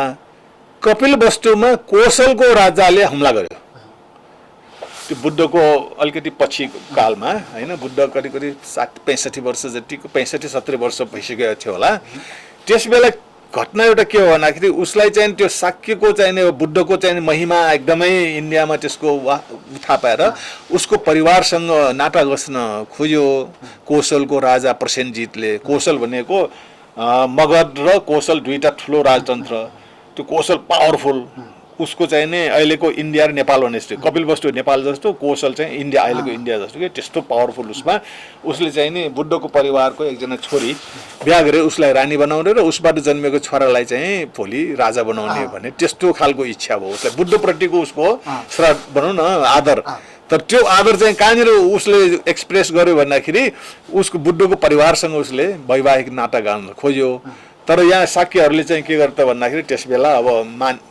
Speaker 1: कपिलवस्तुमा कोशलको राजाले हमला गर्यो त्यो बुद्धको अलिकति पछि कालमा होइन। बुद्ध करिब करिब 65 वर्ष जतिको 65-70 वर्ष भइसकेको थियो होला। त्यस बेला घटना एउटा के हो भन्दाखेरि उसलाई चाहिँ त्यो साक्यको चाहिँ बुद्धको चाहिँ महिमा एकदमै इन्डियामा त्यसको उठा पाएर उसको परिवारसँग नाता घस्न खोज्यो कोशलको राजा प्रसेनजितले। कोशल भनेको मगध र कोशल दुईटा ठुलो राजतन्त्र, त्यो कोशल पावरफुल, उसको चाहिँ नि अहिलेको इन्डिया र नेपाल भन्ने जस्तो, कपिलवस्तु नेपाल जस्तो, कोशल चाहिँ इन्डिया अहिलेको इन्डिया जस्तो कि त्यस्तो पावरफुल उसमा उसले चाहिँ नि बुद्धको परिवारको एकजना छोरी बिहा गरेर उसलाई रानी बनाउने र उसबाट जन्मेको छोरालाई चाहिँ भोलि राजा बनाउने भन्ने त्यस्तो खालको इच्छा भयो उसलाई। बुद्धप्रतिको उसको श्रद्धा भनौँ न आदर, तर त्यो आदर चाहिँ कहाँनिर उसले एक्सप्रेस गर्यो भन्दाखेरि उसको बुद्धको परिवारसँग उसले वैवाहिक नाता गाड्न खोज्यो। तर यहाँ साक्यहरूले चाहिँ के गर्छ भन्दाखेरि त्यस बेला अब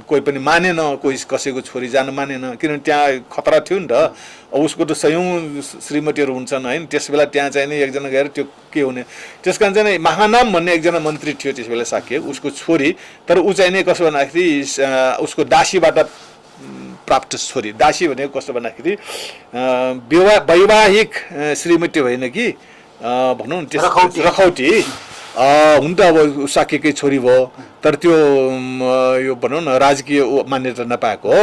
Speaker 1: कोही पनि मानेन, कोही कसैको छोरी जान मानेन, किनभने त्यहाँ खतरा थियो नि त। उसको त सयौँ श्रीमतीहरू हुन्छन् होइन। त्यस बेला त्यहाँ चाहिँ नि एकजना गएर त्यो के हुने, त्यस कारण चाहिँ महानाम भन्ने एकजना मन्त्री थियो त्यस बेला साक्य, उसको छोरी। तर ऊ चाहिँ नि कसो भन्दाखेरि उसको दासीबाट प्राप्त छोरी। दासी भनेको कस्तो भन्दाखेरि वैवाहिक श्रीमती होइन कि भनौँ न रखौटी हुन त अब साकेकै छोरी भयो तर त्यो यो भनौँ न राजकीय मान्यता नपाएको हो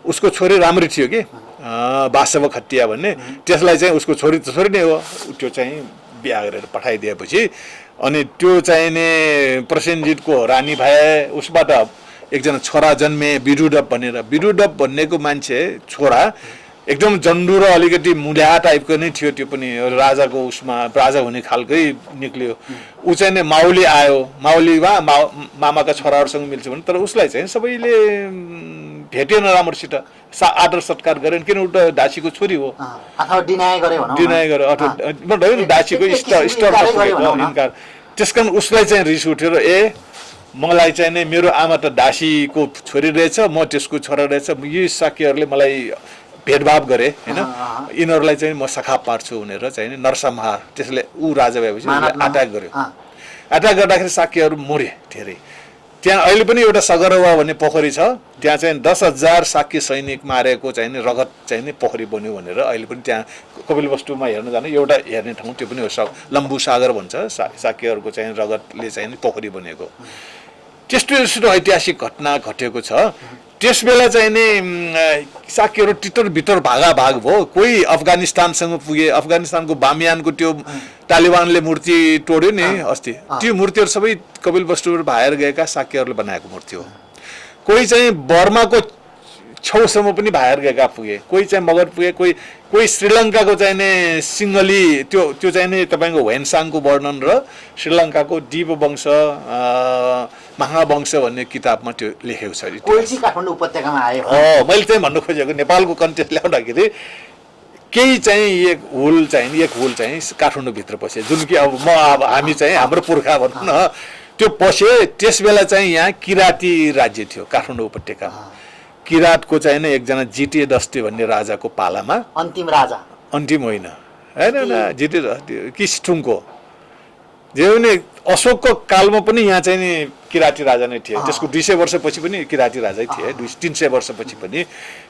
Speaker 1: उसको छोरी राम्री थियो कि वासव खटिया भन्ने त्यसलाई चाहिँ उसको छोरी त छोरी नै हो त्यो चाहिँ बिहा गरेर पठाइदिएपछि अनि त्यो चाहिँ नि प्रसेनजितको रानी भए उसबाट एकजना छोरा जन्मे बिरुडप भन्नेको मान्छे छोरा एकदम जन्डु र अलिकति मुल्या टाइपको नै थियो त्यो पनि राजाको उसमा राजा हुने खालकै निक्लियो ऊ चाहिँ नि माउली आयो माउलीमा मामाका छोराहरूसँग मिल्छ भने तर उसलाई चाहिँ सबैले भेटेन राम्रोसित आदर सत्कार गरेन किन उल्टा दासीको छोरी हो
Speaker 2: अथवा डिनाइ गरे
Speaker 1: अथवा दासीको इन्कार त्यसकारण उसलाई चाहिँ रिस उठेर मलाई चाहिँ नि मेरो आमा त दासीको छोरी रहेछ म त्यसको छोरा रहेछ यी साक्यहरूले मलाई भेदभाव गरे होइन यिनीहरूलाई चाहिँ म सखा पार्छु भनेर चाहिँ नि नरसंहार त्यसले ऊ राजा भएपछि अट्याक गर्यो अट्याक गर्दाखेरि साक्यहरू मरे धेरै त्यहाँ अहिले पनि एउटा सगरवा भन्ने पोखरी छ त्यहाँ चाहिँ 10,000 साक्य सैनिक मारेको चाहिँ नि रगत चाहिँ नि पोखरी बन्यो भनेर अहिले पनि त्यहाँ कपिलवस्तुमा हेर्न जाने एउटा हेर्ने ठाउँ त्यो पनि हो लम्बु सागर भन्छ साक्यहरूको चाहिँ रगतले चाहिँ नि पोखरी बनेको त्यस्तो ऐतिहासिक घटना घटेको छ त्यस बेला चाहिँ नि साक्यहरू तितर भित्र भागाभाग भयो कोही अफगानिस्तानसँग पुगे अफगानिस्तानको बामियानको त्यो तालिबानले मूर्ति तोड्यो नि अस्ति त्यो मूर्तिहरू सबै कपिलवस्तुबाट भाएर गएका साक्यहरूले बनाएको मूर्ति हो कोही चाहिँ बर्माको छेउसम्म पनि भाएर गएका पुगे कोही चाहिँ मगर पुगे कोही श्रीलङ्काको चाहिँ नि सिङ्गली त्यो चाहिँ नि तपाईँको ह्वेनसाङको वर्णन र श्रीलङ्काको दीपवंश महावंश भन्ने किताबमा त्यो लेखेको छ
Speaker 2: काठमाडौँ उपत्यकामा आयो
Speaker 1: मैले चाहिँ भन्नु खोजेको नेपालको कन्टेक्स्ट ल्याउँदाखेरि केही चाहिँ एक हुल चाहिँ काठमाडौँभित्र पसे जुन कि अब हामी चाहिँ हाम्रो पुर्खा भनौँ न त्यो पसे त्यस बेला चाहिँ यहाँ किराँती राज्य थियो काठमाडौँ उपत्यका किराँतको चाहिँ नि एकजना जिटिए दस्ते भन्ने राजाको पालामा अन्तिम होइन जिटिए दस्ते किस्टुङको जे पनि अशोकको कालमा पनि यहाँ चाहिँ नि किराँती राजा नै थिए त्यसको 200 वर्षपछि पनि किराँती राजै थिए 300 वर्षपछि पनि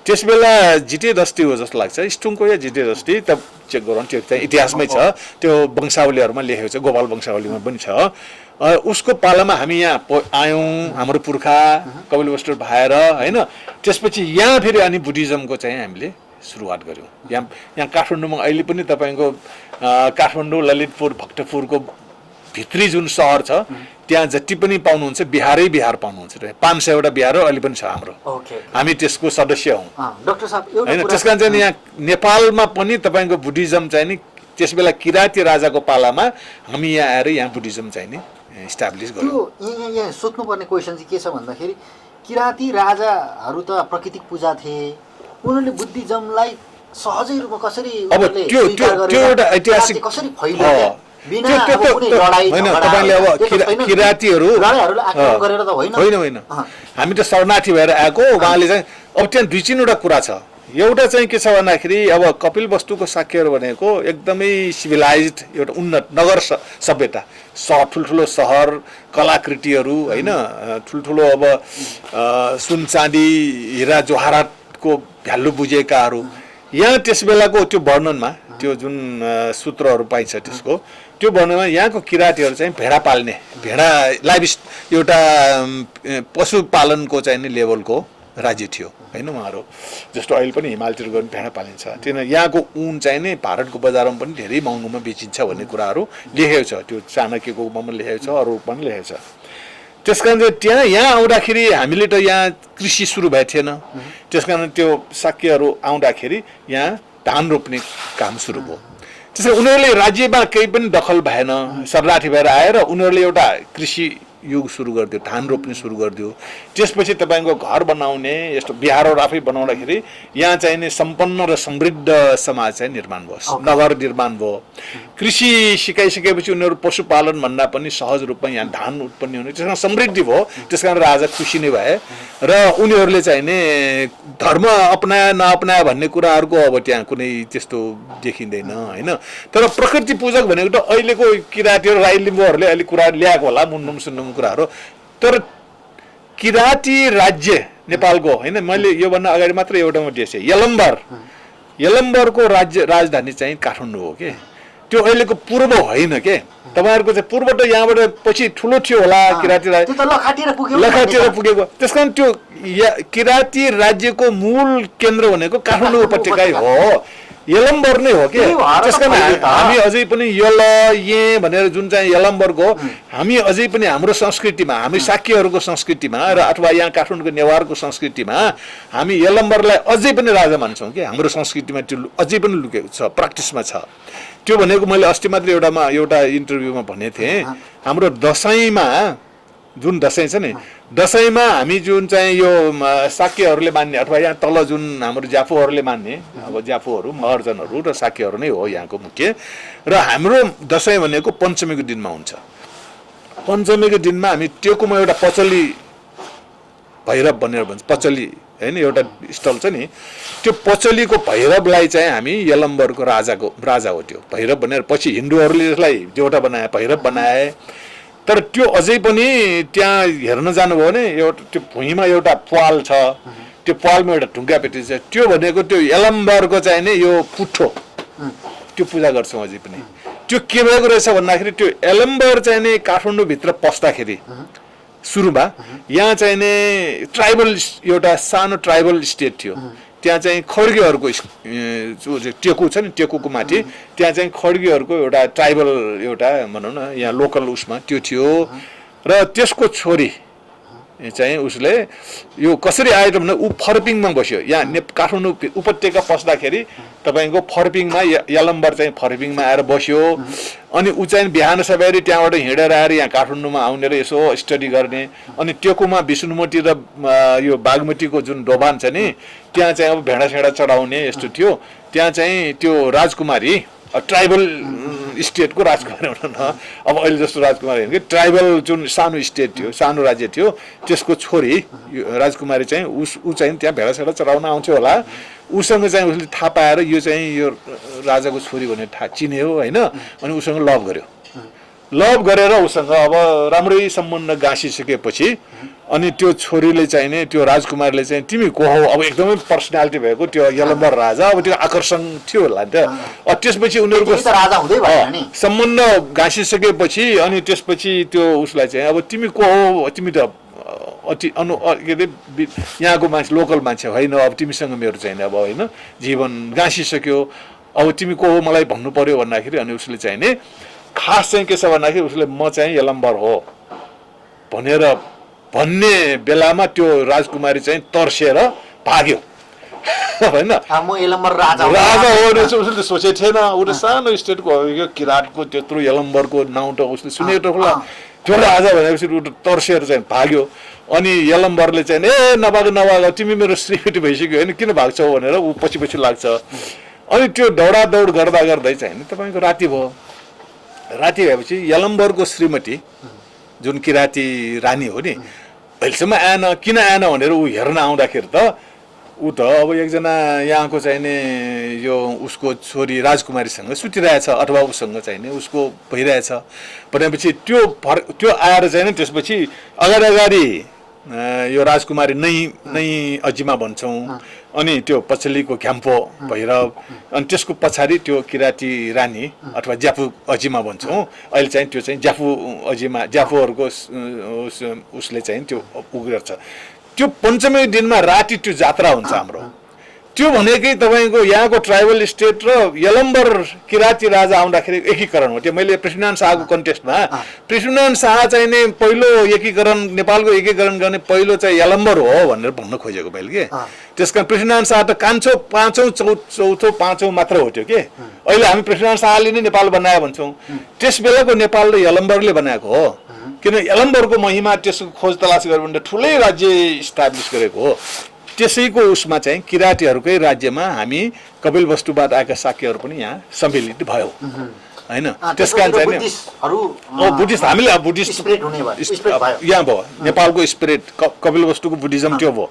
Speaker 1: त्यस बेला जिटिए दस्ती हो जस्तो लाग्छ स्टुङको या जिटिए दस्ती त चेक गरौँ त्यो चाहिँ इतिहासमै छ त्यो वंशावलीहरूमा लेखेको छ गोपाल वंशावलीमा पनि छ उसको पालामा हामी यहाँ आयौँ हाम्रो पुर्खा कपिलवस्तु भएर होइन त्यसपछि यहाँ फेरि अनि बुद्धिज्मको चाहिँ हामीले सुरुवात गऱ्यौँ यहाँ काठमाडौँमा अहिले पनि तपाईँको काठमाडौँ ललितपुर भक्तपुरको भित्री जुन सहर छ त्यहाँ जति पनि पाउनुहुन्छ बिहार पाउनुहुन्छ 500वटा बिहार अहिले पनि छ हाम्रो हामी त्यसको सदस्य हौँ
Speaker 2: डाक्टर साहब
Speaker 1: होइन त्यस कारण चाहिँ यहाँ नेपालमा पनि तपाईँको बुद्धिज्म चाहिँ नि त्यस बेला किराँती राजाको पालामा हामी यहाँ आएर यहाँ बुद्धिज्म चाहिँ नि इस्टाब्लिस गर्यौँ
Speaker 2: यहाँ सोध्नुपर्ने क्वेसन चाहिँ के छ भन्दाखेरि किराँती राजाहरू त प्राकृतिक पूजा थिए उनीहरूले बुद्धिज्मलाई सहजै रूपमा कसरी
Speaker 1: अब त्यो एउटा ऐतिहासिक
Speaker 2: कसरी फैल्यो
Speaker 1: तपाईँले अब किराँतीहरू होइन हामी त शरणार्थी भएर आएको उहाँले चाहिँ अब त्यहाँ 2-3वटा कुरा छ एउटा चाहिँ के छ भन्दाखेरि अब कपिलवस्तुको साक्यहरू भनेको एकदमै सिभिलाइज्ड एउटा उन्नत नगर सभ्यता ठुल्ठुलो सहर कलाकृतिहरू होइन ठुल्ठुलो अब सुन चाँदी हिरा जोहारातको भ्यालु बुझेकाहरू यहाँ त्यस बेलाको त्यो वर्णनमा त्यो जुन सूत्रहरू पाइन्छ त्यसको त्यो वर्णनमा यहाँको किराँतीहरू चाहिँ भेडा पाल्ने भेडा लाइभ एउटा पशुपालनको चाहिँ नि लेभलको राज्य थियो होइन उहाँहरू जस्तो अहिले पनि हिमालतिर गयो भने भेडा पालिन्छ किन यहाँको ऊन चाहिँ नि भारतको बजारमा पनि धेरै महँगोमा बेचिन्छ भन्ने कुराहरू लेखेको छ त्यो चाणक्यकोमा पनि लेखेको छ अरूमा पनि लेखेको छ त्यस कारण चाहिँ यहाँ आउँदाखेरि हामीले त यहाँ कृषि सुरु भएको थिएन त्यस कारण त्यो साक्यहरू आउँदाखेरि यहाँ धान रोप्ने काम सुरु भयो त्यसरी उनीहरूले राज्यमा केही पनि दखल भएन शरणार्थी भएर आएर उनीहरूले एउटा कृषि युग सुरु गरिदियो धान रोप्ने सुरु गरिदियो त्यसपछि तपाईँको घर बनाउने यस्तो बिहारहरू आफै बनाउँदाखेरि यहाँ चाहिँ नि सम्पन्न र समृद्ध समाज चाहिँ निर्माण भयो नगर निर्माण भयो कृषि सिकाइसकेपछि उनीहरू पशुपालन भन्दा पनि सहज रूपमा यहाँ धान उत्पन्न हुने त्यसमा समृद्धि भयो त्यस कारण राजा खुसी नै भए र उनीहरूले चाहिँ नि धर्म अपनाया नअपनाया भन्ने कुराहरूको अब त्यहाँ कुनै त्यस्तो देखिँदैन होइन तर प्रकृति पूजक भनेको त अहिलेको किराँतीहरू राई लिम्बूहरूले अहिले कुरा ल्याएको होला मुन्नुम सुन्नुम कुराहरू तर किराँती राज्य नेपालको होइन मैले योभन्दा अगाडि मात्र एउटा देश यलम्बर यलम्बरको राजधानी चाहिँ काठमाडौँ हो कि त्यो अहिलेको पूर्व होइन के तपाईहरुको चाहिँ पूर्व त यहाँबाट पछि ठुलो थियो होला किराँती राज्य
Speaker 2: त्यो त लखाटिएर
Speaker 1: पुगेको त्यसकारण त्यो किराँती राज्यको मूल केन्द्र भनेको काठमाडौँ उपत्यकै हो यलम्बर नै हो के त्यसकारण हामी अझै पनि भनेर जुन चाहिँ यलम्बरको हामी अझै पनि हाम्रो संस्कृतिमा हामी शाक्यहरूको संस्कृतिमा र अथवा यहाँ काठमाडौँको नेवारको संस्कृतिमा हामी यलम्बरलाई अझै पनि राजा मान्छौँ कि हाम्रो संस्कृतिमा त्यो अझै पनि लुकेको छ प्र्याक्टिसमा छ त्यो भनेको मैले अस्ति मात्र एउटा इन्टरभ्यूमा भनेको थिएँ हाम्रो दसैँमा जुन दसैँ छ नि दसैँमा हामी जुन चाहिँ यो शाक्यहरूले मान्ने अथवा यहाँ तल जुन हाम्रो ज्याफूहरूले मान्ने अब ज्याफूहरू महर्जनहरू र शाक्यहरू नै हो यहाँको मुख्य र हाम्रो दसैँ भनेको पञ्चमीको दिनमा हुन्छ पञ्चमीको दिनमा हामी टेकुमा एउटा पचली भैरव भनेर भन्छ पचली हैन एउटा स्थल छ नि त्यो पचलीको भैरवलाई चाहिँ हामी यलम्बरको राजा हो त्यो भैरव भनेर पछि हिन्दूहरूले यसलाई देवता बनाए भैरव बनाए तर त्यो अझै पनि त्यहाँ हेर्न जानुभयो भने एउटा त्यो भुइँमा एउटा प्वाल छ त्यो प्वालमा एउटा ढुङ्गा पेटी छ त्यो भनेको त्यो यलम्बरको चाहिँ नि यो पुठो त्यो पूजा गर्छौँ अझै पनि त्यो के भएको रहेछ भन्दाखेरि त्यो यलम्बर चाहिँ नि काठमाडौँभित्र पस्दाखेरि सुरुमा यहाँ चाहिँ नि ट्राइबल एउटा सानो ट्राइबल स्टेट थियो त्यहाँ चाहिँ खड्गेहरूको टेकु छ नि टेकुको माथि त्यहाँ चाहिँ खड्गेहरूको एउटा ट्राइबल एउटा भनौँ न यहाँ लोकल उसमा त्यो थियो र त्यसको छोरी चाहिँ उसले यो कसरी आयो भने ऊ फर्पिङमा बस्यो यहाँ काठमाडौँ उपत्यका पस्दाखेरि तपाईँको फर्पिङमा यलम्बर चाहिँ फर्पिङमा आएर बस्यो अनि ऊ चाहिँ बिहान सबैले त्यहाँबाट हिँडेर आएर यहाँ काठमाडौँमा आउने र यसो स्टडी गर्ने अनि टेकुमा विष्णुमती र यो बागमतीको जुन दोभान छ नि त्यहाँ चाहिँ अब भेडा सेडा चढाउने यस्तो थियो त्यहाँ चाहिँ त्यो राजकुमारी ट्राइबल स्टेटको राजकुमारी भनौँ न अब अहिले जस्तो राजकुमारी होइन कि ट्राइबल जुन सानो स्टेट थियो सानो राज्य थियो त्यसको छोरी राजकुमारी चाहिँ ऊ चाहिँ त्यहाँ भेडा सेडा चढाउन आउँथ्यो होला उसँग चाहिँ उसले थाहा पाएर यो चाहिँ यो राजाको छोरी भनेर चिन्यो होइन अनि उसँग लभ गरेर उसँग अब राम्रै सम्बन्ध गाँसिसकेपछि अनि त्यो छोरीले चाहिँ नि त्यो राजकुमारीले चाहिँ तिमी को हौ अब एकदमै पर्सनालिटी भएको त्यो यलम्बर राजा अब त्यो आकर्षण थियो होला नि त त्यसपछि उनीहरूको सम्बन्ध गाँसिसकेपछि अनि त्यसपछि त्यो उसलाई चाहिँ अब तिमी को हौ तिमी त के अरे यहाँको मान्छे लोकल मान्छे होइन अब तिमीसँग मेरो चाहिँ अब होइन जीवन गाँसिसक्यो अब तिमी को हो मलाई भन्नु पर्यो भन्दाखेरि अनि उसले चाहिँ नि खास चाहिँ के छ भन्दाखेरि उसले म चाहिँ यलम्बर हो भनेर भन्ने बेलामा त्यो राजकुमारी चाहिँ तर्सेर भाग्यो होइन राजा हो उसले सोचेको थिएन उसले सानो स्टेटको हो किराँतको त्यत्रो यलम्बरको नाउँ त उसले सुनेको होला त्यो राजा भनेपछि ऊ तर्सेर चाहिँ भाग्यो अनि यलम्बरले चाहिँ ए नभाग तिमी मेरो श्रीमती भइसक्यो होइन किन भाग्छौ भनेर ऊ पछि लाग्छ अनि त्यो दौडादौड गर्दै चाहिँ नि तपाईँको राति भयो राति भएपछि यलम्बरको श्रीमती जुन किराँती रानी हो नि अहिलेसम्म आएन किन आएन भनेर ऊ हेर्न आउँदाखेरि त ऊ त अब एकजना यहाँको चाहिँ नि यो उसको छोरी राजकुमारीसँग सुतिरहेछ अथवा उसँग चाहिँ नि उसको भइरहेछ भनेपछि त्यो आएर चाहिँ नि त्यसपछि अगाडि यो राजकुमारी नै अजिमा भन्छौँ अनि त्यो पछिल्लो घ्याम्पो भैरव अनि त्यसको पछाडि त्यो किराँती रानी अथवा ज्याफू अजिमा भन्छौँ अहिले चाहिँ त्यो चाहिँ ज्याफू अजिमा ज्याफूहरूको उसले चाहिँ त्यो उग्रेछ त्यो पञ्चमी दिनमा राति त्यो जात्रा हुन्छ हाम्रो त्यो भनेकै तपाईँको यहाँको ट्राइबल स्टेट र यलम्बर किराँती राजा आउँदाखेरि एकीकरण हो त्यो मैले पृथ्वीनारायण शाहको कन्टेस्टमा पृथ्वीनारायण शाह चाहिँ नै पहिलो एकीकरण नेपालको एकीकरण गर्ने पहिलो चाहिँ यलम्बर हो भनेर भन्न खोजेको मैले के त्यसकारण पृथ्वीनारायण शाह त कान्छो पाँचौँ मात्र हो त्यो के अहिले हामी पृथ्वीनारायण शाहले नै नेपाल बनायो भन्छौँ त्यस बेलाको नेपाल र यलम्बरले बनाएको हो किन यलम्बरको महिमा त्यसको खोज तलास गर्यो भने ठुलै राज्य इस्टाब्लिस गरेको हो त्यसैको उसमा चाहिँ किराँतीहरूकै राज्यमा हामी कपिलवस्तुबाट आएका शाक्यहरू पनि यहाँ सम्मिलित भयो होइन त्यसकारण चाहिँ बुद्धिस्ट हामीले बुद्धिस्ट यहाँ भयो नेपालको स्पिरिट कपिलवस्तुको बुद्धिज्म त्यो भयो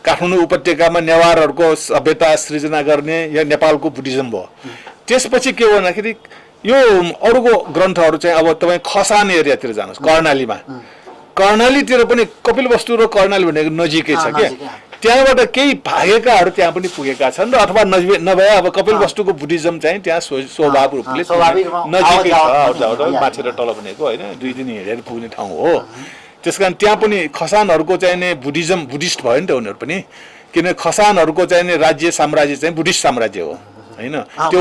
Speaker 1: काठमाडौँ उपत्यकामा नेवारहरूको सभ्यता सृजना गर्ने या नेपालको बुद्धिज्म भयो त्यसपछि के हो भन्दाखेरि यो अरूको ग्रन्थहरू चाहिँ अब तपाईँ खसान एरियातिर जानुहोस् कर्णालीमा कर्णालीतिर पनि कपिलवस्तु र कर्णाली भनेको नजिकै छ क्या त्यहाँबाट केही भागेकाहरू त्यहाँ पनि पुगेका छन् र अथवा नभए अब कपिलवस्तुको बुद्धिज्म चाहिँ त्यहाँ स्वभाव रूपले नजिकै छ, माथि र तल भनेको होइन 2 दिन हिँडेर पुग्ने ठाउँ हो। त्यस कारण त्यहाँ पनि खसानहरूको चाहिँ नि बुद्धिस्ट भयो नि त उनीहरू पनि, किन खसानहरूको चाहिँ नि राज्य साम्राज्य चाहिँ बुद्धिस्ट साम्राज्य हो होइन। त्यो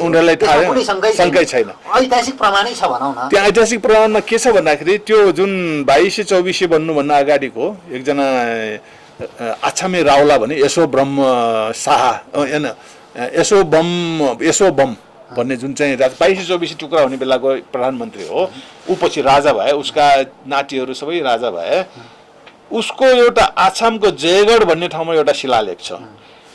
Speaker 1: उनीहरूलाई थाहा शङ्कै छैन,
Speaker 2: ऐतिहासिक प्रमाणै छ भनौँ न।
Speaker 1: त्यहाँ ऐतिहासिक प्रमाणमा के छ भन्दाखेरि त्यो जुन 2224 भन्नुभन्दा अगाडिको एकजना आछामे रावला भने यसो ब्रह्म शाह होइन यसो बम भन्ने जुन चाहिँ 2224 टुक्रा हुने बेलाको प्रधानमन्त्री हो, ऊ पछि राजा भए, उसका नातिहरू सबै राजा भए। उसको एउटा आछामको जयगढ भन्ने ठाउँमा एउटा शिलालेख छ।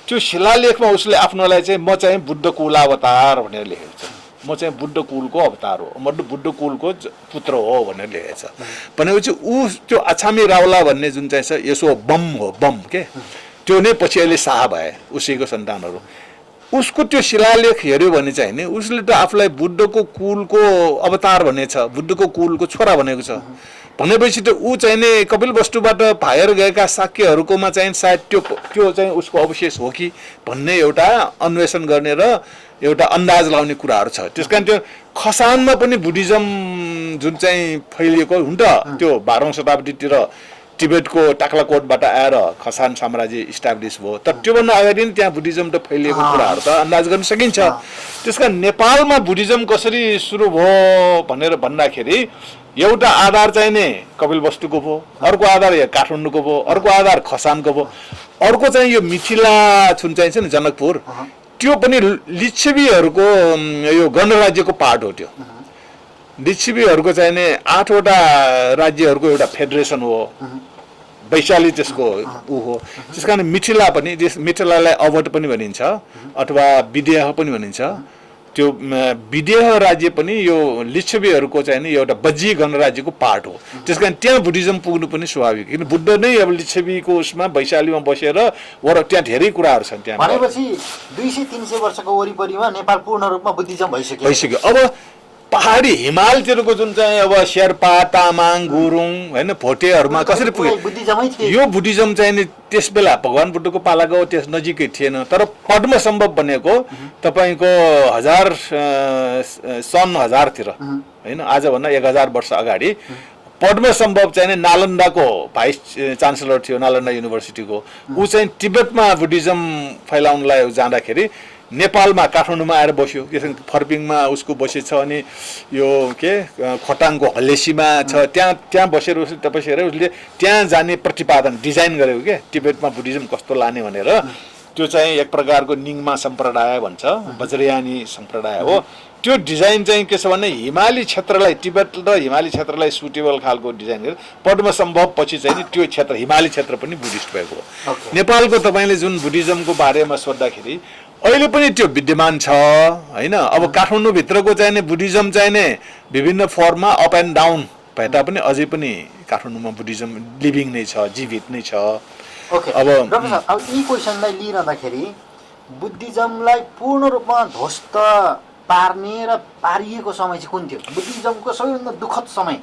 Speaker 1: त्यो शिलालेखमा उसले आफ्नोलाई चाहिँ म चाहिँ बुद्ध कुलावतार भनेर लेखेको छ, म चाहिँ बुद्ध कुलको अवतार हो, म बुद्ध कुलको पुत्र हो भनेर लेखेको छ। भनेपछि ऊ त्यो आछामी रावला भन्ने जुन चाहिँ छ यसो बम हो, बम के त्यो नै पछि अहिले शाह भए उसैको सन्तानहरू। उसको त्यो शिलालेख हेऱ्यो भने चाहिँ नि उसले त आफूलाई बुद्धको कुलको अवतार भनेको छ, बुद्धको कुलको छोरा भनेको छ। भनेपछि त ऊ चाहिँ नि कपिलवस्तुबाट भागेर गएका शाक्यहरूकोमा चाहिँ सायद त्यो चाहिँ उसको अवशेष हो कि भन्ने एउटा अन्वेषण गर्ने र एउटा अन्दाज लगाउने कुराहरू छ। त्यस कारण त्यो खसानमा पनि बुद्धिज्म जुन चाहिँ फैलिएको हुन्छ त्यो 12औं शताब्दीतिर टिबेटको टाक्लाकोटबाट आएर खसान साम्राज्य इस्टाब्लिस भयो। तर त्योभन्दा अगाडि नै त्यहाँ बुद्धिज्म त फैलिएको कुराहरू त अन्दाज गर्न सकिन्छ। त्यसकारण नेपालमा बुद्धिज्म कसरी सुरु भयो भनेर भन्दाखेरि एउटा आधार चाहिँ नै कपिलवस्तुको भयो, अर्को आधार यहाँ काठमाडौँको भयो, अर्को आधार खसानको भयो, अर्को चाहिँ यो मिथिला जुन चाहिँ छ नि जनकपुर, त्यो पनि लिच्छवीहरूको यो गणराज्यको पार्ट हो। त्यो लिच्छवीहरूको चाहिँ नि 8वटा राज्यहरूको एउटा फेडरेसन हो, वैशाली त्यसको ऊ हो। त्यस कारण मिथिला पनि, मिथिलालाई अवध पनि भनिन्छ अथवा विदेह पनि भनिन्छ। त्यो विदेह राज्य पनि यो लिच्छवीहरूको चाहिँ नि एउटा बज्जी गणराज्यको पार्ट हो। त्यस कारण त्यहाँ बुद्धिज्म पुग्नु पनि स्वाभाविक, किन बुद्ध नै अब लिच्छवीको उसमा वैशालीमा बसेर त्यहाँ धेरै कुराहरू छन्। त्यहाँ
Speaker 2: भनेपछि 200-300 वर्षको वरिपरिमा नेपाल पूर्ण रूपमा बुद्धिज्म भइसक्यो।
Speaker 1: अब पहाडी हिमालतिरको जुन चाहिँ अब शेर्पा, तामाङ, गुरुङ होइन भोटेहरूमा कसरी पुग्यो यो बुद्धिज्म चाहिँ नि त्यस बेला भगवान बुद्धको पालाको त्यस नजिकै थिएन। तर पद्मसम्भव भनेको तपाईँको सन् 1000 होइन, आजभन्दा 1000 वर्ष अगाडि पद्मसम्भव चाहिँ नालन्दाको भाइस चान्सलर थियो, नालन्दा युनिभर्सिटीको। ऊ चाहिँ तिब्बतमा बुद्धिज्म फैलाउनलाई जाँदाखेरि नेपालमा काठमाडौँमा आएर बस्यो। फर्पिङमा उसको बसेछ अनि यो के खोटाङको हल्लेसीमा छ, त्यहाँ बसेर उसले त्यहाँ जाने प्रतिपादन डिजाइन गरेको के तिब्बतमा बुद्धिज्म कस्तो लाने भनेर। त्यो चाहिँ एक प्रकारको निङमा सम्प्रदाय भन्छ, वज्रयानी सम्प्रदाय हो। त्यो डिजाइन चाहिँ के छ भने हिमाली क्षेत्रलाई, तिब्बत र हिमाली क्षेत्रलाई सुटेबल खालको डिजाइन गरेर पद्मसम्भव पछि चाहिँ त्यो क्षेत्र हिमाली क्षेत्र पनि बुद्धिस्ट भएको हो। नेपालको तपाईँले जुन बुद्धिज्मको बारेमा सोद्धाखेरि अहिले पनि त्यो विद्यमान छ होइन। अब काठमाडौँभित्रको चाहिँ नि बुद्धिज्म चाहिँ नि विभिन्न फर्ममा अप एन्ड डाउन भए तापनि अझै पनि काठमाडौँमा बुद्धिज्म लिभिङ नै छ, जीवित नै छ।
Speaker 2: अब डाक्टर साहब, अब यी क्वेसनलाई लिइरहँदाखेरि बुद्धिज्मलाई पूर्ण रूपमा ध्वस्त पार्ने र पारिएको समय चाहिँ कुन थियो? बुद्धिज्मको सबैभन्दा दुःखद समय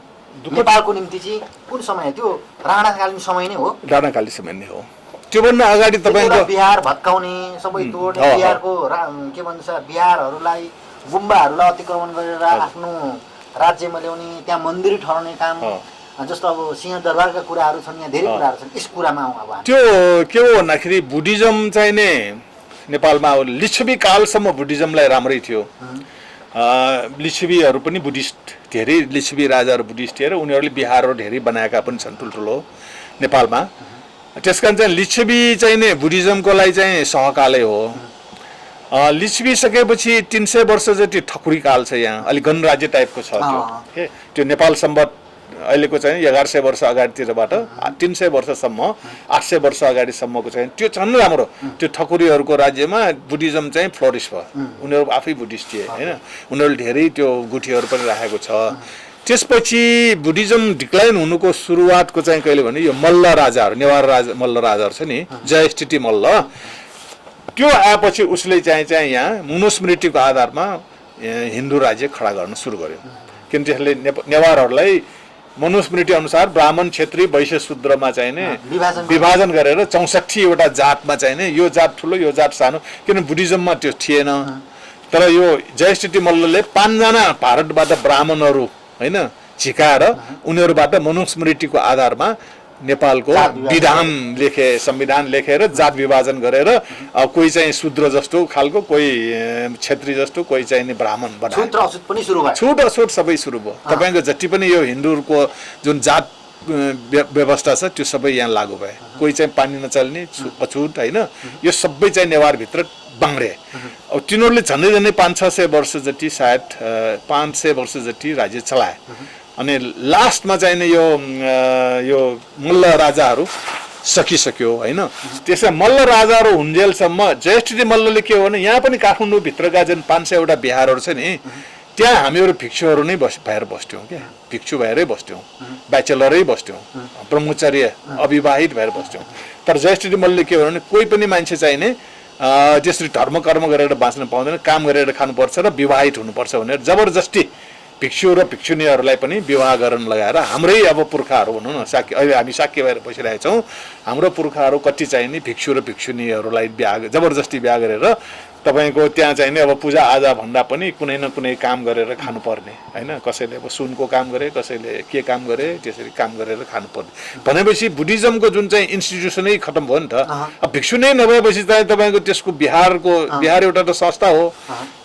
Speaker 2: नेपालको निम्ति चाहिँ कुन समय? त्यो राणाकालीन समय नै हो।
Speaker 1: राणाकालीन समय नै हो। त्योभन्दा अगाडि तपाईँको
Speaker 2: बिहार भत्काउने, सबै तोड्ने, बिहारको के भन्छ बिहारहरूलाई गुम्बाहरूलाई अतिक्रमण गरेर आफ्नो राज्यमा ल्याउने, त्यहाँ मन्दिर ठहराउने काम, जस्तो अब सिंहदरबारका कुराहरू छन्, यहाँ धेरै कुराहरू छन्। यस कुरामा अब
Speaker 1: त्यो के हो भन्दाखेरि बुद्धिज्म चाहिँ नै नेपालमा लिच्छवी कालसम्म बुद्धिज्मलाई राम्रै थियो। लिच्छवीहरू पनि बुद्धिस्ट, धेरै लिच्छवी राजाहरू बुद्धिस्ट थिए र उनीहरूले बिहारहरू धेरै बनाएका पनि छन् ठुल्ठुलो नेपालमा। त्यस कारण चाहिँ लिच्छवी चाहिँ नै बुद्धिज्मको लागि चाहिँ सहकालै हो। लिच्छवी सकेपछि 300 वर्ष जति ठकुरी काल छ यहाँ, अलिक गणराज्य टाइपको छ त्यो नेपाल सम्बत अहिलेको चाहिँ 1100 वर्ष अगाडितिरबाट 300 वर्षसम्म 800 वर्ष अगाडिसम्मको चाहिँ त्यो झन् राम्रो। त्यो ठकुरीहरूको राज्यमा बुद्धिज्म चाहिँ फ्लोरिस भयो, उनीहरू आफै बुद्धिस्ट थिए होइन। उनीहरूले धेरै त्यो गुठीहरू पनि राखेको छ। त्यसपछि बुद्धिज्म डिक्लाइन हुनुको सुरुवातको चाहिँ कहिले भने यो मल्ल राजाहरू, नेवार राजा मल्ल राजाहरू छ नि, जयस्थिति मल्ल, त्यो आएपछि उसले चाहिँ यहाँ मनुस्मृतिको आधारमा हिन्दू राज्य खडा गर्न सुरु गर्यो। किन त्यसले नेवारहरूलाई मनुस्मृति अनुसार ब्राह्मण क्षेत्री वैश्य शूद्रमा चाहिँ नि
Speaker 2: विभाजन
Speaker 1: विभाजन गरेर 64 वटा जातमा चाहिँ नि यो जात ठुलो यो जात सानो, किन बुद्धिज्ममा त्यो थिएन। तर यो जयश्री मल्लले 5 जना भारतबाट ब्राह्मणहरू हैन झिकाएर उनीहरूबाट मनुस्मृतिको आधारमा नेपालको विधान लेखे, संविधान लेखेर जात विभाजन गरेर कोही चाहिँ शूद्र जस्तो खालको, कोही क्षेत्री जस्तो, कोही चाहिँ नि ब्राह्मण बनाए।
Speaker 2: छुट र अछुट पनि सुरु भयो।
Speaker 1: छुट अछुट सबै सुरु भयो। तपाईको जति पनि यो हिन्दूहरूको जुन जात व्यवस्था छ त्यो सबै यहाँ लागू भए। कोही चाहिँ पानी नचल्ने अछुट हैन, यो सबै चाहिँ नेवारभित्र बाङ्ग्रे। अब तिनीहरूले झन्डै झन्डै 500-600 वर्ष जति, सायद 500 वर्ष जति राज्य चलाए। अनि लास्टमा चाहिँ नि यो मल्ल राजाहरू सकिसक्यो हैन। त्यसै मल्ल राजाहरू हुन्जेलसम्म जयश्री मल्लले के हो भने यहाँ पनि काठमाडौँ भित्रका जुन 500 वटा बिहारहरू छ नि त्यहाँ हामीहरू भिक्षुहरू नै भएर बस्थ्यौँ क्या, भिक्षु भएरै बस्थ्यौँ, ब्याचलरै बस्थ्यौँ, ब्रह्मचर्य अविवाहित भएर बस्थ्यौँ। तर जयश्री मल्लले के हो भने कोही पनि मान्छे चाहिने त्यसरी धर्म कर्म गरेर बाँच्न पाउँदैन, काम गरेर खानुपर्छ र विवाहित हुनुपर्छ भनेर जबरजस्ती भिक्षु र भिक्षुणीहरूलाई पनि विवाह गर्न लगाएर हाम्रै अब पुर्खाहरू भनौँ न, अहिले हामी साक्य भएर बसिरहेका छौँ। हाम्रो पुर्खाहरू कति चाहिने भिक्षु र भिक्षुणीहरूलाई जबरजस्ती बिहा गरेर तपाईको त्यहाँ चाहिने अब पूजा आजा भन्दा पनि कुनै न कुनै काम गरेर खानुपर्ने हैन। कसैले अब सुनको काम गरे, कसैले के काम गरे, त्यसरी काम गरेर खानुपर्ने भनेपछि बुद्धिज्मको जुन चाहिँ इन्स्टिट्युसनै खतम भयो नि त। अब भिक्षु नै नभएपछि चाहिँ तपाईको त्यसको बिहार एउटा त संस्था हो।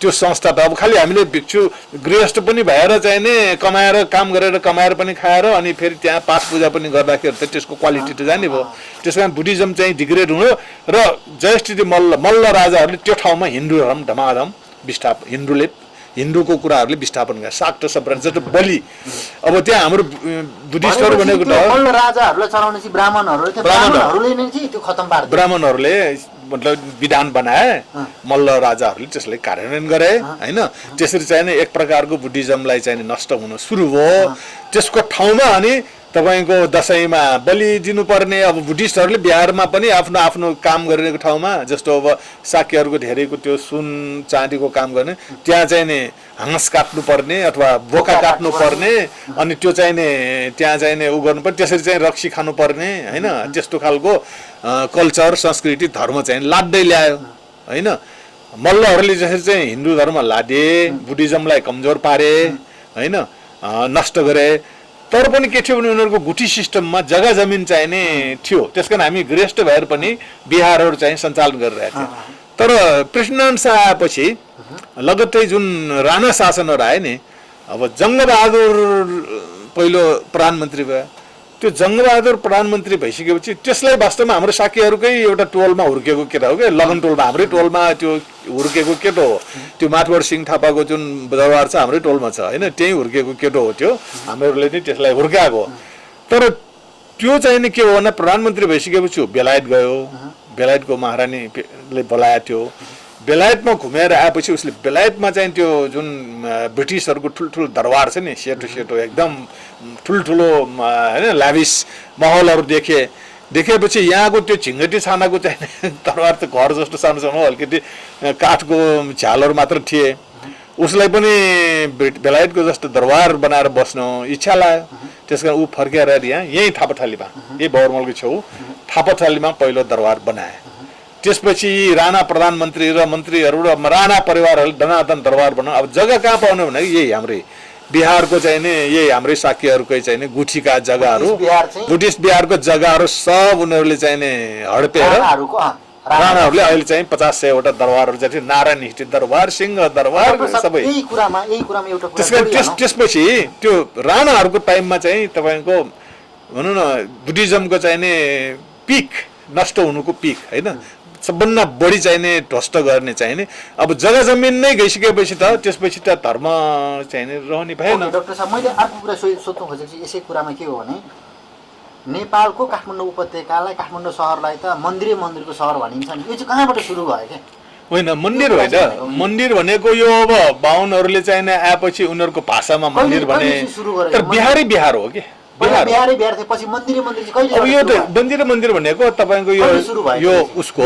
Speaker 1: त्यो संस्था त अब खालि हामीले भिक्षु गृहस्थ पनि भएर चाहिने कमाएर काम गरेर कमाएर पनि खाएर अनि फेरि त्यहाँ पाठ पूजा पनि गर्दाखेरि त त्यसको क्वालिटी त जाने भयो। त्यसकारण बुद्धिज्म चाहिँ डिग्रेड हुनु र जयश्री मल्ल राजाहरूले त्यो ठाउँमा हिन्दू धर्म धमाधम विस्थापन, हिन्दूको कुराहरूले विस्थापन गरे। शाक्त सम्प्रदाय जस्तो बलि, अब त्यहाँ हाम्रो बुद्धिस्टहरू भनेको त
Speaker 2: मल्ल राजाहरूलाई चलाउने चाहिँ ब्राह्मणहरूले नै चाहिँ त्यो खतम पार्थे।
Speaker 1: ब्राह्मणहरूले मतलब विधान बनाए, मल्ल राजाहरूले त्यसलाई कार्यान्वयन गरे हैन। त्यसरी चाहिँ एक प्रकारको बुद्धिज्मलाई चाहिँ नष्ट हुन सुरु भयो। त्यसको ठाउँमा अनि तपाईको दशैंमा बलि दिनुपर्ने, अब बुद्धिस्टहरूले बिहारमा पनि आफ्नो आफ्नो काम गरेको ठाउँमा जस्तो अब साक्यहरूको धेरैको त्यो सुन चाँदीको काम गर्ने त्यहाँ चाहिँ नि हाँस काट्नुपर्ने अथवा बोका काट्नुपर्ने, अनि त्यो चाहिँ नि त्यहाँ चाहिँ नि उ गर्नुपर्ने, त्यसरी चाहिँ रक्सी खानुपर्ने हैन। त्यस्तो खालको कल्चर संस्कृति धर्म चाहिँ लाड्दै ल्यायो हैन। मल्लहरूले जसरी चाहिँ हिन्दू धर्म लादे, बुद्धिज्मलाई कमजोर पारे हैन, नष्ट गरे। तर पनि के थियो भने उनीहरूको गुठी सिस्टममा जग्गा जमिन चाहिने थियो। त्यसकारण हामी गृहस्थ भएर पनि बिहारहरू चाहिँ सञ्चालन गरिरहेका थियौँ। तर पृथ्वीनारायण शाह आएपछि लगत्तै जुन राणा शासनहरू आए नि, अब जङ्गबहादुर पहिलो प्रधानमन्त्री भयो। त्यो जङ्गबहादुर प्रधानमन्त्री भइसकेपछि त्यसलाई वास्तवमा हाम्रो साक्यहरूकै एउटा टोलमा हुर्केको केटा हो क्या, लगन टोलमा हाम्रै टोलमा त्यो हुर्केको केटो हो। त्यो माथवर सिंह थापाको जुन दरबार छ हाम्रै टोलमा छ हैन, त्यही हुर्केको केटो हो त्यो। हामीहरूले नै त्यसलाई हुर्काएको। तर त्यो चाहिँ नि के हो भने प्रधानमन्त्री भइसकेपछि बेलायत गयो, बेलायतको महारानीले बोलाएको थियो। बेलायतमा घुमेर आएपछि उसले बेलायतमा चाहिँ त्यो जुन ब्रिटिसहरूको ठुल्ठुलो दरबार छ नि, सेतो एकदम ठुल्ठुलो हैन ल्याभिस महलहरू देखेपछि यहाँको त्यो झिङ्गटी छानाको चाहिँ दरबार त घर जस्तो सानो सानो अलिकति काठको झ्यालहरू मात्र थिए। उसलाई पनि बेलायतको जस्तो दरबार बनाएर बस्नु इच्छा लाग्यो। त्यसकारण ऊ फर्केर यहीँ थापाथलीमा, यही बौरमलको छेउ थापाथलीमा पहिलो दरबार बनाए। त्यसपछि राणा प्रधानमन्त्री र मन्त्रीहरू र राणा परिवारहरूले दनादन दरबार बनायो। अब जग्गा कहाँ पाउने भने यही हाम्रै बिहारको चाहिँ नि, यही हाम्रै साक्यहरूकै चाहिँ नि गुठीका जग्गाहरू, बुद्धिस्ट बिहारको जग्गाहरू सब उनीहरूले चाहिँ नि हडपेर राणाहरूले अहिले चाहिँ 50-100 वटा दरबारहरू जति नारायण हिटी दरबार, सिंह दरबार सबै। त्यसपछि त्यो राणाहरूको टाइममा चाहिँ तपाईँको भनौँ न बुद्धिज्मको चाहिँ नि पिक, नष्ट हुनुको पिक होइन, सबभन्दा बढी चाहिने ध्वस्त गर्ने चाहिने अब जग्गा जमिन नै गइसकेपछि त त्यसपछि त धर्म चाहिने रहने भएन।
Speaker 2: डाक्टर साहब, मैले अर्को कुरा सोध्नु खोजेको यसै कुरामा के हो भने नेपालको काठमाडौँ उपत्यकालाई, काठमाडौँ सहरलाई त मन्दिरको सहर भनिन्छ नि, यो चाहिँ कहाँबाट सुरु भयो क्या?
Speaker 1: होइन, मन्दिर होइन। मन्दिर भनेको यो अब बाहुनहरूले चाहिने आएपछि उनीहरूको भाषामा मन्दिर भने, तर बिहार हो कि अब यो त मन्दिर भनेको तपाईँको यो उसको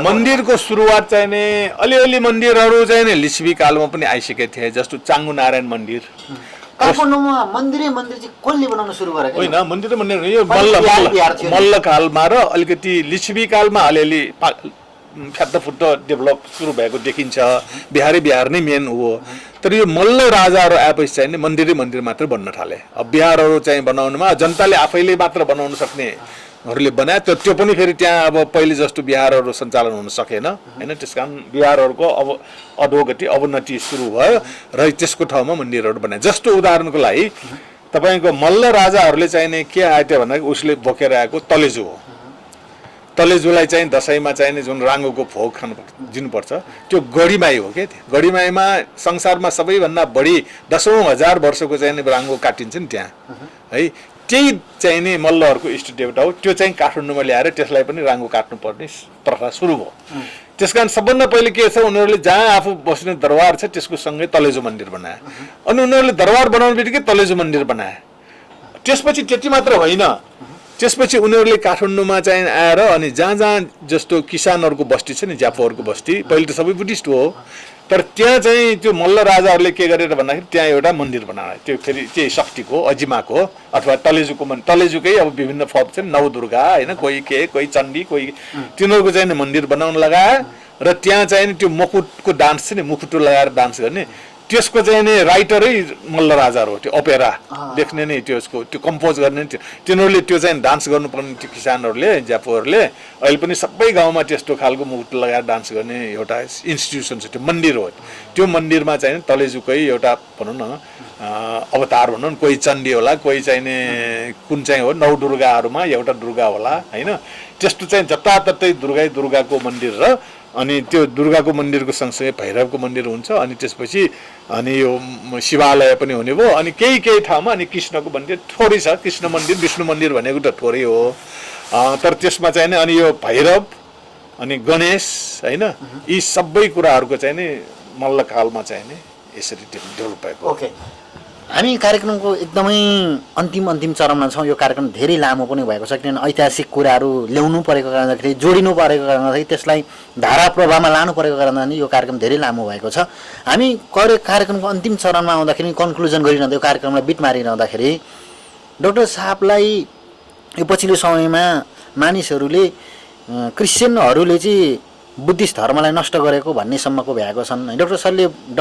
Speaker 1: मन्दिरको सुरुवात चाहिने अलिअलि मन्दिरहरू चाहिने लिच्छवी कालमा पनि आइसकेको थिए। जस्तो चाङ्गु नारायण मन्दिर,
Speaker 2: काठमाडौँमा मन्दिर चाहिँ कसले बनाउन सुरु गरेको
Speaker 1: होइन मन्दिर यो
Speaker 2: बिहार थियो।
Speaker 1: मल्लकालमा र अलिकति लिच्छवी कालमा अलिअलि फ्यात्तफुत्त डेभलप सुरु भएको देखिन्छ। बिहार नै मेन हो। तर यो मल्ल राजाहरू आएपछि चाहिँ नि मन्दिर मात्र बन्न थाले। अब बिहारहरू चाहिँ बनाउनुमा जनताले आफैले मात्र बनाउन सक्नेहरूले बनाए। त्यो पनि फेरि त्यहाँ अब पहिले जस्तो बिहारहरू सञ्चालन हुन सकेन होइन। त्यस कारण बिहारहरूको अब अधोगति अवनति सुरु भयो र त्यसको ठाउँमा मन्दिरहरू बनाए। जस्तो उदाहरणको लागि तपाईँको मल्ल राजाहरूले चाहिँ नि के आयो भन्दा उसले बोकेर आएको तलेजु हो। तलेजुलाई चाहिँ दसैँमा चाहिने जुन राङ्गोको भोग दिनुपर्छ त्यो गढीमाई हो क्या। त्यो गढीमाईमा संसारमा सबैभन्दा बढी 10,000 वर्षको चाहिँ राङ्गो काटिन्छ नि त्यहाँ है। त्यही चाहिँ नि मल्लहरूको इष्ट देवता हो। त्यो चाहिँ काठमाडौँमा ल्याएर त्यसलाई पनि राङ्गो काट्नुपर्ने प्रथा सुरु भयो। त्यस कारण सबभन्दा पहिले के छ उनीहरूले जहाँ आफू बस्ने दरबार छ त्यसको सँगै तलेजु मन्दिर बनाए। अनि उनीहरूले दरबार बनाउने बित्तिकै तलेजु मन्दिर बनाए। त्यसपछि त्यति मात्र होइन, त्यसपछि उनीहरूले काठमाडौँमा चाहिँ आएर अनि जहाँ जस्तो किसानहरूको बस्ती छ नि, ज्यापुहरूको बस्ती, पहिले त सबै बुद्धिस्ट हो। तर त्यहाँ चाहिँ त्यो मल्ल राजाहरूले के गरेर भन्दाखेरि त्यहाँ एउटा मन्दिर बनाए। त्यो फेरि त्यही शक्तिको अजिमाको अथवा तलेजुको तलेजुकै अब विभिन्न फप छन्, नवदुर्गा होइन, कोही चण्डी, कोही तिनीहरूको चाहिँ मन्दिर बनाउन लगाए। र त्यहाँ चाहिँ त्यो मुकुटको डान्स छ नि, मुकुटो लगाएर डान्स गर्ने, त्यसको चाहिँ नि राइटरै मल्ल राजाहरू हो। त्यो अपेरा देख्ने नै त्यसको त्यो कम्पोज गर्ने तिनीहरूले त्यो चाहिँ डान्स गर्नुपर्ने त्यो किसानहरूले ज्यापुहरूले अहिले पनि सबै गाउँमा त्यस्तो खालको मुकुट लगाएर डान्स गर्ने एउटा इन्स्टिट्युसन छ। त्यो मन्दिर हो। त्यो मन्दिरमा चाहिँ तलेजुकै एउटा भनौँ न अवतार भनौँ न, कोही चण्डी होला, कोही चाहिँ नि कुन चाहिँ हो, 9 दुर्गाहरूमा एउटा दुर्गा होला होइन। त्यस्तो चाहिँ जताततै दुर्गाको मन्दिर र अनि त्यो दुर्गाको मन्दिरको सँगसँगै भैरवको मन्दिर हुन्छ। अनि त्यसपछि अनि यो शिवालय पनि हुने भयो। अनि केही ठाउँमा अनि कृष्णको मन्दिर थोरै छ। कृष्ण मन्दिर विष्णु मन्दिर भनेको त थोरै हो। तर त्यसमा चाहिँ नि अनि यो भैरव अनि गणेश होइन, यी सबै कुराहरूको चाहिँ नि मल्लकालमा चाहिँ नि यसरी डेभलप भएको।
Speaker 2: ओके, हामी कार्यक्रमको एकदमै अन्तिम चरणमा छौँ। यो कार्यक्रम धेरै लामो पनि भएको छ, किनभने ऐतिहासिक कुराहरू ल्याउनु परेको कारणले, जोडिनु परेको कारणले, त्यसलाई धारा प्रवाहमा लानु परेको कारणले यो कार्यक्रम धेरै लामो भएको छ। हामी कार्यक्रमको अन्तिम चरणमा आउँदाखेरि कन्क्लुजन गरिरहँदा यो कार्यक्रमलाई बिट मारिरहँदाखेरि डाक्टर साहबलाई यो पछिल्लो समयमा मानिसहरूले क्रिस्चियनहरूले चाहिँ बुद्धिस्ट धर्मलाई नष्ट गरेको भन्नेसम्मको भएका छन्। डाक्टर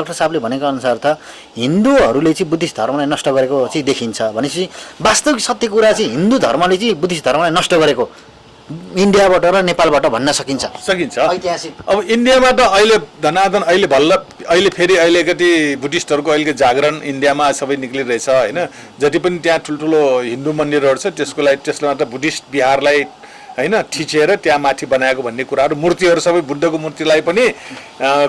Speaker 2: साहबले भनेको अनुसार त हिन्दूहरूले चाहिँ बुद्धिस्ट धर्मलाई नष्ट गरेको चाहिँ देखिन्छ। भनेपछि वास्तविक सत्य कुरा चाहिँ हिन्दू धर्मले चाहिँ बुद्धिस्ट धर्मलाई नष्ट गरेको इन्डियाबाट र नेपालबाट भन्न सकिन्छ ऐतिहासिक।
Speaker 1: अब इन्डियामा त अहिले धनाधन अहिले फेरि अलिकति बुद्धिस्टहरूको अहिलेको जागरण इन्डियामा सबै निक्लिरहेछ होइन। जति पनि त्यहाँ ठुल्ठुलो हिन्दू मन्दिरहरू छ त्यसलाई त बुद्धिस्ट बिहारलाई होइन थिचेर त्यहाँ माथि बनाएको भन्ने कुराहरू, मूर्तिहरू सबै बुद्धको मूर्तिलाई पनि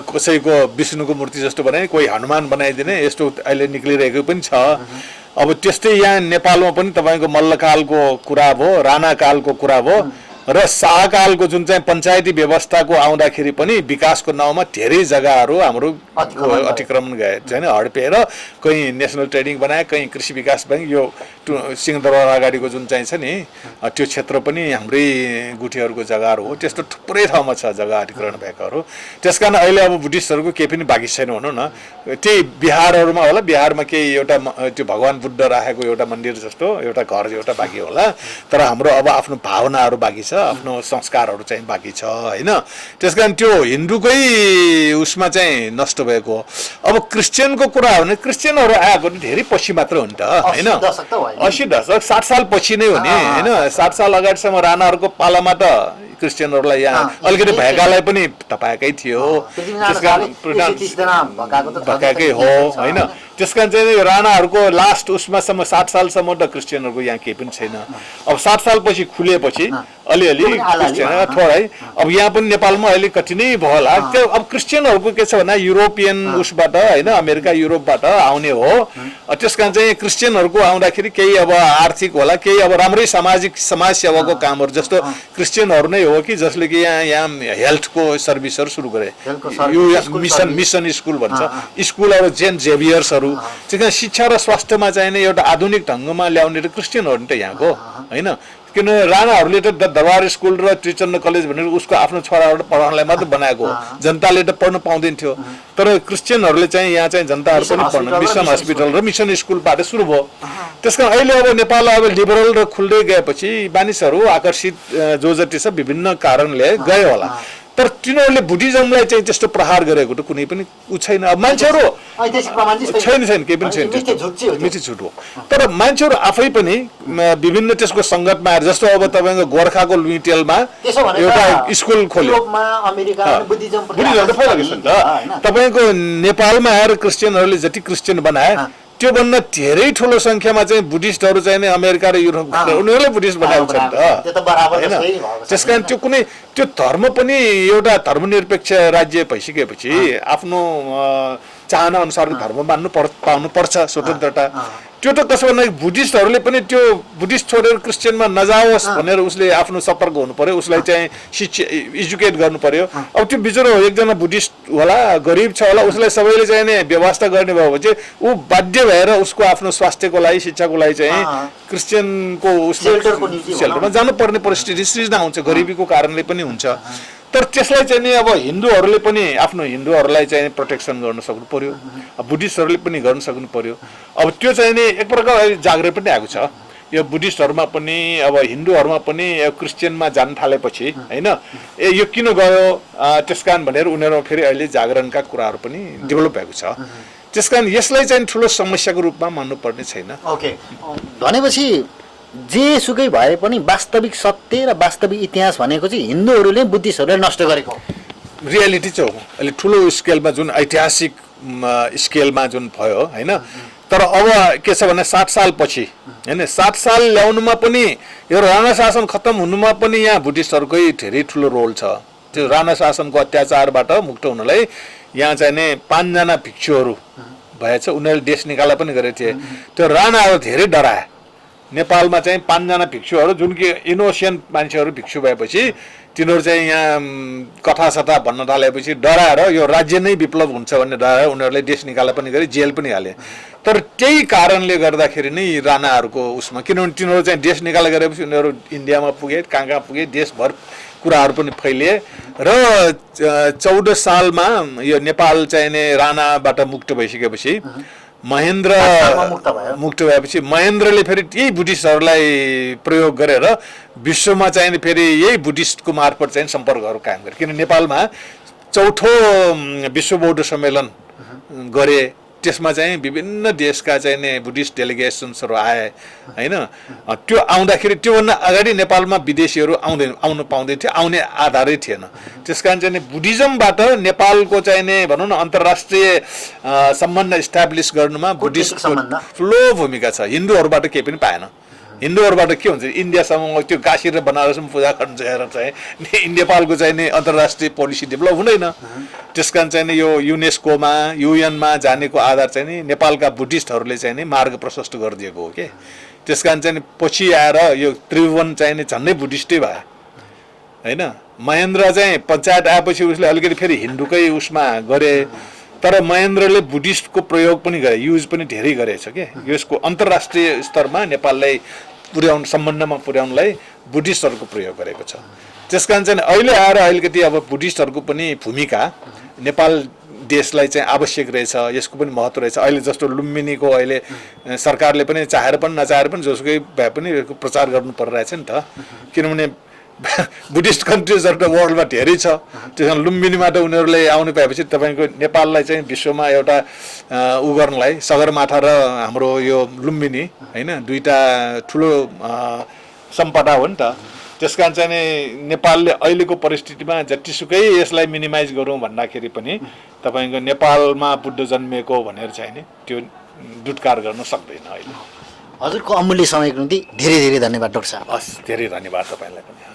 Speaker 1: कसैको विष्णुको मूर्ति जस्तो बनाए, कोही हनुमान बनाइदिने, यस्तो अहिले निक्लिरहेको पनि छ। अब त्यस्तै यहाँ नेपालमा पनि तपाईँको मल्लकालको कुरा भयो, राणाकालको कुरा भयो र शाहकालको जुन चाहिँ पञ्चायती व्यवस्थाको आउँदाखेरि पनि विकासको नाउँमा धेरै जग्गाहरू हाम्रो अतिक्रमण गए छैन, हडपेर कहीँ नेसनल ट्रेडिङ बनाए, कहीँ कृषि विकास ब्याङ्क, यो सिंहदरबार अगाडिको जुन चाहिँ छ नि त्यो क्षेत्र पनि हाम्रै गुठीहरूको जग्गाहरू हो। त्यस्तो थुप्रै ठाउँमा छ जग्गा अतिक्रमण भएकाहरू। त्यसकारण अहिले अब बुद्धिस्टहरूको केही पनि बाँकी छैन भनौँ न। त्यही बिहारहरूमा होला, बिहारमा केही एउटा त्यो भगवान् बुद्ध राखेको एउटा मन्दिर जस्तो एउटा घर एउटा बाँकी होला। तर हाम्रो अब आफ्नो भावनाहरू बाँकी छ, आफ्नो संस्कारहरू चाहिँ बाँकी छ होइन। त्यसकारण त्यो हिन्दूकै उसमा चाहिँ नष्ट भएको। अब क्रिस्चियनको कुरा हो भने क्रिस्चियनहरू आएको धेरै पछि मात्र हो नि त होइन। 80 दशक 60 साल पछि नै हो नि होइन। 60 साल अगाडिसम्म राणाहरूको पालामा त क्रिस्चियनहरूलाई यहाँ अलिकति भएकालाई पनि तपाएकै थियो, भएकै हो होइन। त्यसकारण चाहिँ राणाहरूको लास्ट उसमासम्म 60 सालसम्म त क्रिस्चियनहरूको यहाँ केही पनि छैन। अब 60 साल पछि खुलेपछि अलिअलि क्रिस्चियन थोरै, अब यहाँ पनि नेपालमा अहिले कति नै भयो होला। त्यो अब क्रिस्चियनहरूको के छ भन्दा युरोपियन उसबाट होइन, अमेरिका युरोपबाट आउने हो। त्यसकारण चाहिँ क्रिस्चियनहरूको आउँदाखेरि केही अब आर्थिक होला, केही अब राम्रै समाज सेवाको कामहरू, जस्तो क्रिस्चियनहरू नै हो कि जसले कि यहाँ हेल्थको सर्भिसहरू सुरु गरे, मिसन स्कुल भन्छ, स्कुलहरू जेन जेभियर्सहरू। त्यस कारण शिक्षा र स्वास्थ्यमा चाहिँ एउटा आधुनिक ढङ्गमा ल्याउने क्रिस्चियनहरू नि त यहाँको होइन। किनभने राणाहरूले त दरबार स्कुल र त्रिचन्द्र कलेज भनेर उसको आफ्नो छोराहरू पढाउनलाई मात्र बनाएको हो, जनताले त पढ्न पाउँदैन थियो। तर क्रिस्चियनहरूले चाहिँ यहाँ चाहिँ जनताहरू पनि पढ्न मिसन हस्पिटल र मिसन स्कुलबाट सुरु भयो। त्यसकारण अहिले अब नेपाल अब लिबरल र खुल्दै गएपछि मानिसहरू आकर्षित जो जति छ विभिन्न कारणले गयो होला, तर तिनीहरूले बुद्धिज्मलाई चाहिँ त्यस्तो प्रहार गरेको त कुनै पनि उ छैन। अब मान्छेहरू छैन केही पनि छैन, मिठी छुट हो। तर मान्छेहरू आफै पनि विभिन्न त्यसको सङ्गतमा आएर, जस्तो अब तपाईँको गोर्खाको लुइटेलमा एउटा स्कुल खोल्यो, बुद्धिज्म त फैलिएको छ नि त। तपाईँको नेपालमा आएर क्रिस्चियनहरूले जति क्रिस्चियन बनाए त्योभन्दा धेरै ठुलो सङ्ख्यामा चाहिँ बुद्धिस्टहरू चाहिँ अमेरिका र युरोप उनीहरूले बुद्धिस्ट बनाएको छ नि त होइन। त्यस कारण त्यो कुनै त्यो धर्म पनि एउटा धर्मनिरपेक्ष राज्य भइसकेपछि आफ्नो चाहना अनुसारको धर्म मान्नु पाउनुपर्छ, स्वतन्त्रता। त्यो त कसो भन्दा बुद्धिस्टहरूले पनि त्यो बुद्धिस्ट छोडेर क्रिस्चियनमा नजाओस् भनेर उसले आफ्नो सतर्क हुनु पर्यो, उसलाई चाहिँ शिक्षा एजुकेट गर्नु पर्यो। अब त्यो बिचरो एकजना बुद्धिस्ट होला, गरिब छ होला, उसलाई सबैले चाहिँ नि व्यवस्था गर्ने भयो भने चाहिँ ऊ बाध्य भएर उसको आफ्नो स्वास्थ्यको लागि शिक्षाको लागि चाहिँ क्रिस्चियनको सेल्टरमा जानुपर्ने परिस्थिति सृजना हुन्छ, गरिबीको कारणले पनि हुन्छ। तर त्यसलाई चाहिँ नि अब हिन्दूहरूले पनि आफ्नो हिन्दूहरूलाई चाहिँ प्रोटेक्सन गर्न सक्नु पर्यो, बुद्धिस्टहरूले पनि गर्न सक्नु पर्यो। अब त्यो चाहिँ नि एक प्रकार जागृत पनि आएको छ यो बुद्धिस्टहरूमा पनि, अब हिन्दूहरूमा पनि क्रिस्चियनमा जान थालेपछि होइन यो किन गयो त्यस कारण भनेर उनीहरूमा फेरि अहिले जागरणका कुराहरू पनि डेभलप भएको छ। त्यस कारण यसलाई चाहिँ ठुलो समस्याको रूपमा मान्नुपर्ने छैन।
Speaker 2: ओके, भनेपछि जेसुकै भए पनि वास्तविक सत्य र वास्तविक इतिहास भनेको चाहिँ हिन्दूहरूले बुद्धिस्टहरूले नष्ट गरेको
Speaker 1: रियालिटी चाहिँ हो। अहिले ठुलो स्केलमा जुन ऐतिहासिक स्केलमा जुन भयो होइन, तर अब के छ भने 60 साल पछि होइन, 60 साल ल्याउनुमा पनि यो राणा शासन खत्तम हुनुमा पनि यहाँ बुद्धिस्टहरूकै धेरै ठुलो रोल छ। त्यो राणा शासनको अत्याचारबाट मुक्त हुनलाई यहाँ चाहिँ नि 5 जना भिक्षुहरू भएछ, उनीहरूले देश निकाला पनि गरेको थिए। त्यो राणाहरू धेरै डराए। नेपालमा चाहिँ 5 जना भिक्षुहरू जुन कि इनोसेन्ट मान्छेहरू भिक्षु भएपछि तिनीहरू चाहिँ यहाँ कथा भन्न थालेपछि डराएर यो राज्य नै विप्लव हुन्छ भन्ने डराएर उनीहरूले देश निकाला पनि गरे, जेल पनि हाले। तर त्यही कारणले गर्दाखेरि नै राणाहरूको उसमा, किनभने तिनीहरू चाहिँ देश निकाला गरेपछि उनीहरू इन्डियामा पुगे, कहाँ पुगे, देशभर कुराहरू पनि फैलिए र 14 सालमा यो नेपाल चाहिँ नि राणाबाट मुक्त भइसकेपछि महेन्द्र मुक्त भएपछि महेन्द्रले फेरि यही बुद्धिस्टहरूलाई प्रयोग गरेर विश्वमा चाहिँ फेरि यही बुद्धिस्टको मार्फत चाहिँ सम्पर्कहरू कायम गरे। किन नेपालमा 4थो विश्व बौद्ध सम्मेलन गरे, त्यसमा चाहिँ विभिन्न देशका चाहिँ नि बुद्धिस्ट डेलिगेसन्सहरू आए होइन। त्यो आउँदाखेरि त्योभन्दा अगाडि नेपालमा विदेशीहरू आउनु पाउँदै थियो, आउने आधारै थिएन। त्यस कारण चाहिँ बुद्धिज्मबाट नेपालको चाहिँ नि भनौँ न अन्तर्राष्ट्रिय सम्बन्ध इस्टाब्लिस गर्नुमा बुद्धिस्टको ठुलो भूमिका छ। हिन्दूहरूबाट केही पनि पाएन। हिन्दूहरूबाट के हुन्छ, इन्डियासम्म त्यो काशी र बनारसमा पूजा गर्न गएर चाहिँ नेपालको चाहिँ नि अन्तर्राष्ट्रिय पोलिसी डेभलप हुँदैन। त्यस कारण चाहिँ यो युनेस्कोमा युएनमा जानेको आधार चाहिँ नि नेपालका बुद्धिस्टहरूले चाहिँ नि मार्ग प्रशस्त गरिदिएको हो कि। त्यस कारण चाहिँ पछि आएर यो त्रिभुवन चाहिँ नि झन्डै बुद्धिस्टै भयो होइन। महेन्द्र चाहिँ पञ्चायत आएपछि उसले अलिकति फेरि हिन्दूकै उसमा गरे, तर महेन्द्रले बुद्धिस्टको प्रयोग पनि गरे, युज पनि धेरै गरेछ कि। यसको अन्तर्राष्ट्रिय स्तरमा नेपाललाई सम्बन्धमा पुर्याउनलाई बुद्धिस्टहरूको प्रयोग गरेको छ। त्यस कारण चाहिँ अहिले आएर अलिकति अब बुद्धिस्टहरूको पनि भूमिका नेपाल देशलाई चाहिँ आवश्यक रहेछ, यसको पनि महत्त्व रहेछ। अहिले जस्तो लुम्बिनीको अहिले सरकारले पनि चाहेर पनि नचाहेर पनि जोसुकै भए पनि यसको प्रचार गर्नु परिरहेछ नि त, किनभने बुद्धिस्ट कन्ट्रिजहरू त वर्ल्डमा धेरै छ। त्यस कारण लुम्बिनीमा त उनीहरूले आउनु पाएपछि तपाईँको नेपाललाई चाहिँ विश्वमा एउटा उ गर्नलाई सगरमाथा र हाम्रो यो लुम्बिनी होइन दुईवटा ठुलो सम्पदा हो नि त। त्यस कारण चाहिँ नेपालले अहिलेको परिस्थितिमा जतिसुकै यसलाई मिनिमाइज गरौँ भन्दाखेरि पनि तपाईँको नेपालमा बुद्ध जन्मिएको भनेर चाहिँ नि त्यो दुत्कार गर्न सक्दैन अहिले।
Speaker 2: हजुरको अमूल्य समयको निम्ति धेरै धेरै धन्यवाद डाक्टर साहब।
Speaker 1: हस्, धेरै धन्यवाद तपाईँलाई पनि।